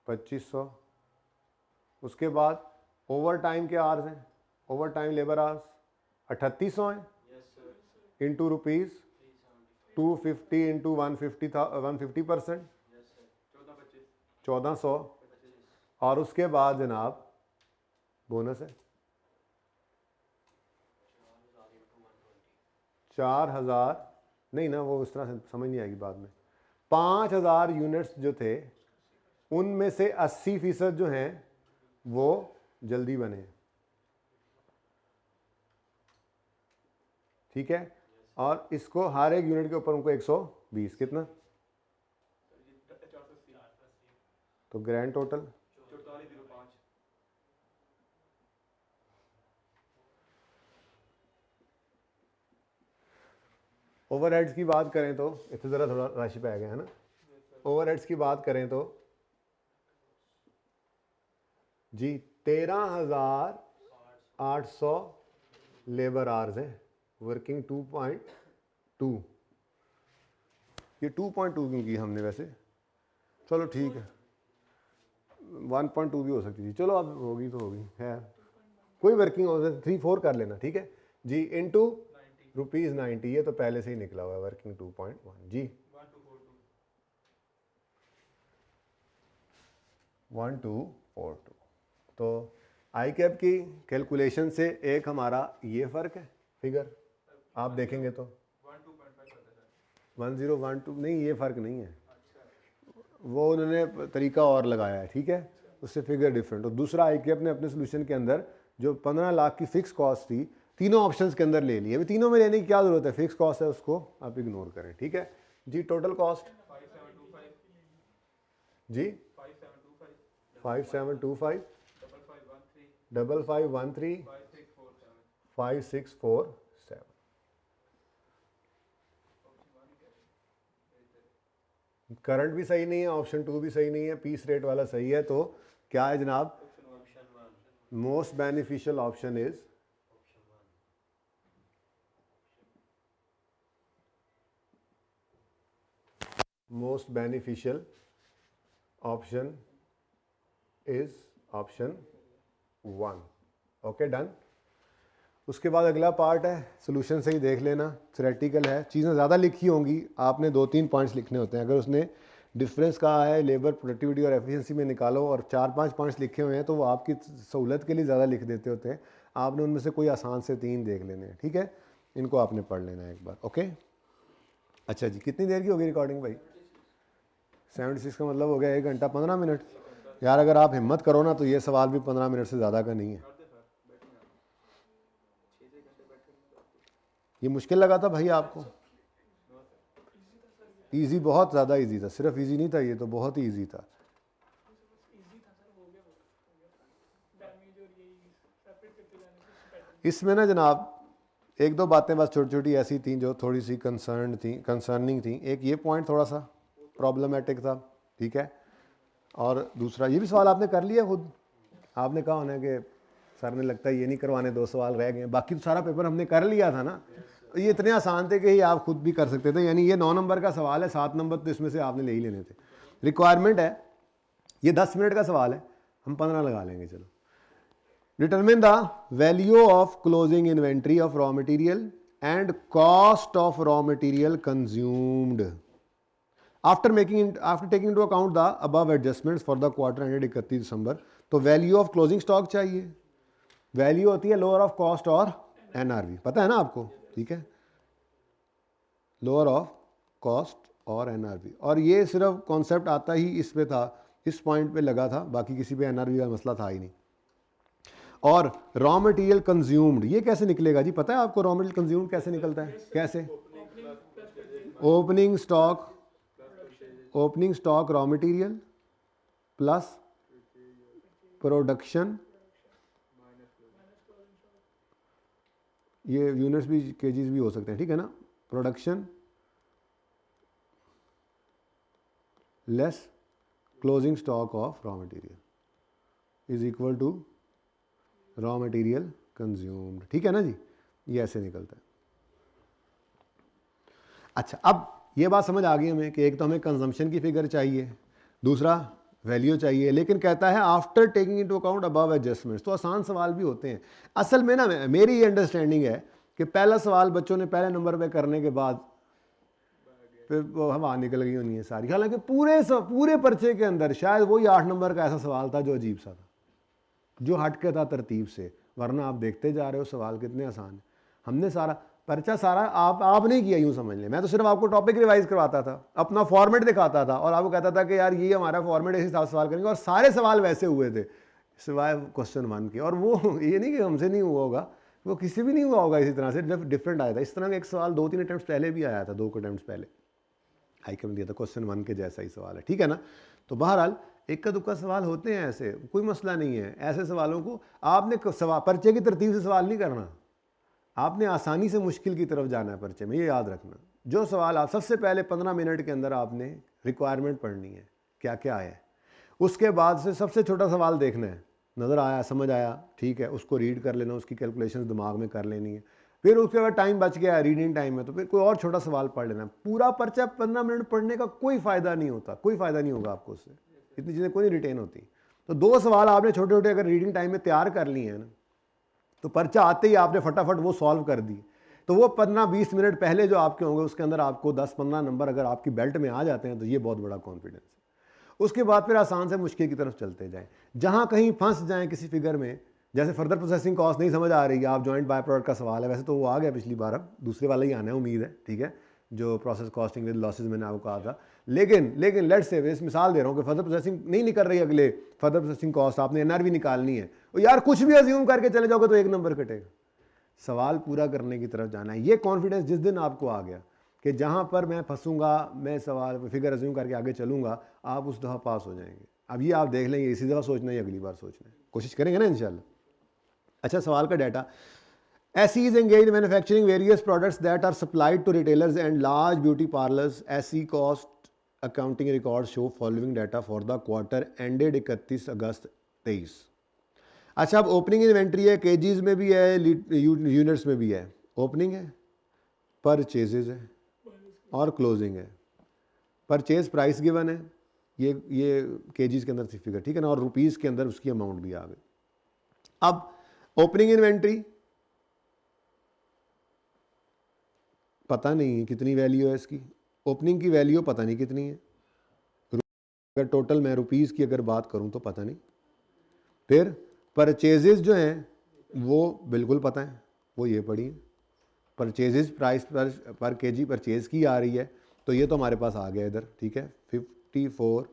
A: 2500। उसके बाद ओवर टाइम के आवर्स हैं, ओवर टाइम लेबर आवर्स 3800 हैं इंटू ₹250 इंटू 150%, 1400। और उसके बाद जनाब बोनस है 4000, नहीं ना, वो उस तरह से समझ नहीं आएगी बाद में। 5000 यूनिट्स जो थे उनमें से 80% जो हैं वो जल्दी बने, ठीक है। और इसको हर एक यूनिट के ऊपर उनको 120, कितना? तो ग्रैंड टोटल ओवरहेड्स की बात करें तो इतना ज़रा थोड़ा राशि पे आ गया है ना। ओवरहेड्स की बात करें तो जी 13,800 लेबर आवर्स है, वर्किंग 2.2। ये 2.2 क्यों की हमने वैसे? चलो ठीक है, 1.2 भी हो सकती थी, चलो अब होगी तो होगी, है कोई वर्किंग हो 3-4 कर लेना, ठीक है जी। इंटू ₹90, ये तो पहले से ही निकला हुआ है, वर्किंग 2.1 जी। 1242। तो आई कैप की कैलकुलेशन से एक हमारा ये फ़र्क है, फिगर आप देखेंगे तो 1012 नहीं, ये फ़र्क नहीं है, वो उन्होंने तरीका और लगाया है, ठीक है, उससे फिगर डिफरेंट। और दूसरा आई कैप ने अपने सोल्यूशन के अंदर जो 15 लाख की फिक्स कॉस्ट थी तीनों ऑप्शंस के अंदर ले ली। अभी तीनों में लेने की क्या ज़रूरत है? फिक्स कॉस्ट है, उसको आप इग्नोर करें, ठीक है जी। टोटल कॉस्ट जी 5725 5513 5647। करंट भी सही नहीं है, ऑप्शन 2 भी सही नहीं है, पीस रेट वाला सही है। तो क्या है जनाब? Most beneficial option is most beneficial option is option 1। Okay, done. उसके बाद अगला पार्ट है, सोल्यूशन से ही देख लेना, थ्योरेटिकल है, चीज़ें ज़्यादा लिखी होंगी, आपने 2-3 पॉइंट्स लिखने होते हैं। अगर उसने डिफरेंस कहा है लेबर प्रोडक्टिविटी और एफिशिएंसी में निकालो और 4-5 पॉइंट्स लिखे हुए हैं तो वो आपकी सहूलत के लिए ज़्यादा लिख देते होते हैं। आपने उनमें से कोई आसान से 3 देख लेने हैं, ठीक है, इनको आपने पढ़ लेना है एक बार। ओके, अच्छा जी, कितनी देर की होगी रिकॉर्डिंग भाई? 76 का मतलब हो गया 1 घंटा 15 मिनट। यार अगर आप हिम्मत करो ना तो ये सवाल भी 15 मिनट से ज़्यादा का नहीं है। ये मुश्किल लगा था भाई आपको? इजी, बहुत ज़्यादा इजी था, सिर्फ इजी नहीं था, ये तो बहुत ही इजी था। इसमें ना जनाब एक दो बातें बस छोटी छोटी ऐसी थी जो थोड़ी सी कंसर्निंग थी। एक ये पॉइंट थोड़ा सा प्रॉब्लमेटिक था, ठीक है। और दूसरा ये भी सवाल आपने कर लिया खुद, आपने कहा होना कि सर ने लगता है ये नहीं करवाने, 2 सवाल रह गए, बाकी तो सारा पेपर हमने कर लिया था ना। ये इतने आसान थे कि ये आप खुद भी कर सकते थे। यानी ये 9 नंबर का सवाल है, 7 नंबर तो इसमें से आपने ले ही लेने थे। रिक्वायरमेंट है, ये 10 मिनट का सवाल है, हम 15 लगा लेंगे। चलो, determine the value of closing inventory of raw material and cost of raw material consumed after taking into account the above adjustments for the quarter ended 31 दिसंबर। तो वैल्यू ऑफ क्लोजिंग स्टॉक चाहिए, value होती है lower of cost और NRV, पता है ना आपको, ठीक है, लोअर ऑफ कॉस्ट और एनआरवी। और ये सिर्फ कॉन्सेप्ट आता ही इस पे था, इस पॉइंट पे लगा था, बाकी किसी पे एनआरवी का मसला था ही नहीं। और रॉ मटेरियल कंज्यूम्ड ये कैसे निकलेगा जी, पता है आपको रॉ मटेरियल कंज्यूम्ड कैसे निकलता है? कैसे? Opening stock raw material plus production, ये यूनिट्स भी केजीज भी हो सकते हैं, ठीक है ना। Production less closing stock of raw material is equal to raw material consumed, ठीक है ना जी, ये ऐसे निकलता है। अच्छा, अब ये बात समझ आ गई हमें कि एक तो हमें कंजम्पशन की फिगर चाहिए, दूसरा वैल्यू चाहिए, लेकिन कहता है after taking into account above adjustments. तो आसान सवाल भी होते हैं असल में ना। मेरी ये अंडरस्टैंडिंग है कि पहला सवाल बच्चों ने पहले नंबर पे करने के बाद फिर वो हवा निकल गई होनी है सारी। हालांकि पूरे पर्चे के अंदर शायद वही 8 नंबर का ऐसा सवाल था जो अजीब सा था, जो हट के था तरतीब से, वरना आप देखते जा रहे हो सवाल कितने आसान है। हमने सारा पर्चा सारा आप नहीं किया, यूं समझ लें। मैं तो सिर्फ आपको टॉपिक रिवाइज करवाता था, अपना फॉर्मेट दिखाता था और आपको कहता था कि यार ये हमारा फॉर्मेट, इसी हिसाब से सवाल करेंगे। और सारे सवाल वैसे हुए थे सिवाय क्वेश्चन 1 के। और वो ये नहीं कि हमसे नहीं हुआ होगा, वो किसी भी नहीं हुआ होगा, इसी तरह से डिफरेंट आया था। इस तरह का एक सवाल 2-3 अटैम्प्ट पहले भी आया था, 2 अटैम्प्ट पहले आइकन दिया था, क्वेश्चन 1 के जैसा ही सवाल है, ठीक है ना। तो बहरहाल इक्का दुक्का सवाल होते हैं ऐसे, कोई मसला नहीं है। ऐसे सवालों को आपने पर्चे की तरतीब से सवाल नहीं करना, आपने आसानी से मुश्किल की तरफ जाना है पर्चे में, ये याद रखना। जो सवाल आप सबसे पहले 15 मिनट के अंदर आपने रिक्वायरमेंट पढ़नी है, क्या क्या है। उसके बाद से सबसे छोटा सवाल देखना है, नज़र आया, समझ आया, ठीक है, उसको रीड कर लेना, उसकी कैलकुलेशन दिमाग में कर लेनी है। फिर उसके बाद टाइम बच गया, रीडिंग टाइम है, तो फिर कोई और छोटा सवाल पढ़ लेना। पूरा पर्चा 15 मिनट पढ़ने का कोई फ़ायदा नहीं होता, कोई फ़ायदा नहीं होगा आपको उससे, इतनी चीज़ें कोई नहीं रिटेन होती। तो 2 सवाल आपने छोटे छोटे अगर रीडिंग टाइम में तैयार कर लिए हैं ना, तो पर्चा आते ही आपने फटाफट वो सॉल्व कर दी, तो वो 15-20 मिनट पहले जो आपके होंगे उसके अंदर आपको 10-15 नंबर अगर आपकी बेल्ट में आ जाते हैं तो ये बहुत बड़ा कॉन्फिडेंस है। उसके बाद फिर आसान से मुश्किल की तरफ चलते जाएं। जहां कहीं फंस जाएं किसी फिगर में, जैसे फर्दर प्रोसेसिंग कॉस्ट नहीं समझ आ रही है, आप जॉइंट बाय प्रोडक्ट का सवाल है, वैसे तो वो आ गया पिछली बार, अब दूसरे वाला ही आना है उम्मीद है, ठीक है, जो प्रोसेस कॉस्टिंग विद लॉसेज मैंने आपको कहा था। लेकिन लेट्स से इस मिसाल दे रहा हूँ कि फर्दर प्रोसेसिंग नहीं निकल रही, अगले फर्दर प्रोसेसिंग कॉस्ट आपने एनआरवी निकालनी है, और यार कुछ भी अज्यूम करके चले जाओगे तो 1 नंबर कटेगा। सवाल पूरा करने की तरफ जाना है। ये कॉन्फिडेंस जिस दिन आपको आ गया कि जहाँ पर मैं फंसूंगा, मैं सवाल फिगर अज्यूम करके आगे चलूंगा, आप उस दफ़ा पास हो जाएंगे। अब ये आप देख लेंगे, इसी दफ़ा सोचना है या अगली बार सोचना है, कोशिश करेंगे ना इंशाल्लाह। अच्छा, सवाल का data, SE is engaged in manufacturing various products that are supplied to retailers and large beauty parlors. SE cost accounting records show following data for the quarter ended 31 अगस्त 23। अच्छा, अब ओपनिंग इन्वेंट्री है, केजीज में भी है, units में भी है। Opening है, परचेजेज है और क्लोजिंग है। परचेज प्राइस गिवन है, ये केजीज के अंदर थी फिगर, ठीक है ना, और रुपीज़ के अंदर उसकी अमाउंट भी आ गई। अब ओपनिंग इन्वेंट्री पता नहीं है कितनी वैल्यू है इसकी, ओपनिंग की वैल्यू पता नहीं कितनी है, अगर टोटल मैं रुपीज़ की अगर बात करूं तो पता नहीं। फिर परचेजेस जो हैं वो बिल्कुल पता है, वो ये पड़ी है, परचेजेस प्राइस पर केजी परचेज की आ रही है, तो ये तो हमारे पास आ गया इधर, ठीक है, 54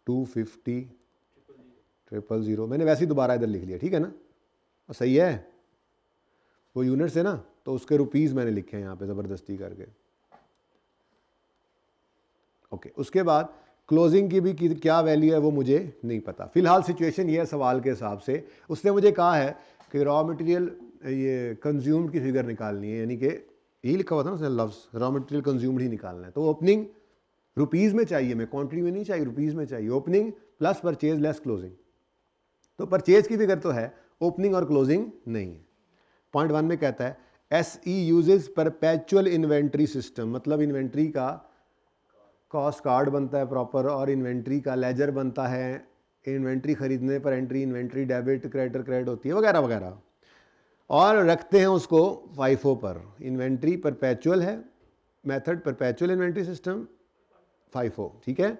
A: 250 000, मैंने वैसे ही दोबारा इधर लिख लिया, ठीक है ना, और सही है, वो यूनिट्स है ना, तो उसके रुपीज़ मैंने लिखे हैं यहाँ पे ज़बरदस्ती करके। ओके, उसके बाद क्लोजिंग की भी क्या वैल्यू है वो मुझे नहीं पता। फिलहाल सिचुएशन ये है सवाल के हिसाब से, उसने मुझे कहा है कि रॉ मटेरियल ये कंज्यूम्ड की फिगर निकालनी है, यानी कि यही लिखा हुआ था ना उसने लफ्ज़, रॉ मटेरियल कंज्यूम्ड ही निकालना है। तो ओपनिंग रुपीज़ में चाहिए, मैं क्वांटिटी में नहीं चाहिए, रुपीज़ में चाहिए। Opening plus purchase less closing, तो परचेज की फिगर तो है, ओपनिंग और क्लोजिंग नहीं है। पॉइंट 1 में कहता है SE uses perpetual inventory system, मतलब इन्वेंट्री का कॉस्ट कार्ड बनता है प्रॉपर, और इन्वेंट्री का लेजर बनता है, इन्वेंट्री खरीदने पर एंट्री, इन्वेंट्री डेबिट, क्रेडिट होती है वगैरह वगैरह, और रखते हैं उसको FIFO पर। इन्वेंट्री परपेचुअल है, method perpetual inventory system, FIFO, ठीक है।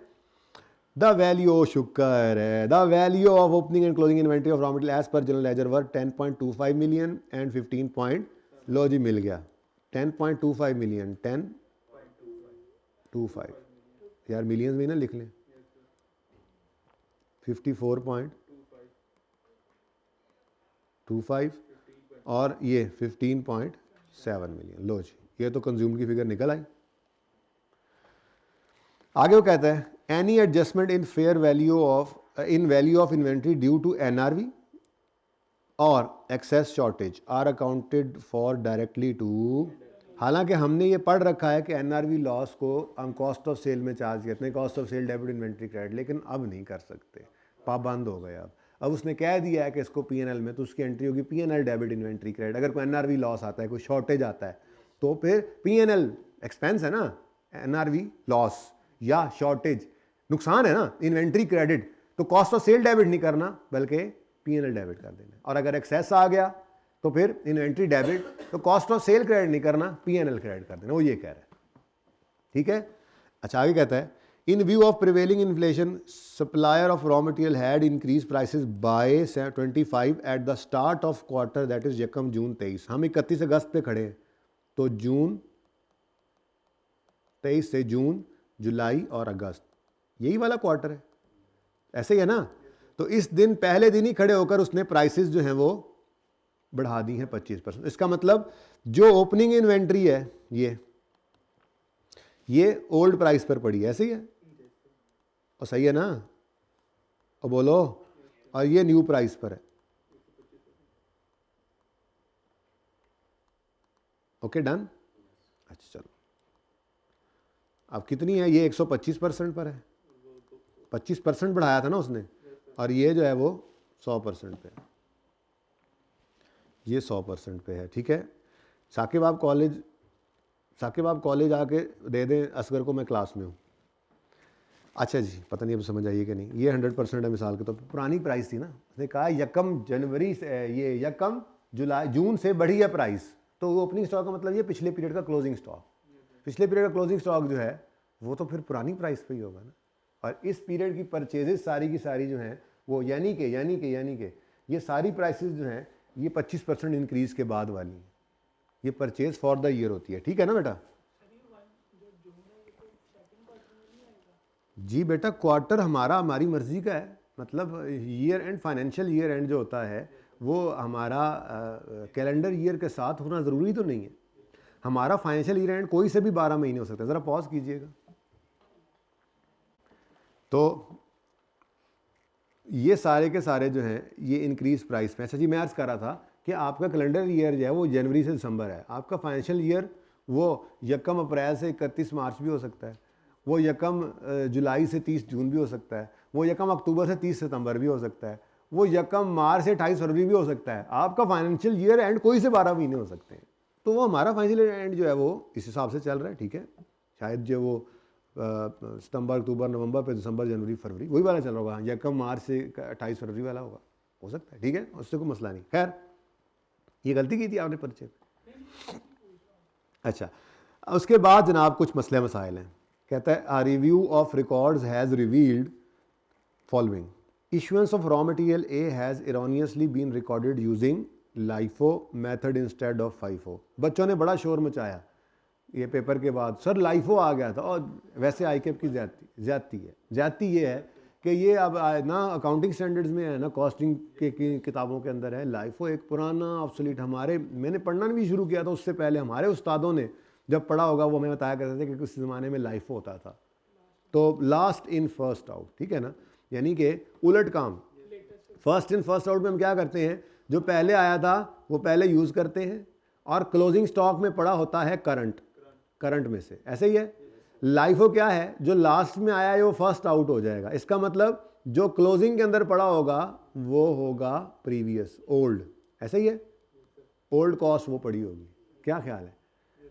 A: द वैल्यू, शुक्र है, the value of opening and closing inventory of raw material as per general ledger were 10.25 million and 15 लो जी मिल गया 10.25 मिलियन, 10.25 यार मिलियंस में ना लिख लें, 54.25 और ये 15.7 मिलियन। लो जी, ये तो कंज्यूम की फिगर निकल आई। आगे वो कहता है any adjustment in fair value of inventory due to NRV और excess shortage are accounted for directly to. हालांकि हमने ये पढ़ रखा है कि NRV लॉस को हम कॉस्ट ऑफ सेल में चार्ज करते हैं, cost of sale debit inventory credit, लेकिन अब नहीं कर सकते, पाबंद हो गए। अब उसने कह दिया है कि इसको P&L में, तो उसकी एंट्री होगी P&L डेबिट इन्वेंट्री क्रेडिट। अगर कोई NRV लॉस आता है, कोई शॉर्टेज आता है, तो फिर P&L एक्सपेंस है ना, NRV लॉस या शॉर्टेज नुकसान है ना, इन्वेंट्री क्रेडिट, तो कॉस्ट ऑफ सेल डेबिट नहीं करना बल्कि P&L डेबिट कर देना। और अगर एक्सेस आ गया तो फिर इन्वेंट्री डेबिट, तो कॉस्ट ऑफ सेल क्रेडिट नहीं करना, P&L क्रेडिट कर देना। वो ये कह रहा है, ठीक है। अच्छा आगे कहता है in view of prevailing inflation supplier of raw material had increase prices by 25 at the start of quarter, that is यकम जून 23। हम 31 अगस्त पे खड़े हैं, तो जून 23 से जून, जुलाई और अगस्त, यही वाला क्वार्टर है, ऐसे ही है ना। तो इस दिन पहले दिन ही खड़े होकर उसने प्राइसेस जो हैं वो बढ़ा दी हैं 25%। इसका मतलब जो ओपनिंग इन्वेंट्री है ये ओल्ड प्राइस पर पड़ी है, ऐसे ही है, और सही है ना, और बोलो, और ये न्यू प्राइस पर है। Okay done. अच्छा चलो, अब कितनी है, ये 125% पर है, 25% बढ़ाया था ना उसने, और ये जो है वो 100% पे है, ये 100% पे है, ठीक है। साकिब आप कॉलेज आके दे दें असगर को, मैं क्लास में हूँ। अच्छा जी, पता नहीं अब समझ आइए कि नहीं। ये 100% है मिसाल के तौर पर, पुरानी प्राइस थी ना, उसने कहा यकम जनवरी से, ये यकम जुलाई जून से बढ़ी है प्राइस, तो वो ओपनिंग स्टॉक का मतलब ये पिछले पीरियड का क्लोजिंग स्टॉक, पिछले पीरियड का क्लोजिंग स्टॉक जो है वो तो फिर पुरानी प्राइस पे ही होगा ना। और इस पीरियड की परचेजेस सारी की सारी जो हैं वो यानी कि ये सारी प्राइसेस जो हैं ये 25% इंक्रीज के बाद वाली हैं, ये परचेज फॉर द ईयर होती है, ठीक है ना बेटा। जी बेटा, क्वार्टर हमारी मर्जी का है, मतलब year and, financial year and जो होता है वो हमारा कैलेंडर ईयर के साथ होना ज़रूरी तो नहीं है। हमारा फाइनेंशियल ईयर एंड कोई से भी 12 महीने हो सकता है। ज़रा पॉज कीजिएगा। तो ये सारे के सारे जो हैं ये इंक्रीज प्राइस में। अच्छा जी, मैं अर्ज़ कर रहा था कि आपका कैलेंडर ईयर जो है वो जनवरी से दिसंबर है, आपका फाइनेंशियल ईयर वो यकम अप्रैल से 31 मार्च भी हो सकता है, वो यकम जुलाई से 30 जून भी हो सकता है, वो यकम अक्टूबर से 30 सितंबर भी हो सकता है, वो यकम मार्च से 28 फरवरी भी हो सकता है। आपका फाइनेंशियल ईयर एंड कोई से 12 महीने हो सकते हैं। तो वो हमारा फाइनेंशियल एंड जो है वो इस हिसाब से चल रहा है, ठीक है। शायद जो वो सितंबर, अक्टूबर, नवंबर पे दिसंबर, जनवरी, फरवरी वही वाला चल रहा होगा, यकम मार्च से 28 फरवरी वाला होगा, हो सकता है, ठीक है, उससे कोई मसला नहीं। खैर ये गलती की थी आपने परिचय। अच्छा, उसके बाद जनाब कुछ मसले मसाइल हैं। कहता है a review of records has revealed following, issuances of raw material A has erroneously been recorded using LIFO method instead of FIFO. बच्चों ने बड़ा शोर मचाया ये पेपर के बाद, सर लाइफो आ गया था, और वैसे आईकेप की ज्यादती ये है कि ये अब ना अकाउंटिंग स्टैंडर्ड्स में है ना कॉस्टिंग की किताबों के अंदर है। लाइफो एक पुराना ऑब्सोलीट, मैंने पढ़ना भी शुरू किया था उससे पहले हमारे उस्तादों ने जब पढ़ा होगा वो हमें बताया करते थे कि उस ज़माने में लाइफो होता था। तो लास्ट इन फर्स्ट आउट, ठीक है ना, यानी कि उलट काम। फर्स्ट इन फर्स्ट आउट में हम क्या करते हैं, जो पहले आया था वो पहले यूज़ करते हैं, और क्लोजिंग स्टॉक में पड़ा होता है करंट में से, ऐसे ही है। लाइफो क्या है, जो लास्ट में आया है वो फर्स्ट आउट हो जाएगा, इसका मतलब जो क्लोजिंग के अंदर पड़ा होगा वो होगा प्रीवियस ओल्ड, ऐसे ही है। ओल्ड कॉस्ट वो पड़ी होगी, क्या ख्याल है?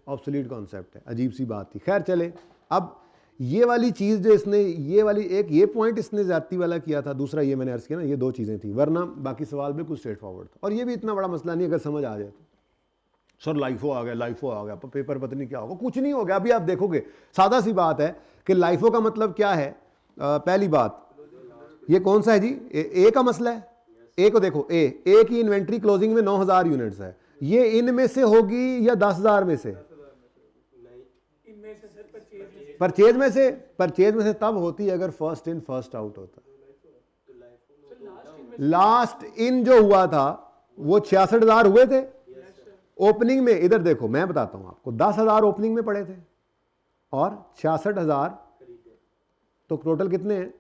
A: ऑब्सोलीट कॉन्सेप्ट है, अजीब सी बात थी। खैर चले, अब ये वाली चीज़ जो इसने, ये वाली एक ये पॉइंट इसने ज़्यादती वाला किया था, दूसरा ये मैंने अर्ज़ किया ना, ये दो चीज़ें थी, वरना बाकी सवाल बिल्कुल स्ट्रेट फॉरवर्ड था। और ये भी इतना बड़ा मसला नहीं, अगर समझ आ जाए तो। सर लाइफो आ गया, पेपर पता नहीं क्या होगा, कुछ नहीं हो गया। अभी आप देखोगे, सादा सी बात है कि लाइफो का मतलब क्या है। पहली बात, ये कौन सा है जी, ए का मसला है। ए को देखो, ए की इन्वेंट्री क्लोजिंग में 9000 यूनिट्स है, ये इनमें से होगी या 10,000 में से? परचेज में से तब होती है अगर फर्स्ट इन फर्स्ट आउट होता। लास्ट इन जो हुआ था वो 66,000 हुए थे ओपनिंग में। इधर देखो, मैं बताता हूं आपको, 10,000 ओपनिंग में पड़े थे और 66,000, तो टोटल कितने हैं?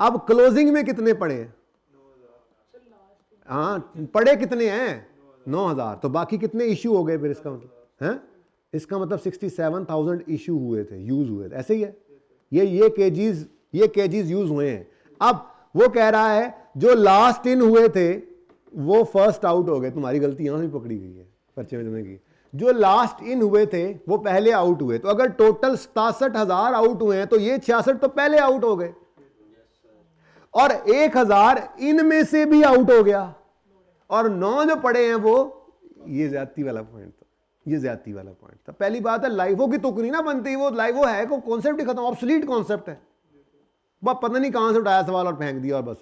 A: अब क्लोजिंग में कितने पड़े हैं? हाँ, पड़े कितने हैं? 9,000। तो बाकी कितने इश्यू हो गए फिर? इसका मतलब है, इसका मतलब 67,000 इश्यू हुए थे, यूज हुए थे, ऐसे ही है। ये केजीज यूज हुए हैं। अब वो कह रहा है जो लास्ट इन हुए थे वो फर्स्ट आउट हो गए। तुम्हारी गलती यहां से पकड़ी गई है पर्चे में तुमने की। जो लास्ट इन हुए थे वो पहले आउट हुए, तो अगर टोटल 67,000 आउट हुए हैं तो ये 66 तो पहले आउट हो गए, और 1,000 इनमें से भी आउट हो गया, और 9 जो पड़े हैं वो, ये ज्यादती वाला पॉइंट था, ये ज्यादती वाला पॉइंट था। पहली बात है, लाइफो की तुक नहीं ना बनती, वो लाइफो है को कॉन्सेप्ट ही खत्म, ऑब्सोलीट कॉन्सेप्ट है। बस पता नहीं कहां से उठाया सवाल और फेंक दिया और बस,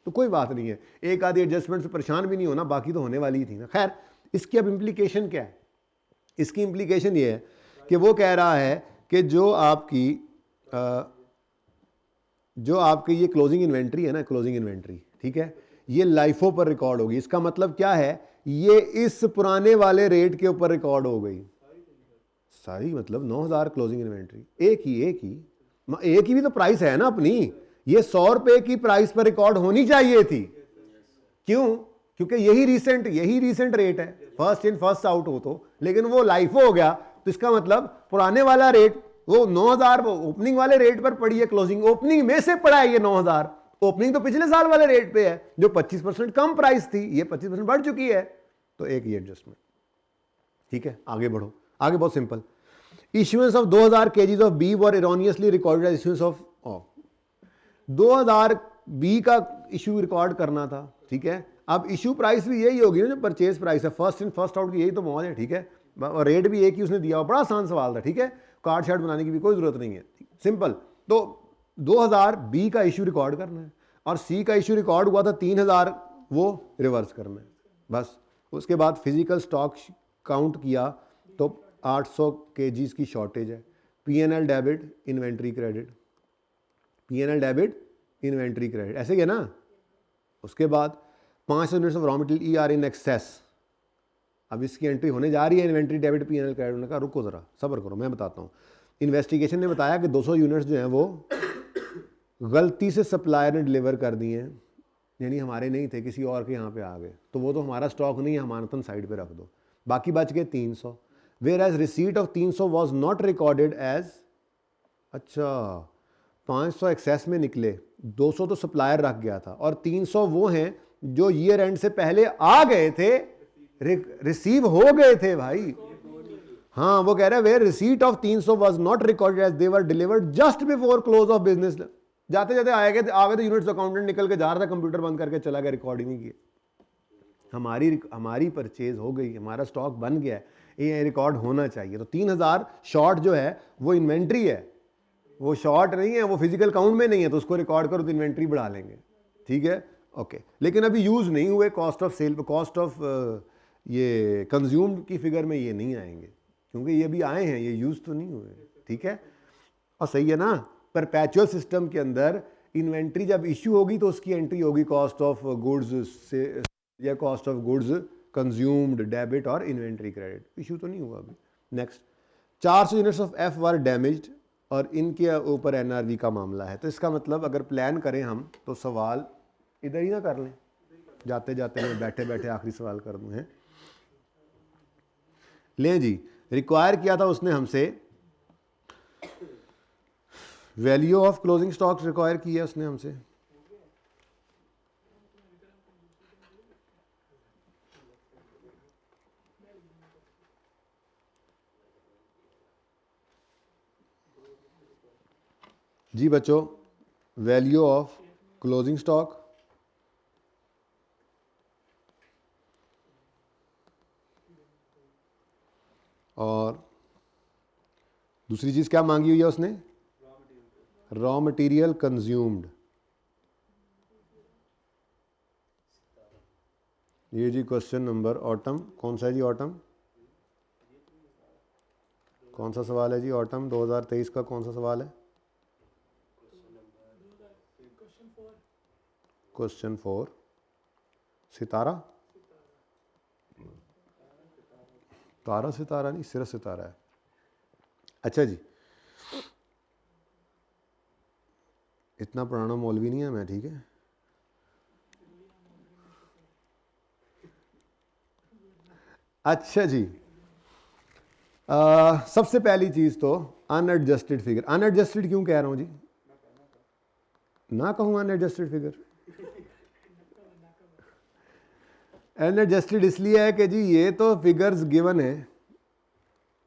A: तो कोई बात नहीं है। एक आधी एडजस्टमेंट से परेशान भी नहीं होना, बाकी तो होने वाली ही थी ना। खैर, इसकी अब इंप्लीकेशन क्या है? इसकी इंप्लीकेशन ये है कि वो कह रहा है कि जो आपकी ये क्लोजिंग इन्वेंट्री है ना, क्लोजिंग इन्वेंट्री, ठीक है, ये लाइफो पर रिकॉर्ड होगी। इसका मतलब क्या है, ये इस पुराने वाले रेट के ऊपर रिकॉर्ड हो गई सारी, मतलब 9,000 क्लोजिंग इन्वेंट्री, एक ही भी तो प्राइस है ना अपनी, ये 100 रुपए की प्राइस पर रिकॉर्ड होनी चाहिए थी। क्यों? क्योंकि यही रीसेंट रेट है, फर्स्ट इन फर्स्ट आउट हो तो, लेकिन वो लाइफो हो गया, तो इसका मतलब पुराने वाला रेट, वो 9,000 ओपनिंग वाले रेट पर पड़ी है, क्लोजिंग ओपनिंग में से पड़ा है ये 9,000। ओपनिंग तो पिछले साल वाले रेट पे है, जो 25% कम प्राइस थी, ये 25% बढ़ चुकी है, तो एक ही एडजस्टमेंट। ठीक है, आगे बढ़ो, आगे बहुत सिंपल। Issuances of 2,000 kgs of B were erroneously recorded as issuances of 2,000 B का इशू रिकॉर्ड करना था, ठीक है। अब इशू प्राइस भी यही होगी ना जो परचेज प्राइस है, फर्स्ट इन फर्स्ट आउट की यही तो मौज है, ठीक है। और रेट भी एक ही उसने दिया, बड़ा आसान सवाल था, ठीक है, कार्ड शार्ट बनाने की भी कोई जरूरत नहीं है, सिंपल। तो 2,000 बी का इशू रिकॉर्ड करना है, और सी का इशू रिकॉर्ड हुआ था 3,000, वो रिवर्स करना है बस। उसके बाद फिजिकल स्टॉक काउंट किया तो 800 kgs की शॉर्टेज है। P&L debit, inventory credit, P&L debit, inventory credit, ऐसे ही है ना। उसके बाद 500 units of raw material ER in excess. अब इसकी एंट्री होने जा रही है, इन्वेंट्री डेबिट P&L क्रेडिट। उन्होंने कहा रुको ज़रा सब्र करो, मैं बताता हूँ। इन्वेस्टिगेशन ने बताया कि 200 यूनिट्स जो हैं वो गलती से सप्लायर ने डिलीवर कर दिए हैं, यानी हमारे नहीं थे, किसी और के यहाँ पे आ गए, तो वो तो हमारा स्टॉक नहीं है, हमारा साइड पे रख दो, बाकी बच गए 300। Where as receipt of 300 was not recorded as, अच्छा 500 एक्सेस में निकले, 200 तो सप्लायर रख गया था, और 300 वो हैं जो ईयर एंड से पहले आ गए थे, रिसीव हो गए थे भाई। हाँ, वो कह रहे हैं where receipt of 300 was not recorded as they were delivered just before close of business. जाते जाते आ गए थे यूनिट्स, अकाउंटेंट निकल के जा रहा था, कंप्यूटर बंद करके चला गया, रिकॉर्ड ही नहीं किया। हमारी परचेज हो गई, हमारा स्टॉक बन गया, ये रिकॉर्ड होना चाहिए। तो 3,000 शॉर्ट जो है वो इन्वेंट्री है, वो शॉर्ट नहीं है, वो फिजिकल काउंट में नहीं है, तो उसको रिकॉर्ड करो तो इन्वेंट्री बढ़ा लेंगे, ठीक है, ओके। लेकिन अभी यूज नहीं हुए, cost of sale, cost of ये कंज्यूम्ड की फिगर में ये नहीं आएंगे, क्योंकि ये भी आए हैं, ये यूज तो नहीं हुए, ठीक है। और सही है ना, परपेचुअल सिस्टम के अंदर इन्वेंट्री जब इश्यू होगी तो उसकी एंट्री होगी कॉस्ट ऑफ गुड्स से, या cost of goods consumed debit और इन्वेंट्री क्रेडिट। इशू तो नहीं हुआ अभी। Next, 400 units of F were damaged, और इनके ऊपर एनआरवी का मामला है। तो इसका मतलब अगर प्लान करें हम तो सवाल इधर ही ना कर लें, जाते जाते मैं बैठे बैठे आखिरी सवाल कर दूं। हैं लें जी, रिक्वायर किया था उसने हमसे, value of closing stocks require की है उसने हमसे। जी बच्चों, वैल्यू ऑफ क्लोजिंग स्टॉक, और दूसरी चीज क्या मांगी हुई है उसने, रॉ मटेरियल कंज्यूम्ड। ये जी क्वेश्चन नंबर ऑटम, कौन सा है जी ऑटम, कौन सा सवाल है जी ऑटम 2023 का, कौन सा सवाल है? क्वेश्चन 4, सितारा, तारा सितारा नहीं, सिर्फ सितारा है। अच्छा जी, इतना पुराना मौलवी नहीं है मैं, ठीक है। अच्छा जी, सबसे पहली चीज तो अनएडजस्टेड फिगर। अनएडजस्टेड क्यों कह रहा हूं जी, ना कहूं अनएडजस्टेड फिगर? अनएडजस्टेड इसलिए है कि जी ये तो फिगर्स गिवन है,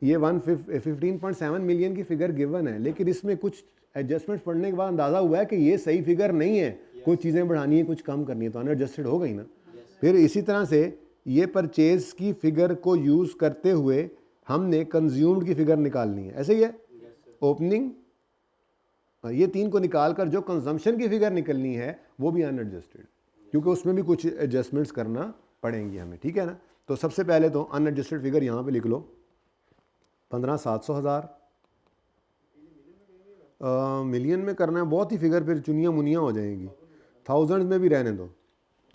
A: ये 15.7 मिलियन की फिगर गिवन है, लेकिन इसमें कुछ एडजस्टमेंट्स पढ़ने के बाद अंदाजा हुआ है कि ये सही फिगर नहीं है, कुछ चीज़ें बढ़ानी है, कुछ कम करनी है, तो अनएडजस्टेड हो गई ना। फिर इसी तरह से ये परचेज की फिगर को यूज़ करते हुए हमने कंज्यूम्ड की फिगर निकालनी है, ऐसे ही है। ओपनिंग, ये तीन को निकाल कर जो कंजम्पशन की फिगर निकलनी है वो भी अनएडजस्टेड, क्योंकि उसमें भी कुछ एडजस्टमेंट्स करना पड़ेंगी हमें, ठीक है ना। तो सबसे पहले तो अनएडजस्टेड फिगर यहाँ पे लिख लो, 15,700,000। मिलियन में करना है, बहुत ही फिगर फिर चुनिया मुनिया हो जाएंगी, थाउजेंड में भी रहने दो,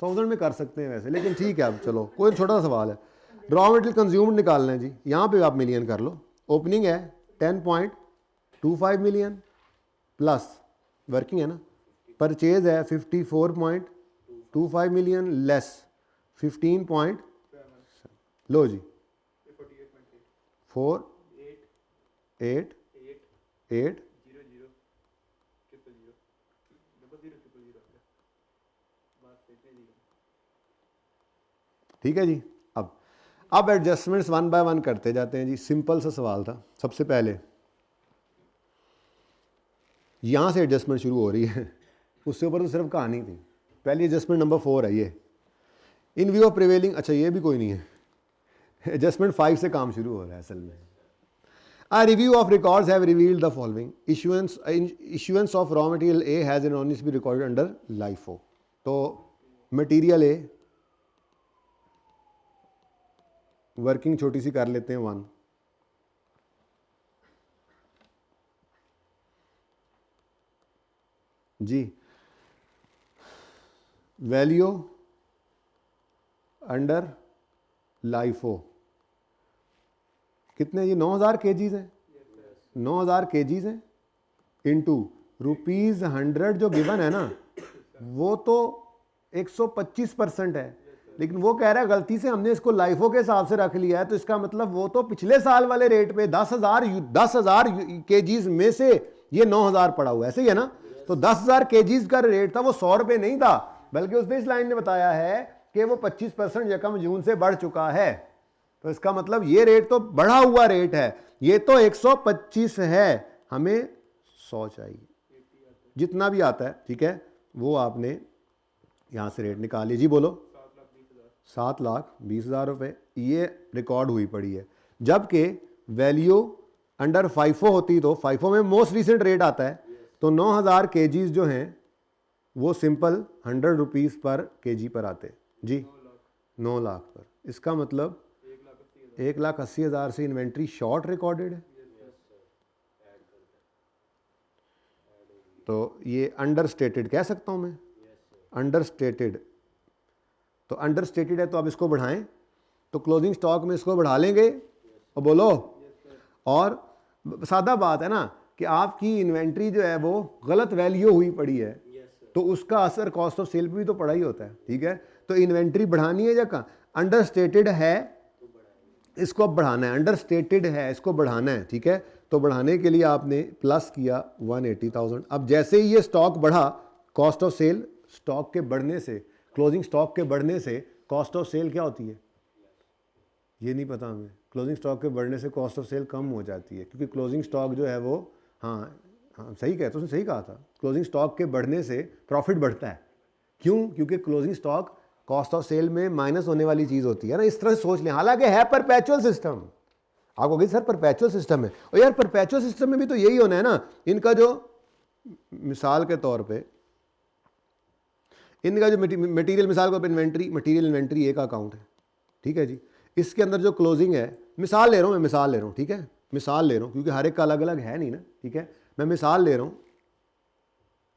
A: थाउजेंड में कर सकते हैं वैसे, लेकिन ठीक है अब चलो, कोई छोटा सवाल है। रॉ मटेरियल कंज्यूम्ड निकालना है जी, यहाँ पे आप मिलियन कर लो। ओपनिंग है 10.25 मिलियन प्लस वर्किंग है ना, परचेज है 54.25 मिलियन लेस 15. लो जी 4 8 8 ठीक है जी। अब एडजस्टमेंट्स वन बाय वन करते जाते हैं जी। सिंपल सा सवाल था, सबसे पहले यहाँ से एडजस्टमेंट शुरू हो रही है, उससे ऊपर तो सिर्फ कहानी थी। पहली एडजस्टमेंट नंबर 4 है ये, इन व्यू ऑफ प्रिवेलिंग, अच्छा ये भी कोई नहीं है, एडजस्टमेंट 5 से काम शुरू हो रहा है असल में। A review of records have revealed the following. Issuance of raw material A has erroneously been recorded under LIFO. तो मटीरियल A, वर्किंग छोटी सी कर लेते हैं 1, जी वैल्यू अंडर LIFO कितने जी, 9,000 केजीज हैं, 9,000 केजीज हैं इनटू ₹100 जो गिवन है ना, वो तो 125% है, लेकिन वो कह रहा है गलती से हमने इसको लाइफो के हिसाब से रख लिया है, तो इसका मतलब वो तो पिछले साल वाले रेट पे 10,000 केजीज में से ये 9,000 पड़ा हुआ है, ऐसे ही है ना। तो 10,000 केजीज का रेट था, वो 100 रुपये नहीं था, बल्कि उसने इस लाइन ने बताया है कि वो 25% यकम जून से बढ़ चुका है। तो इसका मतलब ये रेट तो बढ़ा हुआ रेट है, ये तो 125 है, हमें 100 चाहिए, जितना भी आता है, ठीक है, वो आपने यहां से रेट निकाल लीजिए। बोलो 7,20,000 रुपये ये रिकॉर्ड हुई पड़ी है, जबकि वैल्यू अंडर फाइफो होती तो फाइफो में मोस्ट रिसेंट रेट आता है, तो 9,000 केजीज जो हैं वो सिंपल 100 रुपीज़ पर केजी पर आते जी, 9 लाख पर। इसका मतलब 1,80,000 से इन्वेंट्री शॉर्ट रिकॉर्डेड है, तो ये अंडरस्टेटेड कह सकता हूं मैं, अंडरस्टेटेड। तो अंडरस्टेटेड है तो अब इसको बढ़ाएं, तो क्लोजिंग स्टॉक में इसको बढ़ा लेंगे और बोलो, और सादा बात है ना, कि आपकी इन्वेंट्री जो है वो गलत वैल्यू हुई पड़ी है, तो उसका असर कॉस्ट ऑफ सेल पे भी तो पड़ा ही होता है, ठीक है। तो इन्वेंट्री बढ़ानी है या कहाँ, अंडर स्टेटेड है इसको अब बढ़ाना है, अंडर स्टेटेड है इसको बढ़ाना है, ठीक है। तो बढ़ाने के लिए आपने प्लस किया 180,000। अब जैसे ही ये स्टॉक बढ़ा, कॉस्ट ऑफ सेल स्टॉक के बढ़ने से, क्लोजिंग स्टॉक के बढ़ने से कॉस्ट ऑफ सेल क्या होती है, ये नहीं पता हमें। क्लोजिंग स्टॉक के बढ़ने से कॉस्ट ऑफ सेल कम हो जाती है, क्योंकि क्लोजिंग स्टॉक जो है वो, हाँ सही कहा, तो उसने सही कहा था, क्लोजिंग स्टॉक के बढ़ने से प्रॉफिट बढ़ता है। क्यों? क्योंकि closing stock cost of sale में माइनस होने वाली चीज़ होती है ना, इस तरह से सोच लें। हालांकि है परपेचुअल सिस्टम, आपको कही सर परपेचुअल सिस्टम है, और यार परपेचुअल सिस्टम में भी तो यही होना है ना। इनका जो मिसाल के तौर पे इनका जो मटेरियल, मिसाल को इन्वेंट्री, मटेरियल इन्वेंट्री एक अकाउंट है, ठीक है जी। इसके अंदर जो क्लोजिंग है, मिसाल ले रहा हूँ मैं, मिसाल ले रहा हूँ, ठीक है, मिसाल ले रहा हूँ, क्योंकि हर एक का अलग अलग है नहीं ना, ठीक है। मैं मिसाल ले रहा हूँ,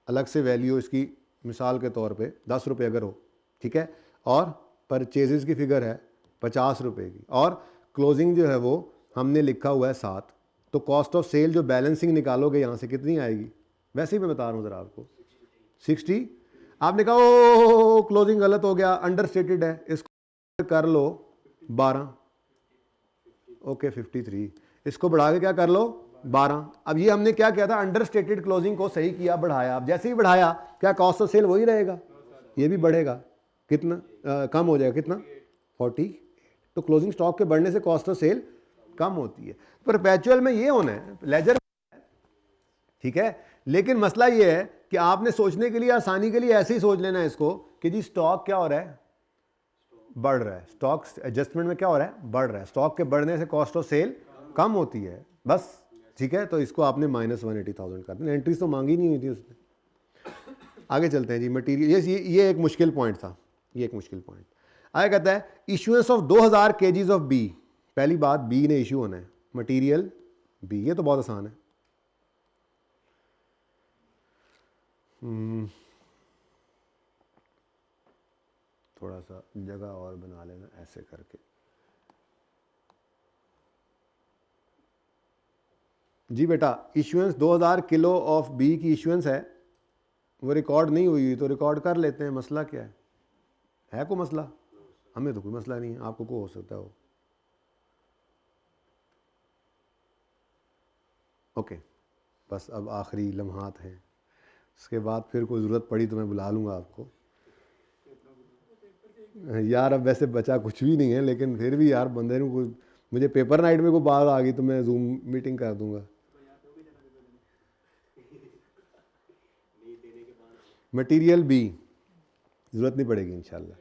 A: अलग से वैल्यू इसकी मिसाल के तौर पे 10 रुपये अगर हो, ठीक है, और परचेजेस की फिगर है 50 रुपये की, और क्लोजिंग जो है वो हमने लिखा हुआ है 7, तो कॉस्ट ऑफ सेल जो बैलेंसिंग निकालोगे यहाँ से कितनी आएगी? वैसे ही मैं बता रहा हूँ ज़रा आपको, 60। आपने कहा ओ क्लोजिंग गलत हो गया, अंडर स्टेटेड है, इसको कर लो 12, ओके 53, इसको बढ़ा के क्या कर लो 12। अब ये हमने क्या किया था, अंडर स्टेटेड क्लोजिंग को सही किया, बढ़ाया। अब जैसे ही बढ़ाया, क्या कॉस्ट ऑफ सेल वही रहेगा? ये भी बढ़ेगा, कितना कम हो जाएगा, कितना 40। तो क्लोजिंग स्टॉक के बढ़ने से कॉस्ट ऑफ सेल कम होती है। परपेचुअल में ये होना है, लेजर, ठीक है। लेकिन मसला ये है कि आपने सोचने के लिए, आसानी के लिए ऐसे ही सोच लेना है इसको कि जी स्टॉक क्या हो रहा है, बढ़ रहा है। स्टॉक एडजस्टमेंट में क्या हो रहा है, बढ़ रहा है। स्टॉक के बढ़ने से कॉस्ट ऑफ सेल कम होती है, बस, ठीक है। तो इसको आपने -180,000 कर देना, एंट्रीज तो मांगी नहीं हुई थी उसने। आगे चलते हैं जी, मटीरियल, ये एक मुश्किल पॉइंट था, ये एक मुश्किल पॉइंट। आगे कहता है issuance of 2000 kgs of B. पहली बात, बी ने इशू होना है, मटीरियल बी, ये तो बहुत आसान है। थोड़ा सा जगह और बना लेना ऐसे करके। जी बेटा, इशुएंस 2000 किलो ऑफ बी की इशुएंस है, वो रिकॉर्ड नहीं हुई तो रिकॉर्ड कर लेते हैं। मसला क्या है कोई मसला? हमें तो कोई मसला नहीं है, आपको को हो सकता है वो। ओके, बस अब आखिरी लम्हात हैं, उसके बाद फिर कोई ज़रूरत पड़ी तो मैं बुला लूँगा आपको। यार अब वैसे बचा कुछ भी नहीं है, लेकिन फिर भी यार बंदे ने कोई, मुझे पेपर नाइट में कोई बात आ गई तो मैं जूम मीटिंग कर दूंगा। मटेरियल बी ज़रूरत नहीं पड़ेगी इंशाल्लाह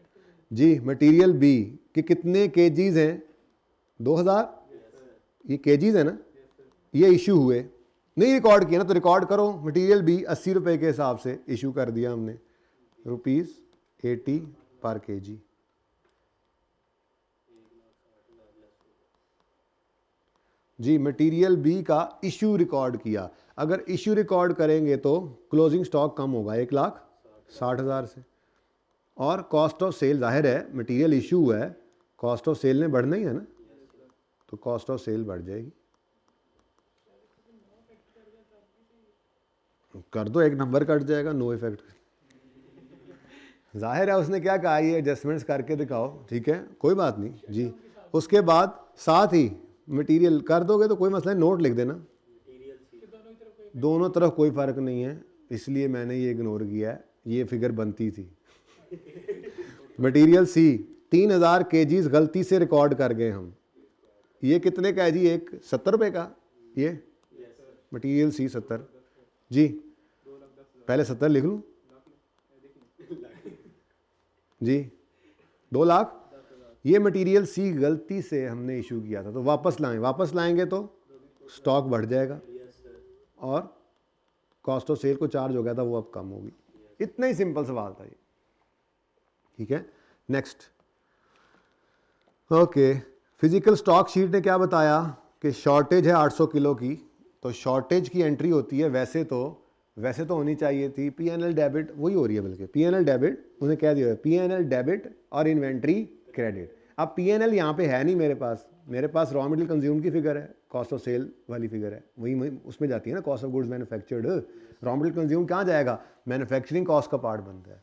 A: जी। मटेरियल बी के कितने केजीज हैं? 2000। ये केजीज है ना, ये इशू हुए, नहीं रिकॉर्ड किया ना, तो रिकॉर्ड करो। मटेरियल बी 80 रुपये के हिसाब से इशू कर दिया हमने, ₹80 पर केजी। जी, मटेरियल बी का इशू रिकॉर्ड किया। अगर इशू रिकॉर्ड करेंगे तो क्लोजिंग स्टॉक कम होगा 1,60,000 से, और कॉस्ट ऑफ सेल, जाहिर है मटेरियल इशू हुआ है, कॉस्ट ऑफ सेल ने बढ़ना ही है ना, तो कॉस्ट ऑफ सेल बढ़ जाएगी। कर दो, एक नंबर कट जाएगा, नो इफेक्ट। जाहिर है उसने क्या कहा, ये एडजस्टमेंट्स करके दिखाओ, ठीक है, कोई बात नहीं जी। उसके बाद साथ ही मटेरियल कर दोगे तो कोई मसला नहीं, नोट लिख देना, दोनों तरफ कोई फ़र्क नहीं है, इसलिए मैंने ये इग्नोर किया है, ये फिगर बनती थी। मटेरियल सी 3000 केजीज गलती से रिकॉर्ड कर गए हम। ये कितने का है जी? एक 70 रुपये का, ये मटेरियल सी 70 जी, पहले 70 लिख लूँ जी, 2 लाख। ये मटेरियल सी गलती से हमने इशू किया था, तो वापस लाएं, वापस लाएंगे तो स्टॉक बढ़ जाएगा और कॉस्ट ऑफ सेल को चार्ज हो गया था वो अब कम होगी। इतना ही सिंपल सवाल था ये, ठीक है। Next, okay, physical stock sheet ने क्या बताया कि शॉर्टेज है 800 किलो की, तो शॉर्टेज की एंट्री होती है, वैसे तो होनी चाहिए थी P&L डेबिट, वही हो रही है बल्कि P&L डेबिट, उन्हें कह दिया P&L डेबिट और इन्वेंट्री क्रेडिट। अब P&L यहाँ पे है नहीं मेरे पास रॉ मटेरियल कंज्यूम की फिगर है, कॉस्ट ऑफ सेल वाली फिगर है, वही उसमें जाती है ना, cost of goods manufactured. Raw material consume कहाँ जाएगा, मैन्युफैक्चरिंग कॉस्ट का पार्ट बनता है।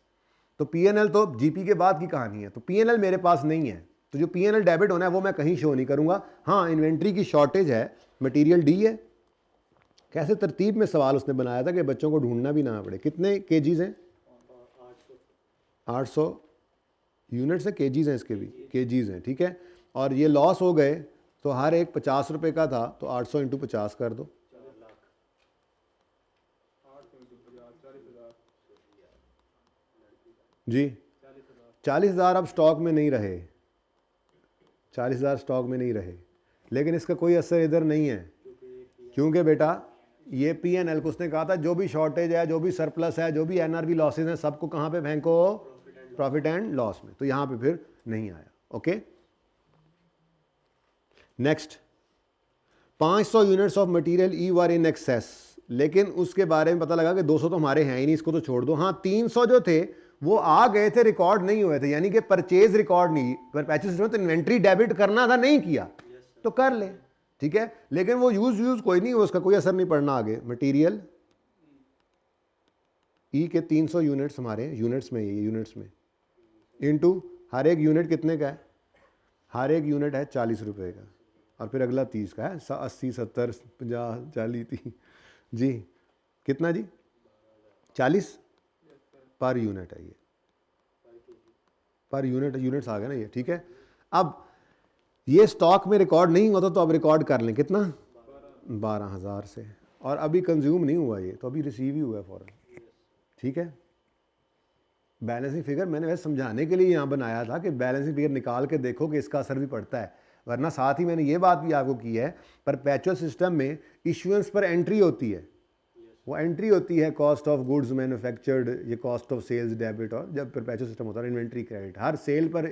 A: तो P&L तो GP के बाद की कहानी है। तो P&L मेरे पास नहीं है, तो जो P&L डेबिट होना है वो मैं कहीं शो नहीं करूँगा। हाँ, इन्वेंट्री की शॉर्टेज है, मटीरियल D है। कैसे तरतीब में सवाल उसने बनाया था कि बच्चों को ढूंढना भी ना पड़े। कितने केजीज हैं, 800 यूनिट्स है, केजीज हैं, इसके भी केजीज हैं, ठीक है। और ये लॉस हो गए तो हर एक 50 रुपए का था, तो 800 इंटू 50 कर दो, जी 40,000 अब स्टॉक में नहीं रहे, 40,000 स्टॉक में नहीं रहे, लेकिन इसका कोई असर इधर नहीं है, क्योंकि बेटा ये P&L को उसने कहा था जो भी शॉर्टेज है, जो भी सरप्लस है, जो भी NRV लॉसेज हैं, सबको कहाँ पे फेंको, प्रॉफिट एंड लॉस में। तो यहाँ पे फिर नहीं आया। Okay, next 500 units of material E were in excess, लेकिन उसके बारे में पता लगा कि 200 तो हमारे हैं ही नहीं, इसको तो छोड़ दो। हाँ, 300 जो थे वो आ गए थे, रिकॉर्ड नहीं हुए थे, यानी कि परचेज रिकॉर्ड नहीं, परचेज सिस्टम तो इन्वेंट्री डेबिट करना था, नहीं किया तो कर ले, ठीक है, लेकिन वो यूज कोई नहीं, उसका कोई असर नहीं पड़ना आगे। मटेरियल ई के 300 यूनिट्स हमारे यूनिट्स में, ये यूनिट्स में, इनटू हर एक यूनिट कितने का है, हर एक यूनिट है 40 रुपए का, और फिर अगला 30 का है, 80 70 50 40 30 जी, कितना जी, 40 पर यूनिट है, ये पर यूनिट, यूनिट्स आ गए ना ये, ठीक है। अब ये स्टॉक में रिकॉर्ड नहीं होता तो अब रिकॉर्ड कर लें, कितना, 12,000 से, और अभी कंज्यूम नहीं हुआ ये, तो अभी रिसीव ही हुआ है फौरन, ठीक है। बैलेंसिंग फिगर मैंने वैसे समझाने के लिए यहाँ बनाया था कि बैलेंसिंग फिगर निकाल के देखो कि इसका असर भी पड़ता है, वरना साथ ही मैंने ये बात भी आपको की है, परपेचुअल सिस्टम में इशुएंस पर एंट्री होती है, वो एंट्री होती है कॉस्ट ऑफ गुड्स मैन्युफैक्चर्ड, ये कॉस्ट ऑफ सेल्स डेबिट, और जब परपेचुअल सिस्टम होता है इन्वेंट्री क्रेडिट, हर सेल पर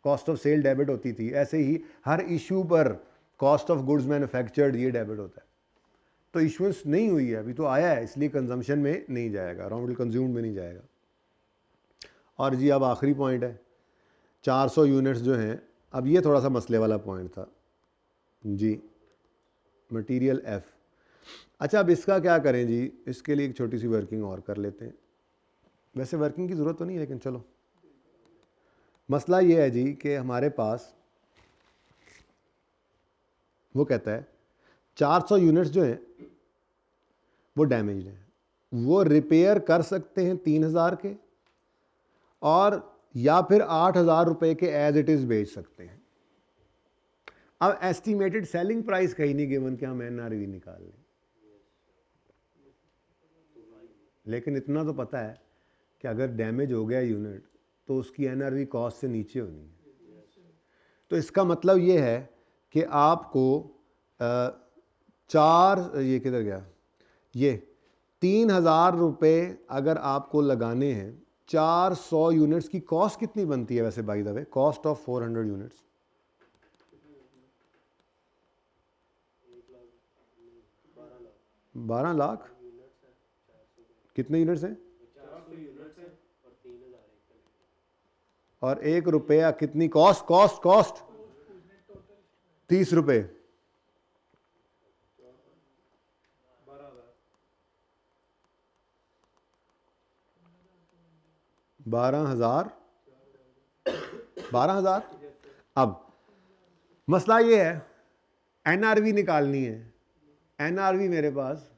A: कॉस्ट ऑफ सेल डेबिट होती थी, ऐसे ही हर इशू पर कॉस्ट ऑफ गुड्स मैन्युफैक्चर्ड ये डेबिट होता है। तो इशुएंस नहीं हुई है, अभी तो आया है, इसलिए कंजम्पशन में नहीं जाएगा, रॉ मटेरियल कंज्यूम्ड में नहीं जाएगा। और जी अब आखिरी पॉइंट है, 400 यूनिट्स जो हैं, अब ये थोड़ा सा मसले वाला पॉइंट था जी, मटेरियल एफ। अच्छा, अब इसका क्या करें जी, इसके लिए एक छोटी सी वर्किंग और कर लेते हैं, वैसे वर्किंग की ज़रूरत तो नहीं है, लेकिन चलो, मसला ये है जी कि हमारे पास वो कहता है 400 यूनिट्स जो हैं वो डैमेज्ड हैं, वो रिपेयर कर सकते हैं 3,000 के, और या फिर 8,000 रुपये के एज इट इज़ बेच सकते हैं। अब एस्टिमेटेड सेलिंग प्राइस कहीं नहीं गिवन कि हम NRV निकाल लें, लेकिन इतना तो पता है कि अगर डैमेज हो गया यूनिट तो उसकी NRV कॉस्ट से नीचे होनी है। तो इसका मतलब ये है कि आपको ये किधर गया, ये 3,000 रुपये अगर आपको लगाने हैं, 400 यूनिट्स की कॉस्ट कितनी बनती है वैसे, by the way, cost of 400 units 12 lakh. कितने यूनिट्स हैं, और 1 रुपया कितनी कॉस्ट, कॉस्ट 30 रुपये, 12,000। अब मसला ये है, NRV निकालनी है, NRV मेरे पास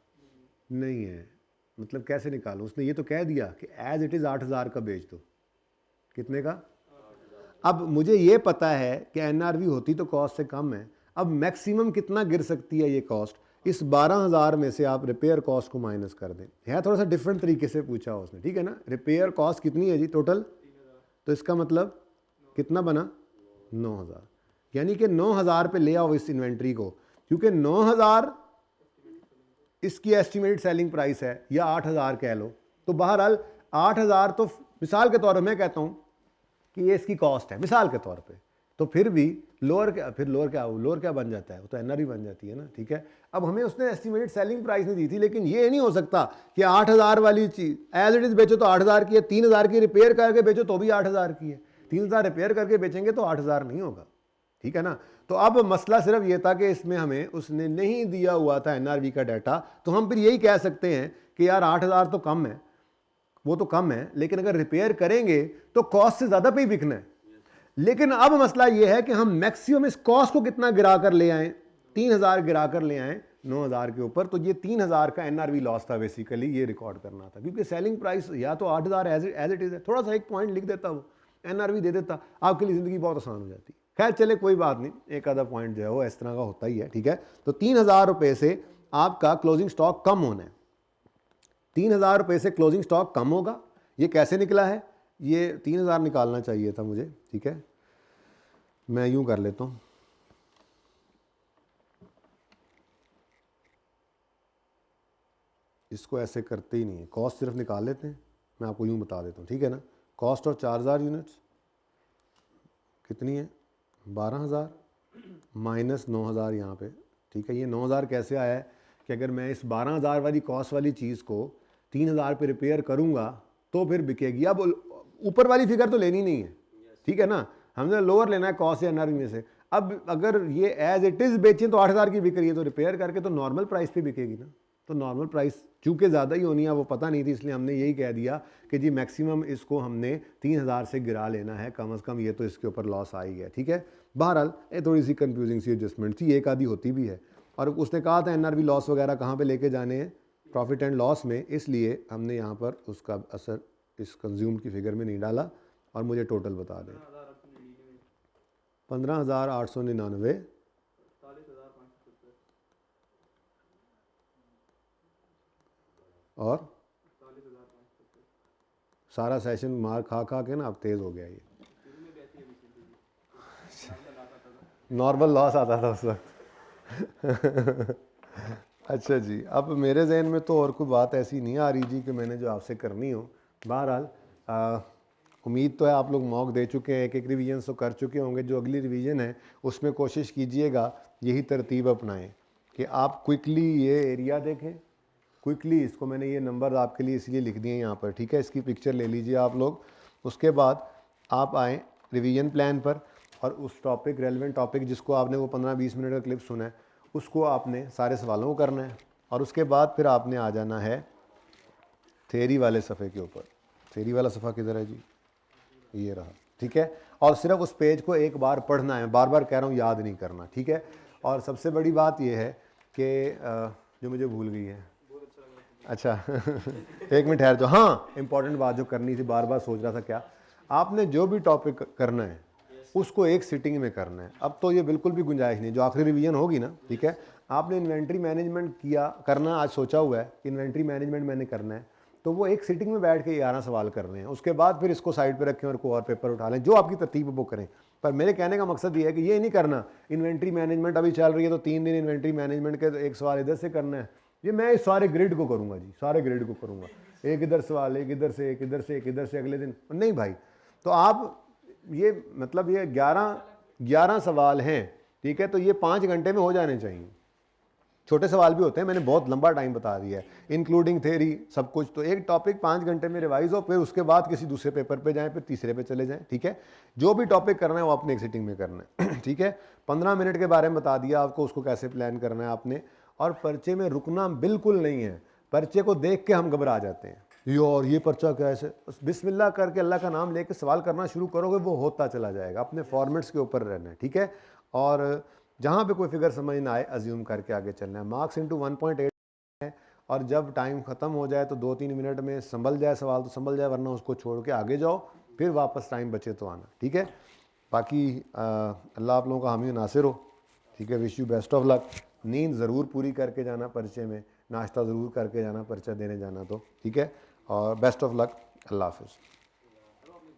A: नहीं है, मतलब कैसे निकालूं, उसने ये तो कह दिया कि एज इट इज़ 8,000 का बेच दो, कितने का, अब मुझे ये पता है कि NRV होती तो कॉस्ट से कम है, अब मैक्सिमम कितना गिर सकती है ये कॉस्ट, इस 12,000 में से आप रिपेयर कॉस्ट को माइनस कर दें, है थोड़ा सा डिफरेंट तरीके से पूछा उसने, ठीक है ना। रिपेयर कॉस्ट कितनी है जी टोटल, तो इसका मतलब कितना बना, 9,000, यानी कि 9,000 पे ले आओ इस इन्वेंट्री को, क्योंकि 9,000 इसकी एस्टिमेटेड सेलिंग प्राइस है, या 8,000 कह लो, तो बहरहाल 8,000 तो मिसाल के तौर पर मैं कहता हूँ कि ये इसकी कॉस्ट है, मिसाल के तौर पे, तो फिर भी लोअर क्या बन जाता है, वो तो NRV बन जाती है ना, ठीक है। अब हमें उसने एस्टिमेटेड सेलिंग प्राइस नहीं दी थी, लेकिन ये नहीं हो सकता कि 8,000 वाली चीज़ एज इट इज़ बेचो तो 8,000 की है, 3,000 की रिपेयर करके बेचो तो भी 8,000 की है, 3,000 रिपेयर करके बेचेंगे तो 8,000 नहीं होगा, ठीक है ना। तो अब मसला सिर्फ ये था कि इसमें हमें उसने नहीं दिया हुआ था एनआरवी का डाटा, तो हम फिर यही कह सकते हैं कि यार 8,000 तो कम है, वो तो कम है, लेकिन अगर रिपेयर करेंगे तो कॉस्ट से ज़्यादा पे ही बिकना है। लेकिन अब मसला ये है कि हम मैक्सिमम इस कॉस्ट को कितना गिरा कर ले आए, 3,000 गिरा कर ले आए 9,000 के ऊपर। तो ये 3,000 का एनआरवी लॉस था बेसिकली, ये रिकॉर्ड करना था, क्योंकि सेलिंग प्राइस या तो 8,000 एज इट इज़ है, थोड़ा सा एक पॉइंट लिख देता वो एनआरवी दे देता, आपके लिए ज़िंदगी बहुत आसान हो जाती। खैर चले कोई बात नहीं, एक आधा पॉइंट जो है वो इस तरह का होता ही है, ठीक है। तो 3,000 रुपये से आपका क्लोजिंग स्टॉक कम होना है, 3,000 रुपये से क्लोजिंग स्टॉक कम होगा। ये कैसे निकला है, ये 3,000 निकालना चाहिए था मुझे, ठीक है, मैं यूं कर लेता हूं, इसको ऐसे करते ही नहीं है, कॉस्ट सिर्फ निकाल लेते हैं, मैं आपको यूं बता देता हूं, ठीक है ना। कॉस्ट ऑफ 4,000 यूनिट्स कितनी है, 12,000 माइनस 9,000 यहाँ पे, ठीक है। ये 9,000 कैसे आया है कि अगर मैं इस 12,000 वाली कॉस्ट वाली चीज़ को 3,000 पे रिपेयर करूँगा तो फिर बिकेगी। अब ऊपर वाली फिगर तो लेनी नहीं है, ठीक है ना, हमने लोअर लेना है कॉस्ट या एनआरवी में से। अब अगर ये एज इट इज़ बेचें तो 8,000 की बिक रही है, तो रिपेयर करके तो नॉर्मल प्राइस पे बिकेगी ना। तो नॉर्मल प्राइस चूँकि ज़्यादा ही होनी है, वो पता नहीं थी, इसलिए हमने यही कह दिया कि जी मैक्सिमम इसको हमने 3,000 से गिरा लेना है कम से कम, ये तो इसके ऊपर लॉस आ ही है, ठीक है। बहरहाल ये थोड़ी सी कंफ्यूजिंग सी एडजस्टमेंट थी, एक आधी होती भी है। और उसने कहा था एनआरवी लॉस वगैरह कहाँ पे लेके जाने हैं, प्रॉफिट एंड लॉस में, इसलिए हमने यहाँ पर उसका असर इस कंज्यूम की फिगर में नहीं डाला। और मुझे टोटल बता दें, 15,899 और सारा सेशन मार खा खा के ना अब तेज़ हो गया ये, नॉर्मल लॉस आता था उस वक्त। अच्छा जी, अब मेरे जहन में तो और कोई बात ऐसी नहीं आ रही जी कि मैंने जो आपसे करनी हो। बहरहाल उम्मीद तो है आप लोग मॉक दे चुके हैं, एक एक रिवीजन तो कर चुके होंगे। जो अगली रिवीजन है उसमें कोशिश कीजिएगा यही तरतीब अपनाएं कि आप क्विकली ये एरिया देखें, क्विकली इसको, मैंने ये नंबर आपके लिए इसलिए लिख दिए यहाँ पर, ठीक है। इसकी पिक्चर ले लीजिए आप लोग। उसके बाद आप आएँ रिवीजन प्लान पर और उस टॉपिक, रेलेवेंट टॉपिक जिसको आपने वो 15-20 मिनट का क्लिप सुना है, उसको आपने सारे सवालों को करना है। और उसके बाद फिर आपने आ जाना है थ्योरी वाले सफ़े के ऊपर। थ्योरी वाला सफ़ा किधर है जी, ये रहा, ठीक है। और सिर्फ उस पेज को एक बार पढ़ना है, बार बार कह रहा हूँ, याद नहीं करना, ठीक है। और सबसे बड़ी बात यह है कि जो मुझे भूल गई है, अच्छा एक मिनट ठहर जाओ, हाँ इंपॉर्टेंट बात जो करनी थी, बार बार सोच रहा था क्या, आपने जो भी टॉपिक करना है उसको एक सिटिंग में करना है। अब तो ये बिल्कुल भी गुंजाइश नहीं, जो आखिरी रिवीजन होगी ना, ठीक है, आपने इन्वेंट्री मैनेजमेंट करना आज सोचा हुआ है, इन्वेंट्री मैनेजमेंट मैंने करना है, तो वो एक सिटिंग में बैठ के 11 सवाल कर रहे हैं। उसके बाद फिर इसको साइड पे रखें और कोई और पेपर उठा लें, जो आपकी तरतीब वो करें। पर मेरे कहने का मकसद ये है कि ये नहीं करना इन्वेंट्री मैनेजमेंट अभी चल रही है तो 3 दिन इन्वेंट्री मैनेजमेंट के, तो एक सवाल इधर से करना है। ये मैं इस सारे ग्रिड को करूँगा जी, सारे ग्रिड को करूँगा, एक इधर सवाल, एक इधर से, एक इधर से, एक इधर से, अगले दिन नहीं भाई। तो आप ये मतलब ये 11 सवाल हैं, ठीक है, तो ये 5 घंटे में हो जाने चाहिए। छोटे सवाल भी होते हैं, मैंने बहुत लंबा टाइम बता दिया है, इंक्लूडिंग थ्योरी सब कुछ। तो एक टॉपिक 5 घंटे में रिवाइज हो, फिर उसके बाद किसी दूसरे पेपर पे जाएं, फिर तीसरे पे चले जाएं, ठीक है। जो भी टॉपिक करना है वो अपने एक सिटिंग में करना है, ठीक है। 15 मिनट के बारे में बता दिया आपको, उसको कैसे प्लान करना है आपने। और पर्चे में रुकना बिल्कुल नहीं है, पर्चे को देख के हम घबरा जाते हैं, और ये पर्चा कैसे, बिस्मिल्लाह करके अल्लाह का नाम लेके सवाल करना शुरू करोगे, वो होता चला जाएगा। अपने फॉर्मेट्स के ऊपर रहना है, ठीक है। और जहाँ पे कोई फिगर समझ ना आए अज्यूम करके आगे चलना है। मार्क्स इंटू 1.8 है, और जब टाइम ख़त्म हो जाए तो 2-3 मिनट में संभल जाए सवाल तो संभल जाए, वरना उसको छोड़ के आगे जाओ, फिर वापस टाइम बचे तो आना, ठीक है। बाकी अल्लाह आप लोगों का हामी नासिर हो, ठीक है। Wish you best of luck. नींद ज़रूर पूरी करके जाना पर्चे में, नाश्ता ज़रूर करके जाना पर्चा देने जाना तो, ठीक है। और बेस्ट ऑफ लक, अल्लाह हाफ़िज़।